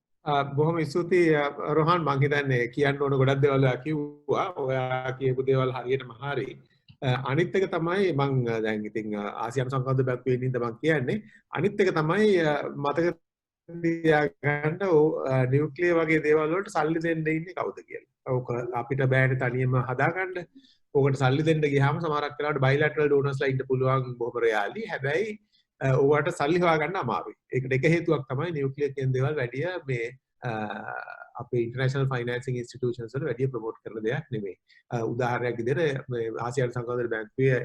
බොහොම ස්තුතියි රෝහන්. මං හිතන්නේ කියන්න ඕන ගොඩක් දේවල් කිව්වා. ඔයා කියපු දේවල් හරියටම හරි. අනිත් එක තමයි මං දැන් ඉතින් ආසියානු සංකල්ප බැක්කේ ඉඳන් මං කියන්නේ අනිත් එක තමයි මතක තියාගන්න නියුක්ලියර් වගේ දේවල් වලට සල්ලි දෙන්න ඉන්නේ කවුද කියලා. ඕක අපිට බෑනේ තනියම හදාගන්න. ඕකට සල්ලි දෙන්න ගියාම සමහරක් වෙලාවට බයිලැටරල් ඩෝනර්ස්ලා ඉන්න පුළුවන් බොහොම රෙයාලි. හැබැයි ඕවට සල්ලි හොයාගන්න අමාරුයි. ඒකට එක හේතුවක් තමයි නියුක්ලියර් කියන දේවල් වැඩි මේ අපේ ඉන්ටර්නැෂනල් ෆයිනෑන්සිං ඉන්ස්ටිටියුෂන්ස් වල වැඩි ප්‍රොමෝට් කරන දෙයක් නෙමෙයි. උදාහරණයක් විදිහට මේ ආසියානු සංකල්ප බැංකුවේ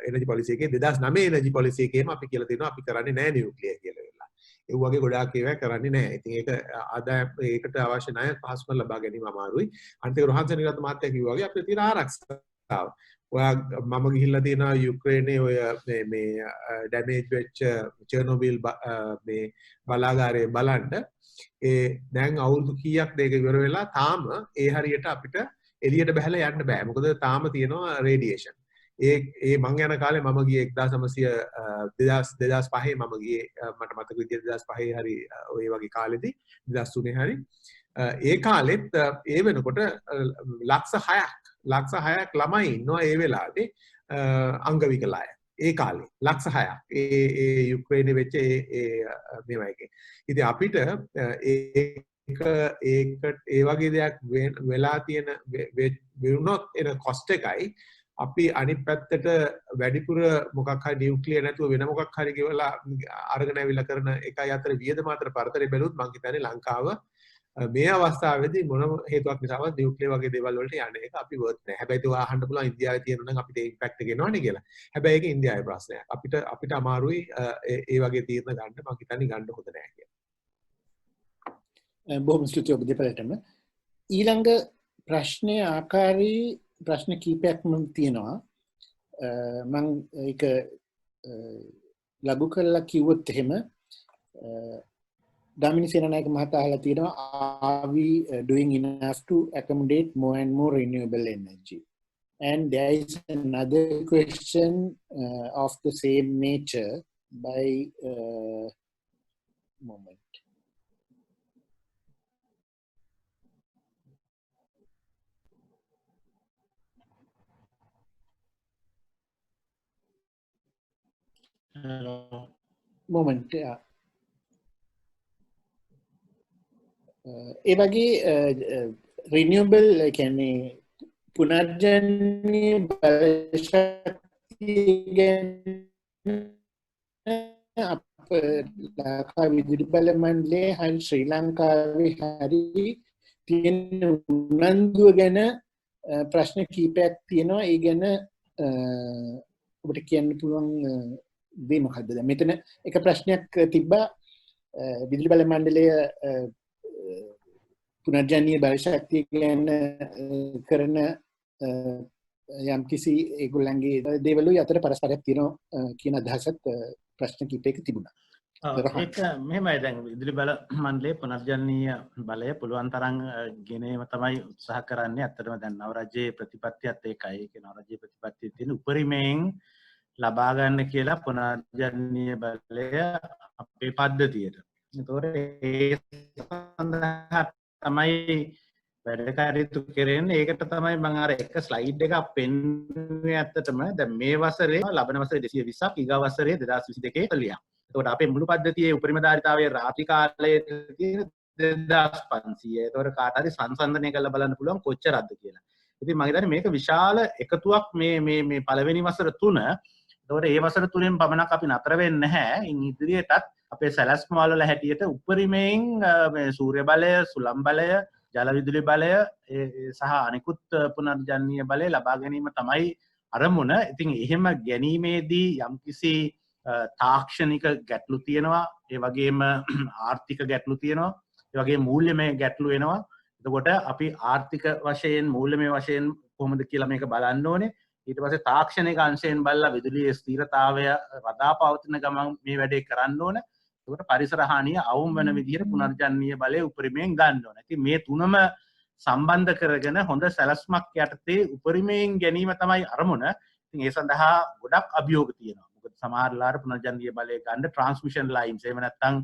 එනර්ජි පොලිසි එකේ 2009 එනර්ජි පොලිසි එකේම අපි කියලා තියෙනවා අපි කරන්නේ නැහැ නියුක්ලියර් කියලා වෙලා. ඒ වගේ ගොඩාක් ඒවා කරන්නේ නැහැ. ඉතින් ඒක ආදායම් ඒකට අවශ්‍ය ණය පහසුකම් ලබා ගැනීම අමාරුයි. අනිත් එක රෝහන් සෙනරත්න මහත්තයා කිව්වා වගේ අපිට තියෙන ආරක්ෂාව. ඔයා මම ගිහිල්ලා තියෙනවා යුක්‍රේනයේ ඔය මේ ඩැමේජ් වෙච්ච චර්නෝබිල් මේ බලාගාරය බලන්න. ඒ දැන් අවුරුදු කීයක් දෙක ඉවර වෙලා තාම ඒ හරියට අපිට එළියට බහලා යන්න බෑ. මොකද තාම තියෙනවා රේඩියේෂන්. ඒ මං යන කාලේ මම ගියේ 2005 මම ගියේ මට මතක විදියට 2005 හරි ඔය වගේ කාලෙදී 2003 හරි ඒ කාලෙත් ඒ වෙනකොට ලක්ෂ 6ක් ළමයි ඉන්නවා ඒ වෙලාවේ අංගවිකල අය ඒ කාලේ ලක්ෂ 6ක් ඒ යුක්‍රේනයේ වෙච්ච මේවා එකේ ඉතින් අපිට ඒ වගේ දෙයක් වෙලා තියෙන වුණොත් එන කොස්ට් එකයි අපි අනිත් පැත්තට වැඩිපුර මොකක් හරි නියුක්ලියර් නැතුව වෙන මොකක් හරි ගෙවලා අරගෙන ඇවිල්ලා කරන එකයි අතර වියදම අතර පරතරය බැලුවොත් මං හිතන්නේ ලංකාව මේ අවස්ථාවේදී මොන හේතුවක් නිසාවත් නියුක්ලියර් වගේ දේවල් වලට යන්නේ ඒක අපි වර්ත් නැහැ. හැබැයි ඒක අහන්න පුළුවන් ඉන්දියාවේ තියෙනවා නම් අපිට ඉම්පැක්ට් එක එනවනේ කියලා. හැබැයි ඒක ඉන්දියාවේ ප්‍රශ්නයක්. අපිට අමාරුයි ඒ වගේ තීරණ ගන්න මං හිතන්නේ ගන්න හොඳ නැහැ කියලා. බොහොම ස්තුතියි ඔබ දෙපළටම. ඊළඟ ප්‍රශ්නය ආකාරී ප්‍රශ්න කීපයක්ම තියෙනවා. මං ඒක ලඝු කරලා කිව්වොත් එහෙම Damini Senanayake මහතා අහලා තියෙනවා are we doing enough to accommodate more and more renewable energy? And there is another question of the same nature by moment. Moment. ඒ වගේ රිනියබල් කියන්නේ පුනර්ජනනීය බලශක්තිය ගැන අප ලංකා විදුලි බල මණ්ඩලයේ හරි ශ්‍රී ලංකාවේ හරි තියෙන උනන්දුව ගැන ප්‍රශ්න කීපයක් තියෙනවා. ඒ ගැන ඔබට කියන්න පුළුවන් දේ මොකක්ද? දැන් මෙතන එක ප්‍රශ්නයක් තිබ්බා විදුලි බල මණ්ඩලය පුනර්ජනනීය බලශක්තිය ගැන කරන යම් කිසි ඒගොල්ලන්ගේ දේවලුයි අතර පරස්පරයක් තියෙනවා කියන අදහසත් ප්‍රශ්න කීපයක තිබුණා. ඒක මෙහෙමයි දැන් විදුලි බල මණ්ඩලයේ පුනර්ජනනීය බලය පුළුවන් තරම් ගෙනීම තමයි උත්සාහ කරන්නේ. ඇත්තටම දැන් නව රජයේ ප්‍රතිපත්තියත් ඒකයි. ඒක නව රජයේ ප්‍රතිපත්තියේ තියෙන උපරිමයෙන් ලබා ගන්න කියලා පුනර්ජනනීය බලය අපේ පද්ධතියට. ඒතකොට ඒ සඳහා තමයි වැඩ කටයුතු කරන්නේ. ඒකට තමයි මම අර එක ස්ලයිඩ් එකක් පෙන්වන්නේ. ඇත්තටම දැන් මේ වසරේ ලබන වසරේ 220ක් ඊගා වසරේ 2022 40ක්. එතකොට අපේ මුළු පද්ධතියේ උපරිම ධාරිතාවයේ රාත්‍රී කාලයේ තියෙන 2500. ඒතකොට කාට හරි සංසන්දනය කරලා බලන්න පුළුවන් කොච්චරක්ද කියලා. ඉතින් මම හිතන්නේ මේක විශාල එකතුවක් මේ පළවෙනි වසර 3. ඒතකොට ඒ වසර 3න් පමණක් අපි නතර වෙන්නේ නැහැ. ඉන් ඉදිරියටත් අපේ සැලැස්ම වල හැටියට උපරිමයෙන් මේ සූර්ය බලය, සුළං බලය, ජල විදුලි බලය සහ අනිකුත් පුනර්ජනනීය බලය ලබා ගැනීම තමයි අරමුණ. ඉතින් එහෙම ගැනීමේදී යම්කිසි තාක්ෂණික ගැටලු තියෙනවා, ඒ වගේම ආර්ථික ගැටලු තියෙනවා, ඒ වගේම මූල්‍යමය ගැටලු එනවා. එතකොට අපි ආර්ථික වශයෙන් මූල්‍යමය වශයෙන් කොහොමද කියලා මේක බලන්න ඕනේ. ඊට පස්සේ තාක්ෂණික අංශයෙන් බලලා විදුලියේ ස්ථිරතාවය වදා පවතින ගමන් මේ වැඩේ කරන්න ඕනේ. ඒකට පරිසර හානිය අවුම් වෙන විදිහට පුනර්ජනනීය බලය උපරිමයෙන් ගන්න ඕන. ඉතින් මේ තුනම සම්බන්ධ කරගෙන හොඳ සැලැස්මක් යටතේ උපරිමයෙන් ගැනීම තමයි අරමුණ. ඉතින් ඒ සඳහා ගොඩක් අභියෝග තියෙනවා. මොකද සමහර ලාර පුනර්ජනනීය බලය ගන්න ට්‍රාන්ස්මිෂන් ලයින්ස් එහෙම නැත්නම්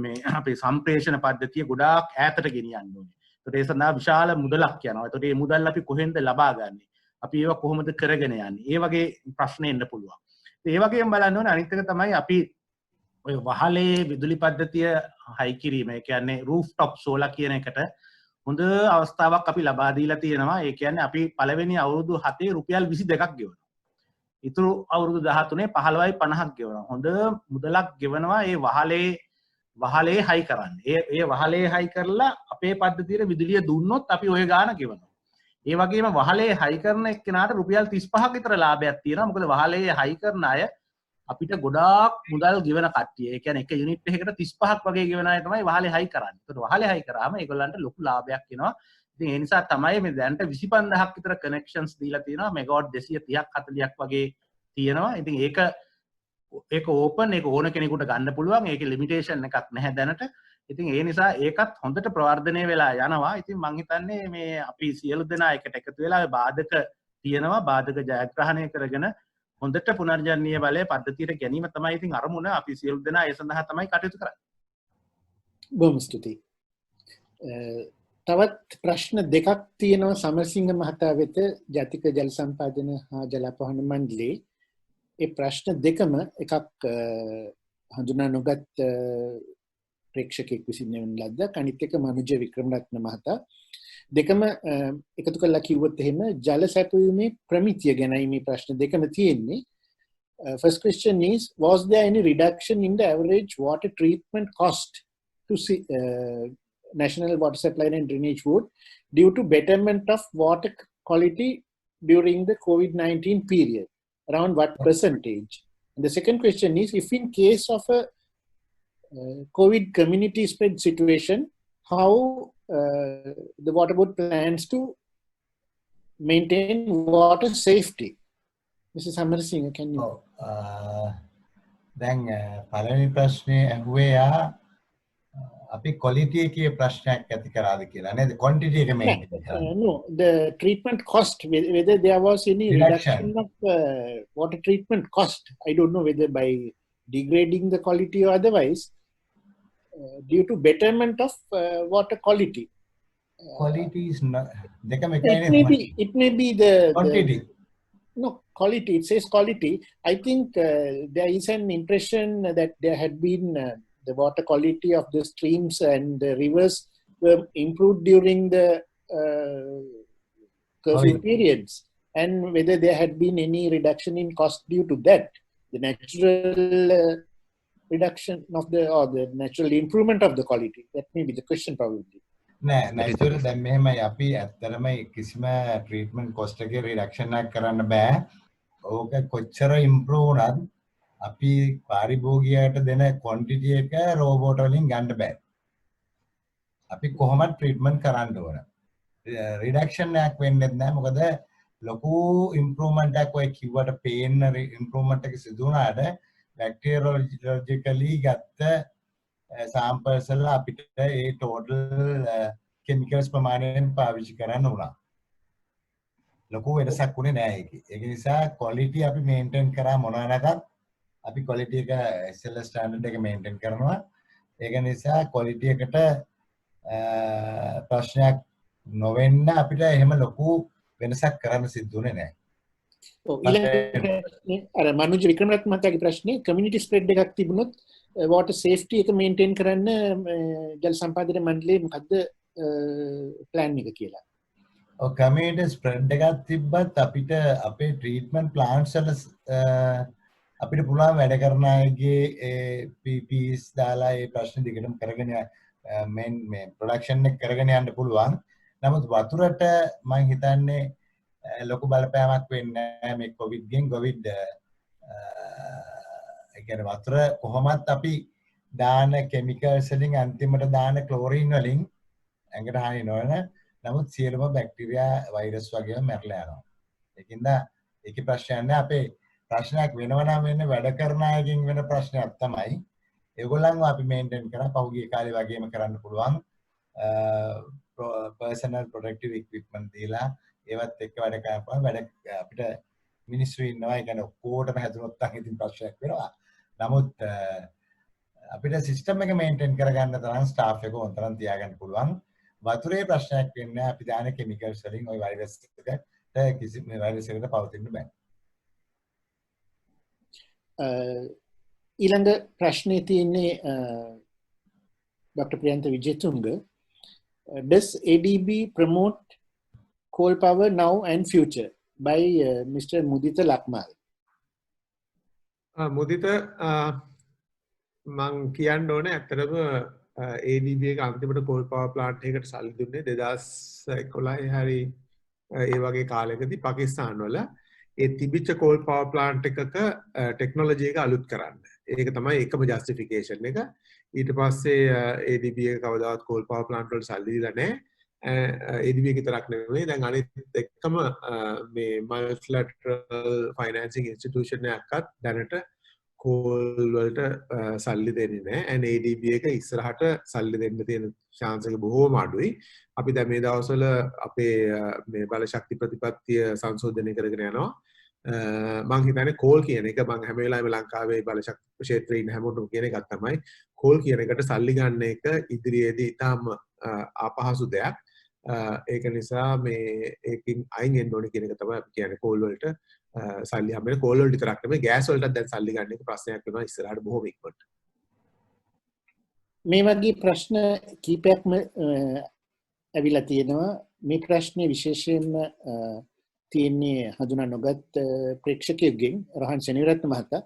මේ අපේ සම්ප්‍රේෂණ පද්ධතිය ගොඩාක් ඈතට ගෙනියන්න ඕනේ. ඒකට ඒ සඳහා විශාල මුදලක් යනවා. ඒකට මේ මුදල් අපි කොහෙන්ද ලබා ගන්නේ? අපි ඒවා කොහොමද කරගෙන යන්නේ? ඒ වගේ ප්‍රශ්න එන්න පුළුවන්. ඒ වගේම බලන්න ඕනේ අනිත් එක තමයි අපි ඔය වහලේ විදුලි පද්ධතිය හයි කිරීම. ඒ කියන්නේ රූෆ්ටොප් සෝලා කියන එකට හොඳ අවස්ථාවක් අපි ලබා දීලා තියෙනවා. ඒ කියන්නේ අපි පළවෙනි අවුරුදු 7 රුපියල් 22ක් ගෙවනවා. ඉතුරු අවුරුදු 13 15යි 50ක් ගෙවනවා. හොඳ මුදලක් ගෙවනවා ඒ වහලේ හයි කරන්න. ඒ වහලේ හයි කරලා අපේ පද්ධතියට විදුලිය දුන්නොත් අපි ඔය ගාන ගෙවනවා. ඒ වගේම වහලේ හයි කරන එක්කෙනාට රුපියල් 35ක් විතර ලාභයක් තියෙනවා. මොකද වහලේ හයි කරන අය අපිට ගොඩාක් මුදල් ගෙවන කට්ටිය. ඒ කියන්නේ එක යුනිට් එකකට 35ක් වගේ ගෙවන අය තමයි වහලේ හයි කරන්නේ. ඒකට වහලේ හයි කරාම ඒගොල්ලන්ට ලොකු ලාභයක් එනවා. ඉතින් ඒ නිසා තමයි මේ දැනට 25000ක් විතර කනෙක්ෂන්ස් දීලා තියෙනවා. මෙගාවට් 230ක් 40ක් වගේ තියෙනවා. ඉතින් ඒක ඕපන්, ඒක ඕන කෙනෙකුට ගන්න පුළුවන්. ඒකේ ලිමිටේෂන් එකක් නැහැ දැනට. ඉතින් ඒ නිසා ඒකත් හොඳට ප්‍රවර්ධනය වෙලා යනවා. ඉතින් මම හිතන්නේ මේ අපි සියලු දෙනා එකට එකතු වෙලා බාධක තියෙනවා බාධක ජයග්‍රහණය කරගෙන හොඳට පුනර්ජනනීය බලය පද්ධතියට ගැනීම තමයි ඉතින් අරමුණ. අපි සියලු දෙනා ඒ සඳහා තමයි කටයුතු කරන්නේ. බොහොම ස්තුතියි. තවත් ප්‍රශ්න දෙකක් තියෙනවා සමරසිංහ මහතා වෙත ජාතික ජල සම්පාදන හා ජල අපහන මණ්ඩලයේ. ඒ ප්‍රශ්න දෙකම එකක් හඳුනා නොගත් ප්‍රේක්ෂකෙක් විසින් එවන ලද්දක්, අනිත් එක මනුජ වික්‍රමරත්න මහතා. දෙකම එකතු කරලා කිව්වොත් එහෙම ජල සැපයීමේ ප්‍රමිතිය ගැනයි මේ ප්‍රශ්න දෙකම තියෙන්නේ. First question is, was there any reduction in the average water treatment cost to National Water Supply and Drainage Board due to betterment of water quality during the COVID-19 period? Around what percentage? And the second question is, if in case of a COVID community spread situation, how the water board plans to maintain water safety? Mrs. Amarasinghe, can you? දැන් පළවෙනි ප්‍රශ්නේ ඇහුවේ අපි quality එකේ ප්‍රශ්නයක් ඇති කරාද කියලා නේද? quantity එක maintain කරන්න. No, the treatment cost, whether there was any reduction of water treatment cost. I don't know whether by degrading the quality or otherwise, due to betterment of water quality. Quality is not. It may be the quantity. No, quality. It says quality. I think there is an impression that there had been the water quality of the streams and the rivers were improved during the curfew periods, and whether there had been any reduction in cost due to that. The natural reduction of or the natural improvement of the quality. That may be the question probably. නෑ natural දැන් මෙහෙමයි අපි ඇත්තටම කිසිම treatment cost එකේ reduction එකක් කරන්න බෑ. ඕක කොච්චර ඉම්ප්‍රූව් වුණත් අපි පාරිභෝගිකයට දෙන ක්වොන්ටිටි එක රෝබෝට් වලින් ගන්න බෑ. අපි කොහොමද ට්‍රීට්මන්ට් කරන්න ඕන. රිඩක්ෂන් එකක් වෙන්නේ නැහැ. මොකද ලොකු ඉම්ප්‍රූව්මන්ට් එකක් ඔය කිව්වට පේන ඉම්ප්‍රූව්මන්ට් එක සිදු වුණාට බැක්ටීරියොලොජිකලි ගත්ත samples වල අපිට ඒ total chemicals ප්‍රමාණයෙන් පාවිච්චි කරන්න උනා. ලොකු වෙනසක් උනේ නෑ ඒකේ. ඒක නිසා quality අපි maintain කරා මොනවා නැතත් අපි quality එක SLS standard එක maintain කරනවා. ඒක නිසා quality එකට ප්‍රශ්නයක් නොවෙන්න අපිට එහෙම ලොකු වෙනසක් කරන්න සිද්ධුනේ නෑ. අර මනුජ වික්‍රමරත්න මහතාගේ ප්‍රශ්නේ community spread එකක් තිබුණොත් water safety එක maintain කරන්න ජල සම්පාදන මණ්ඩලයේ මොකද්ද plan එක කියලා. ඔව් community spread එකක් තිබ්බත් අපිට අපේ treatment plants වල අපිට පුළුවන් වැඩ කරන අයගේ PPs දාලා ඒ ප්‍රශ්න දිගටම කරගෙන මේ production එක කරගෙන යන්න පුළුවන්. නමුත් වතුරට මම හිතන්නේ ලොකු බලපෑමක් වෙන්නේ නැහැ මේ COVID ගෙන්. COVID කියන්නේ වතුර කොහොමත් අපි දාන කෙමිකල්ස් වලින් අන්තිමට දාන ක්ලෝරින් වලින් ඇඟට හානි නොවන නමුත් සියලුම බැක්ටීරියා වෛරස් වගේම මැරලා යනවා. ඒකින්ද ඒකේ ප්‍රශ්නයක් නැහැ. අපේ ප්‍රශ්නයක් වෙනවා නම් වෙන්නේ වැඩ කරන අයකින් වෙන ප්‍රශ්නයක් තමයි. ඒගොල්ලන්ව අපි මේන්ටේන් කරා පහුගිය කාලේ වගේම කරන්න පුළුවන්. personal protective equipment දීලා ඒවත් එක්ක වැඩ කරපුවා වැඩ අපිට මිනිස්සු ඉන්නවා. ඒ කියන්නේ ඔක්කොටම හැදුනොත් නම් ඉතින් ප්‍රශ්නයක් වෙනවා. නමුත් අපිට සිස්ටම් එක මේන්ටේන් කරගන්න තරම් ස්ටාෆ් එක උන්තරම් තියාගන්න පුළුවන්. වතුරේ ප්‍රශ්නයක් වෙන්නේ අපි දාන කෙමිකල්ස් වලින් ওই වෛරස් එකට කිසිම වෛරස් එකකට පවතින්න බෑ. ඊළඟ ප්‍රශ්නේ තියෙන්නේ Dr. Priyanth Wijetunga. Does ADB promote coal power now and future? By Mr. Mudita Lakmal. මුදිත මං කියන්න ඕනේ ඇත්තටම ADB එක අන්තිමට coal power plant එකකට සල්ලි දුන්නේ 2011 හරි ඒ වගේ කාලයකදී පාකිස්තාන වල ඒ තිබිච්ච coal power plant එකක ටෙක්නොලොජි එක අලුත් කරන්න. ඒක තමයි එකම ජස්ටිෆිකේෂන් එක. ඊට පස්සේ ADB එක කවදාවත් coal power plant වලට සල්ලි දීලා නැහැ. ADB එක විතරක් නෙවෙයි දැන් අනිත් එක්කම මේ multilateral financing institution එකක්වත් දැනට කෝල් වලට සල්ලි දෙන්නේ නැහැ. and ADB එක ඉස්සරහට සල්ලි දෙන්න තියෙන chance එක බොහෝම අඩුයි. අපි දැන් මේ දවස්වල අපේ මේ බල ශක්ති ප්‍රතිපත්තිය සංශෝධනය කරගෙන යනවා. මං හිතන්නේ කෝල් කියන එක මං හැම වෙලාවෙම ලංකාවේ බල ශක්ති ක්ෂේත්‍රයේ ඉන්න හැමෝටම කියන එකක් තමයි කෝල් කියන එකට සල්ලි ගන්න එක ඉදිරියේදී ඉතාම අපහසු දෙයක්. ඒක නිසා මේ ඒකින් අයින් වෙන්න ඕනේ කියන එක තමයි අපි කියන්නේ කෝල් වලට සල්ලි හැමෙන්නේ කෝල් වලට විතරක් නෙමෙයි ගෑස් වලටත් දැන් සල්ලි ගන්න එක ප්‍රශ්නයක් වෙනවා ඉස්සරහට බොහොම ඉක්මනට. මේ වගේ ප්‍රශ්න කීපයක්ම ඇවිල්ලා තියෙනවා. මේ ප්‍රශ්නේ විශේෂයෙන්ම තියෙන්නේ හඳුනා නොගත් ප්‍රේක්ෂකයෙක්ගෙන් රහන් සෙනවිරත්න මහතා.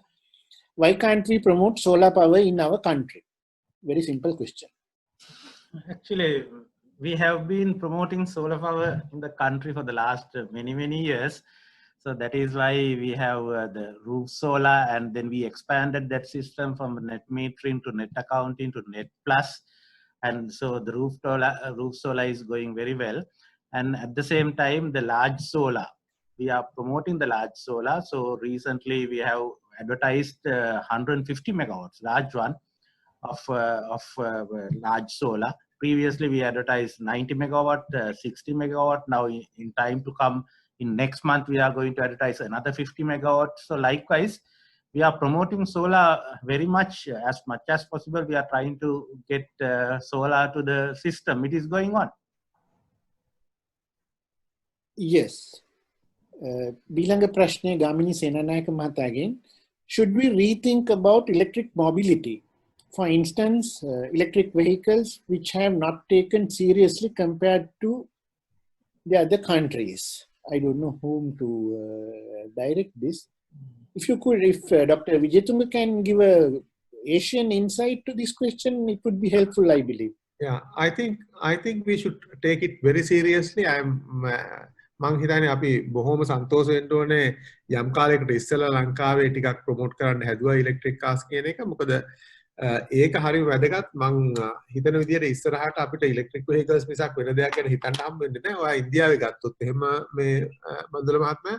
Why can't we promote solar power in our country? Very simple question. Actually, we have been promoting solar power in the country for the last many years. So that is why we have the roof solar, and then we expanded that system from net metering to net accounting to net plus. And so the roof solar is going very well. And at the same time, the large solar, we are promoting the large solar. So recently we have advertised 150 megawatts, large one of large solar. Previously we advertised 90 megawatt, 60 megawatt. Now in time to come, in next month we are going to advertise another 50 megawatts. So likewise, we are promoting solar very much as possible. We are trying to get solar to the system. It is going on. Yes. Bilanga prashne Gamini Senanayaka Mahatagen. Should we rethink about electric mobility? For instance, electric vehicles which have not taken seriously compared to the other countries. I don't know whom to direct this. If you could, if Dr. Wijetunga can give a Asian insight to this question, it would be helpful, I believe. Yeah, I think we should take it very seriously. මං හිතන්නේ අපි බොහොම සන්තෝෂ වෙන්න ඕනේ යම් කාලයකට ඉස්සෙල්ලා ලංකාවේ ටිකක් ප්‍රොමෝට් කරන්න හැදුවා ඉලෙක්ට්‍රික් කාර්ස් කියන එක. මොකද ඒක හරිය වැදගත්. මං හිතන විදිහට ඉස්සරහට අපිට ඉලෙක්ට්‍රික් වෙහිකල්ස් මිසක් වෙන දෙයක් ගැන හිතන්න හම්බ වෙන්නේ නැහැ. ඔයා ඉන්දියාවේ ගත්තොත් එහෙම මේ බන්දුල මහත්මයා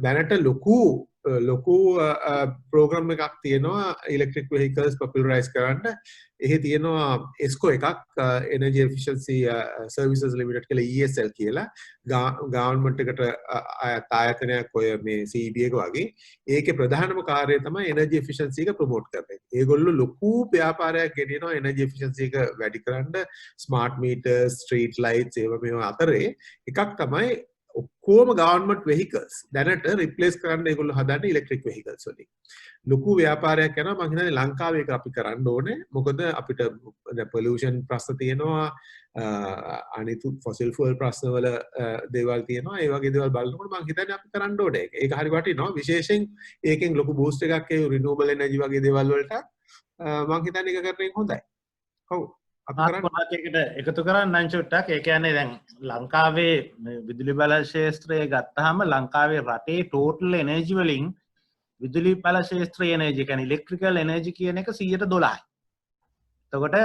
දැනට ලොකු ප්‍රෝග්‍රෑම් එකක් තියෙනවා ඉලෙක්ට්‍රික් වෙහිකල්ස් පොපුලරයිස් කරන්න. එහි තියෙනවා එස්කෝ එකක් එනර්ජි එෆිෂන්සි සර්විසස් ලිමිටඩ් කියලා ESL කියලා ගවර්න්මන්ට් එකට ආයතනයක් ඔය මේ CEB එක වගේ. ඒකේ ප්‍රධානම කාර්යය තමයි එනර්ජි එෆිෂන්සි එක ප්‍රොමෝට් කරන එක. ඒගොල්ලෝ ලොකු ව්‍යාපාරයක් ගෙනියනවා එනර්ජි එෆිෂන්සි එක වැඩි කරන්න ස්මාර්ට් මීටර්ස්, ස්ට්‍රීට් ලයිට්ස් මේවා අතරේ එකක් තමයි ඔක්කොම ගවර්න්මන්ට් වෙහිකල්ස් දැනට රිප්ලේස් කරන්න ඒගොල්ලෝ හදන්නේ ඉලෙක්ට්‍රික් වෙහිකල්ස් වලින්. ලොකු ව්‍යාපාරයක් යනවා. මම හිතන්නේ ලංකාවේ ඒක අපි කරන්න ඕනේ. මොකද අපිට පොලියුෂන් ප්‍රශ්න තියෙනවා, අනිත් ෆොසිල් ෆුවල් ප්‍රශ්න වල දේවල් තියෙනවා. ඒ වගේ දේවල් බලනකොට මම හිතන්නේ අපි කරන්න ඕනේ ඒක. ඒක හරි වටිනවා. විශේෂයෙන් ඒකෙන් ලොකු බූස්ට් එකක් ඒ රිනියුවබල් එනර්ජි වගේ දේවල් වලට මම හිතන්නේ ඒක කරන එක හොඳයි. ඔව්. එකතු කරන්න චුට්ටක්. ඒ කියන්නේ දැන් ලංකාවේ විදුලි බල ක්ෂේත්‍රය ගත්තාම ලංකාවේ රටේ ටෝටල් එනර්ජි වලින් විදුලි බල ක්ෂේත්‍රයේ එනර්ජි කියන්නේ ඉලෙක්ට්‍රිකල් එනර්ජි කියන එක 12%යි. එතකොට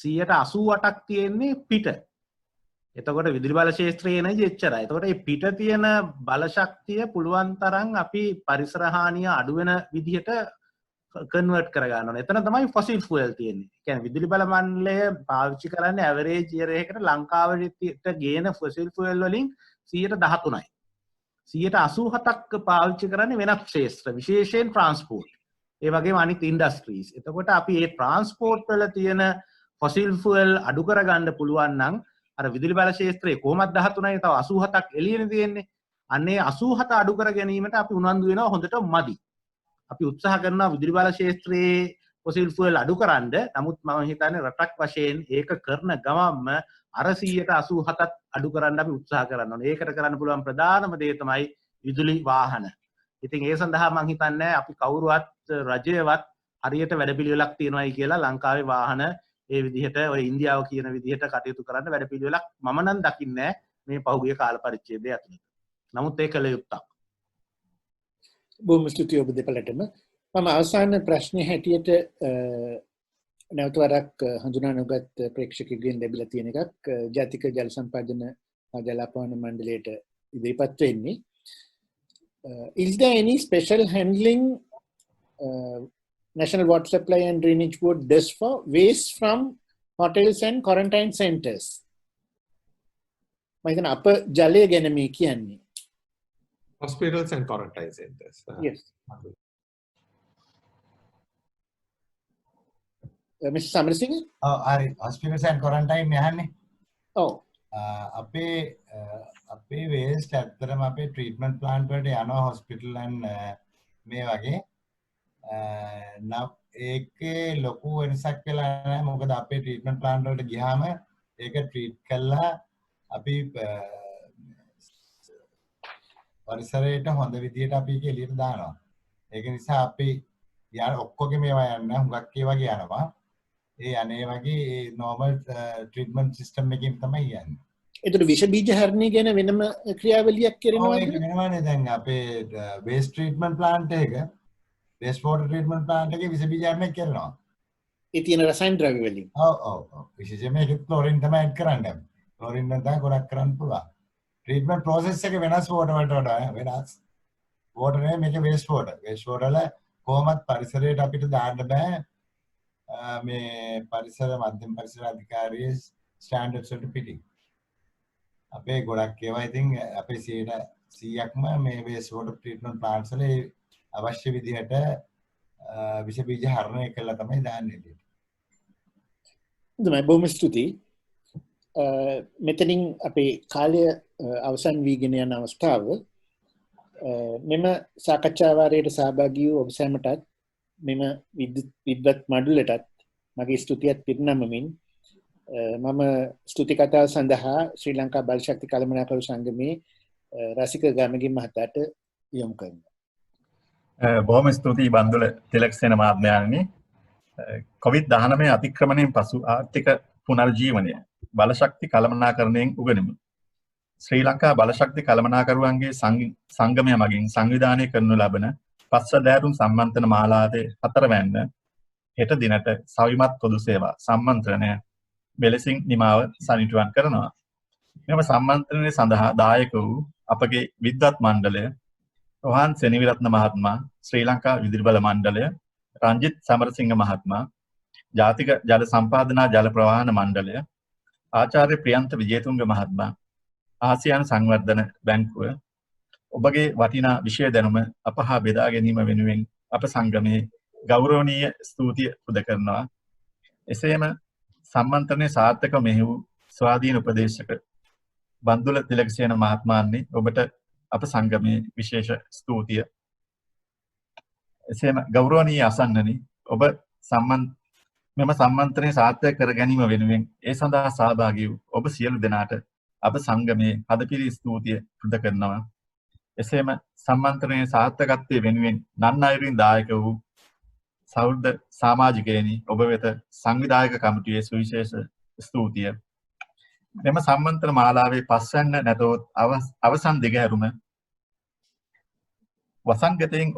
88%ක් තියෙන්නේ පිට. එතකොට විදුලි බල ක්ෂේත්‍රයේ එනර්ජි එච්චරයි. එතකොට මේ පිට තියෙන බල ශක්තිය පුළුවන් තරම් අපි පරිසර හානිය අඩු වෙන විදිහට කන්වර්ට් කරගන්න ඕනේ. එතන තමයි ෆොසිල් ෆුවල් තියෙන්නේ. කියන්නේ විදුලි බල මණ්ඩලය පාවිච්චි කරන්නේ ඇවරේජ් ඉයර් එකකට ලංකාවට ගේන ෆොසිල් ෆුවල් වලින් 13%යි. 87%ක් පාවිච්චි කරන්නේ වෙනත් ක්ෂේත්‍ර, විශේෂයෙන් ට්‍රාන්ස්පෝර්ට්. ඒ වගේම අනිත් ඉන්ඩස්ට්‍රීස්. එතකොට අපි මේ ට්‍රාන්ස්පෝර්ට් වල තියෙන ෆොසිල් ෆුවල් අඩු කරගන්න පුළුවන් නම් අර විදුලි බල ක්ෂේත්‍රයේ කොහොමද 13යි තව 87ක් එළියනේ තියෙන්නේ. අන්නේ 87 අඩු කර ගැනීමට අපි උනන්දු වෙනවා හොඳට මදි. අපි උත්සාහ කරනවා විදුලි බල ක්ෂේත්‍රයේ ෆොසිල් ෆුවල් අඩු කරන්න. නමුත් මම හිතන්නේ රටක් වශයෙන් ඒක කරන ගමන්ම අර 87ත් අඩු කරන්න අපි උත්සාහ කරන්න ඕනේ. ඒකට කරන්න පුළුවන් ප්‍රධානම දේ තමයි විදුලි වාහන. ඉතින් ඒ සඳහා මම හිතන්නේ අපි කවුරුවත් රජයවත් හරියට වැඩපිළිවෙලක් තියනවායි කියලා ලංකාවේ වාහන ඒ විදිහට ඔය ඉන්දියාව කියන විදිහට කටයුතු කරන්න වැඩපිළිවෙලක් මම නම් දකින්නේ මේ පහුගිය කාල පරිච්ඡේදය ඇතුළත. නමුත් ඒක කළ යුත්තක්. බොහොම ස්තුතියි ඔබ දෙපළටම. මම අවසාන ප්‍රශ්නේ හැටියට නැවත වරක් හඳුනා නොගත් ප්‍රේක්ෂකයන්ගෙන් ලැබිලා තියෙන එකක් ජාතික ජල සම්පාදන ජල අපවන මණ්ඩලයට ඉදිරිපත් වෙන්නේ. Is there any special handling National Water Supply and Drainage Board does for waste from hotels and quarantine centers. මම අප ජලය ගැන මේ කියන්නේ. Hospitals and quarantine centers. Yes. Mr. Samarasinghe? හරි hospitals and quarantine යහන්නේ. ඔව්. අපේ waste ඇත්තටම අපේ treatment plant වලට යනවා hospital and මේ වගේ ඒකේ ලොකු වෙනසක් වෙලා නැහැ මොකද අපේ treatment plant වලට ගියාම ඒක treat කළා අපි පරිසරයට හොඳ විදියට අපි ඒක එළියට දානවා ඒක නිසා අපි ඔක්කොගේ මේවා යන්න හුඟක් ඒ වගේ යනවා ඒ අනේ වගේ normal treatment system එකකින් තමයි යන්නේ එතකොට විෂ බීජ හරණය ගැන වෙනම ක්‍රියාවලියක් කරනවද? ඒක වෙනවානේ දැන් අපේ waste treatment plant එක waste water treatment plant එකේ විෂ බීජ හරණය කරනවා. ඒ තියෙන රසායන ද්‍රව්‍ය වලින්. ඔව්. විශේෂයෙන්ම ඒක ක්ලෝරින් තමයි ඇඩ් කරන්නේ. ක්ලෝරින් නම් තමයි ගොඩක් කරන්න පුළුවන්. treatment process එක වෙනස් water වලට වඩා වෙනස්. water නේ මේක waste water. waste water වල කොහොමත් පරිසරයට අපිට දාන්න බෑ. මේ පරිසර මධ්‍යම පරිසර අධිකාරියේ ස්ටෑන්ඩඩ්ස් වලට පිටින්. අපේ ගොඩක් ඒවා ඉතින් අපේ 100%ක්ම මේ waste water treatment plants වල අවශ්‍ය විදිහට විෂ බීජ හරණය කළා තමයි දාන්නේ. හොඳයි බොහොම ස්තුතියි. මෙතනින් අපේ කාලය අවසන් වීගෙන යන අවස්ථාව මෙම සාකච්ඡා වාරයට සහභාගී වූ ඔබ සැමටත් මෙම විද්වත් මඩුලටත් මගේ ස්තුතියත් පිරිනමමින් මම ස්තුති කතාව සඳහා ශ්‍රී ලංකා බල ශක්ති කළමනාකරු සංගමේ රසික ගමගේ මහතාට යොමු කරනවා. බොහොම ස්තුතියි බන්දුල තිලකසේන මහත්මයාණනි. COVID-19 අතික්‍රමණයෙන් පසු ආර්ථික පුනර්ජීවනය බලශක්ති කළමනාකරණයෙන් උගනිමු. ශ්‍රී ලංකා බලශක්ති කළමනාකරුවන්ගේ සංගමය මගින් සංවිධානය කරනු ලබන පස්වදෑරුම් සම්මන්ත්‍රණ මාලාවේ 4 වැන්න හෙට දිනට සවිමත් පොදු සේවා සම්මන්ත්‍රණය මෙලෙසින් නිමාව සනිටුවන් කරනවා. මෙම සම්මන්ත්‍රණය සඳහා දායක වූ අපගේ විද්වත් මණ්ඩලය රෝහන් සෙනවිරත්න මහත්මයා, ශ්‍රී ලංකා විදුලි මණ්ඩලය, රංජිත් සමරසිංහ මහත්මයා, ජාතික ජල සම්පාදනා ජල ප්‍රවාහන මණ්ඩලය, ආචාර්ය ප්‍රියන්ත විජේතුංග මහත්මයා, ආසියානු සංවර්ධන බැංකුව ඔබගේ වටිනා විෂය දැනුම අප හා බෙදා ගැනීම වෙනුවෙන් අප සංගමයේ ගෞරවනීය ස්තුතිය පුද කරනවා. එසේම සම්මන්ත්‍රණය සාර්ථක මෙහෙවූ ස්වාධීන උපදේශක බන්දුල තිලකසේන මහත්මයාණනි ඔබට අප සංගමයේ විශේෂ ස්තුතිය. එසේම ගෞරවනීය අසන්නනි ඔබ මෙම සම්මන්ත්‍රණය සාර්ථක කර ගැනීම වෙනුවෙන් ඒ සඳහා සහභාගී වූ ඔබ සියලු දෙනාට අප සංගමයේ හදපිරි ස්තුතිය පුද කරනවා. එසේම සම්මන්ත්‍රණයේ සාර්ථකත්වයේ වෙනුවෙන් නන් අයුරින් දායක වූ සෞර්ධ සමාජිකයනි ඔබ වෙත සංවිධායක කමිටුවේ සුවිශේෂ ස්තුතිය. මෙම සම්මන්ත්‍රණ මාලාවේ පස්වැන්න නැතොත් අවසන් දිගහැරුම වසංගතයෙන්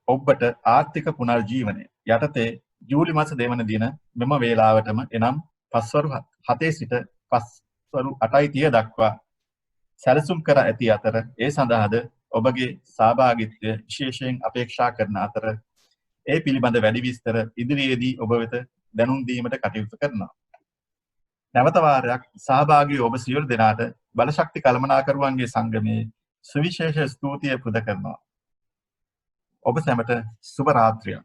ඔබට ආර්ථික පුනර්ජීවනය යටතේ ජූලි මාස 2 වන දින මෙම වේලාවටම එනම් පස්වරු 7 සිට පස්වරු 8:30 දක්වා සැලසුම් කර ඇති අතර ඒ සඳහාද ඔබගේ සහභාගීත්වය විශේෂයෙන් අපේක්ෂා කරන අතර ඒ පිළිබඳ වැඩි විස්තර ඉදිරියේදී ඔබ වෙත දැනුම් දීමට කටයුතු කරනවා. නැවත වාරයක් සහභාගී ඔබ සියලු දෙනාට බලශක්ති කළමනාකරුවන්ගේ සංගමයේ සුවිශේෂ ස්තුතිය පුද කරනවා. ඔබ සැමට සුබ රාත්‍රියක්.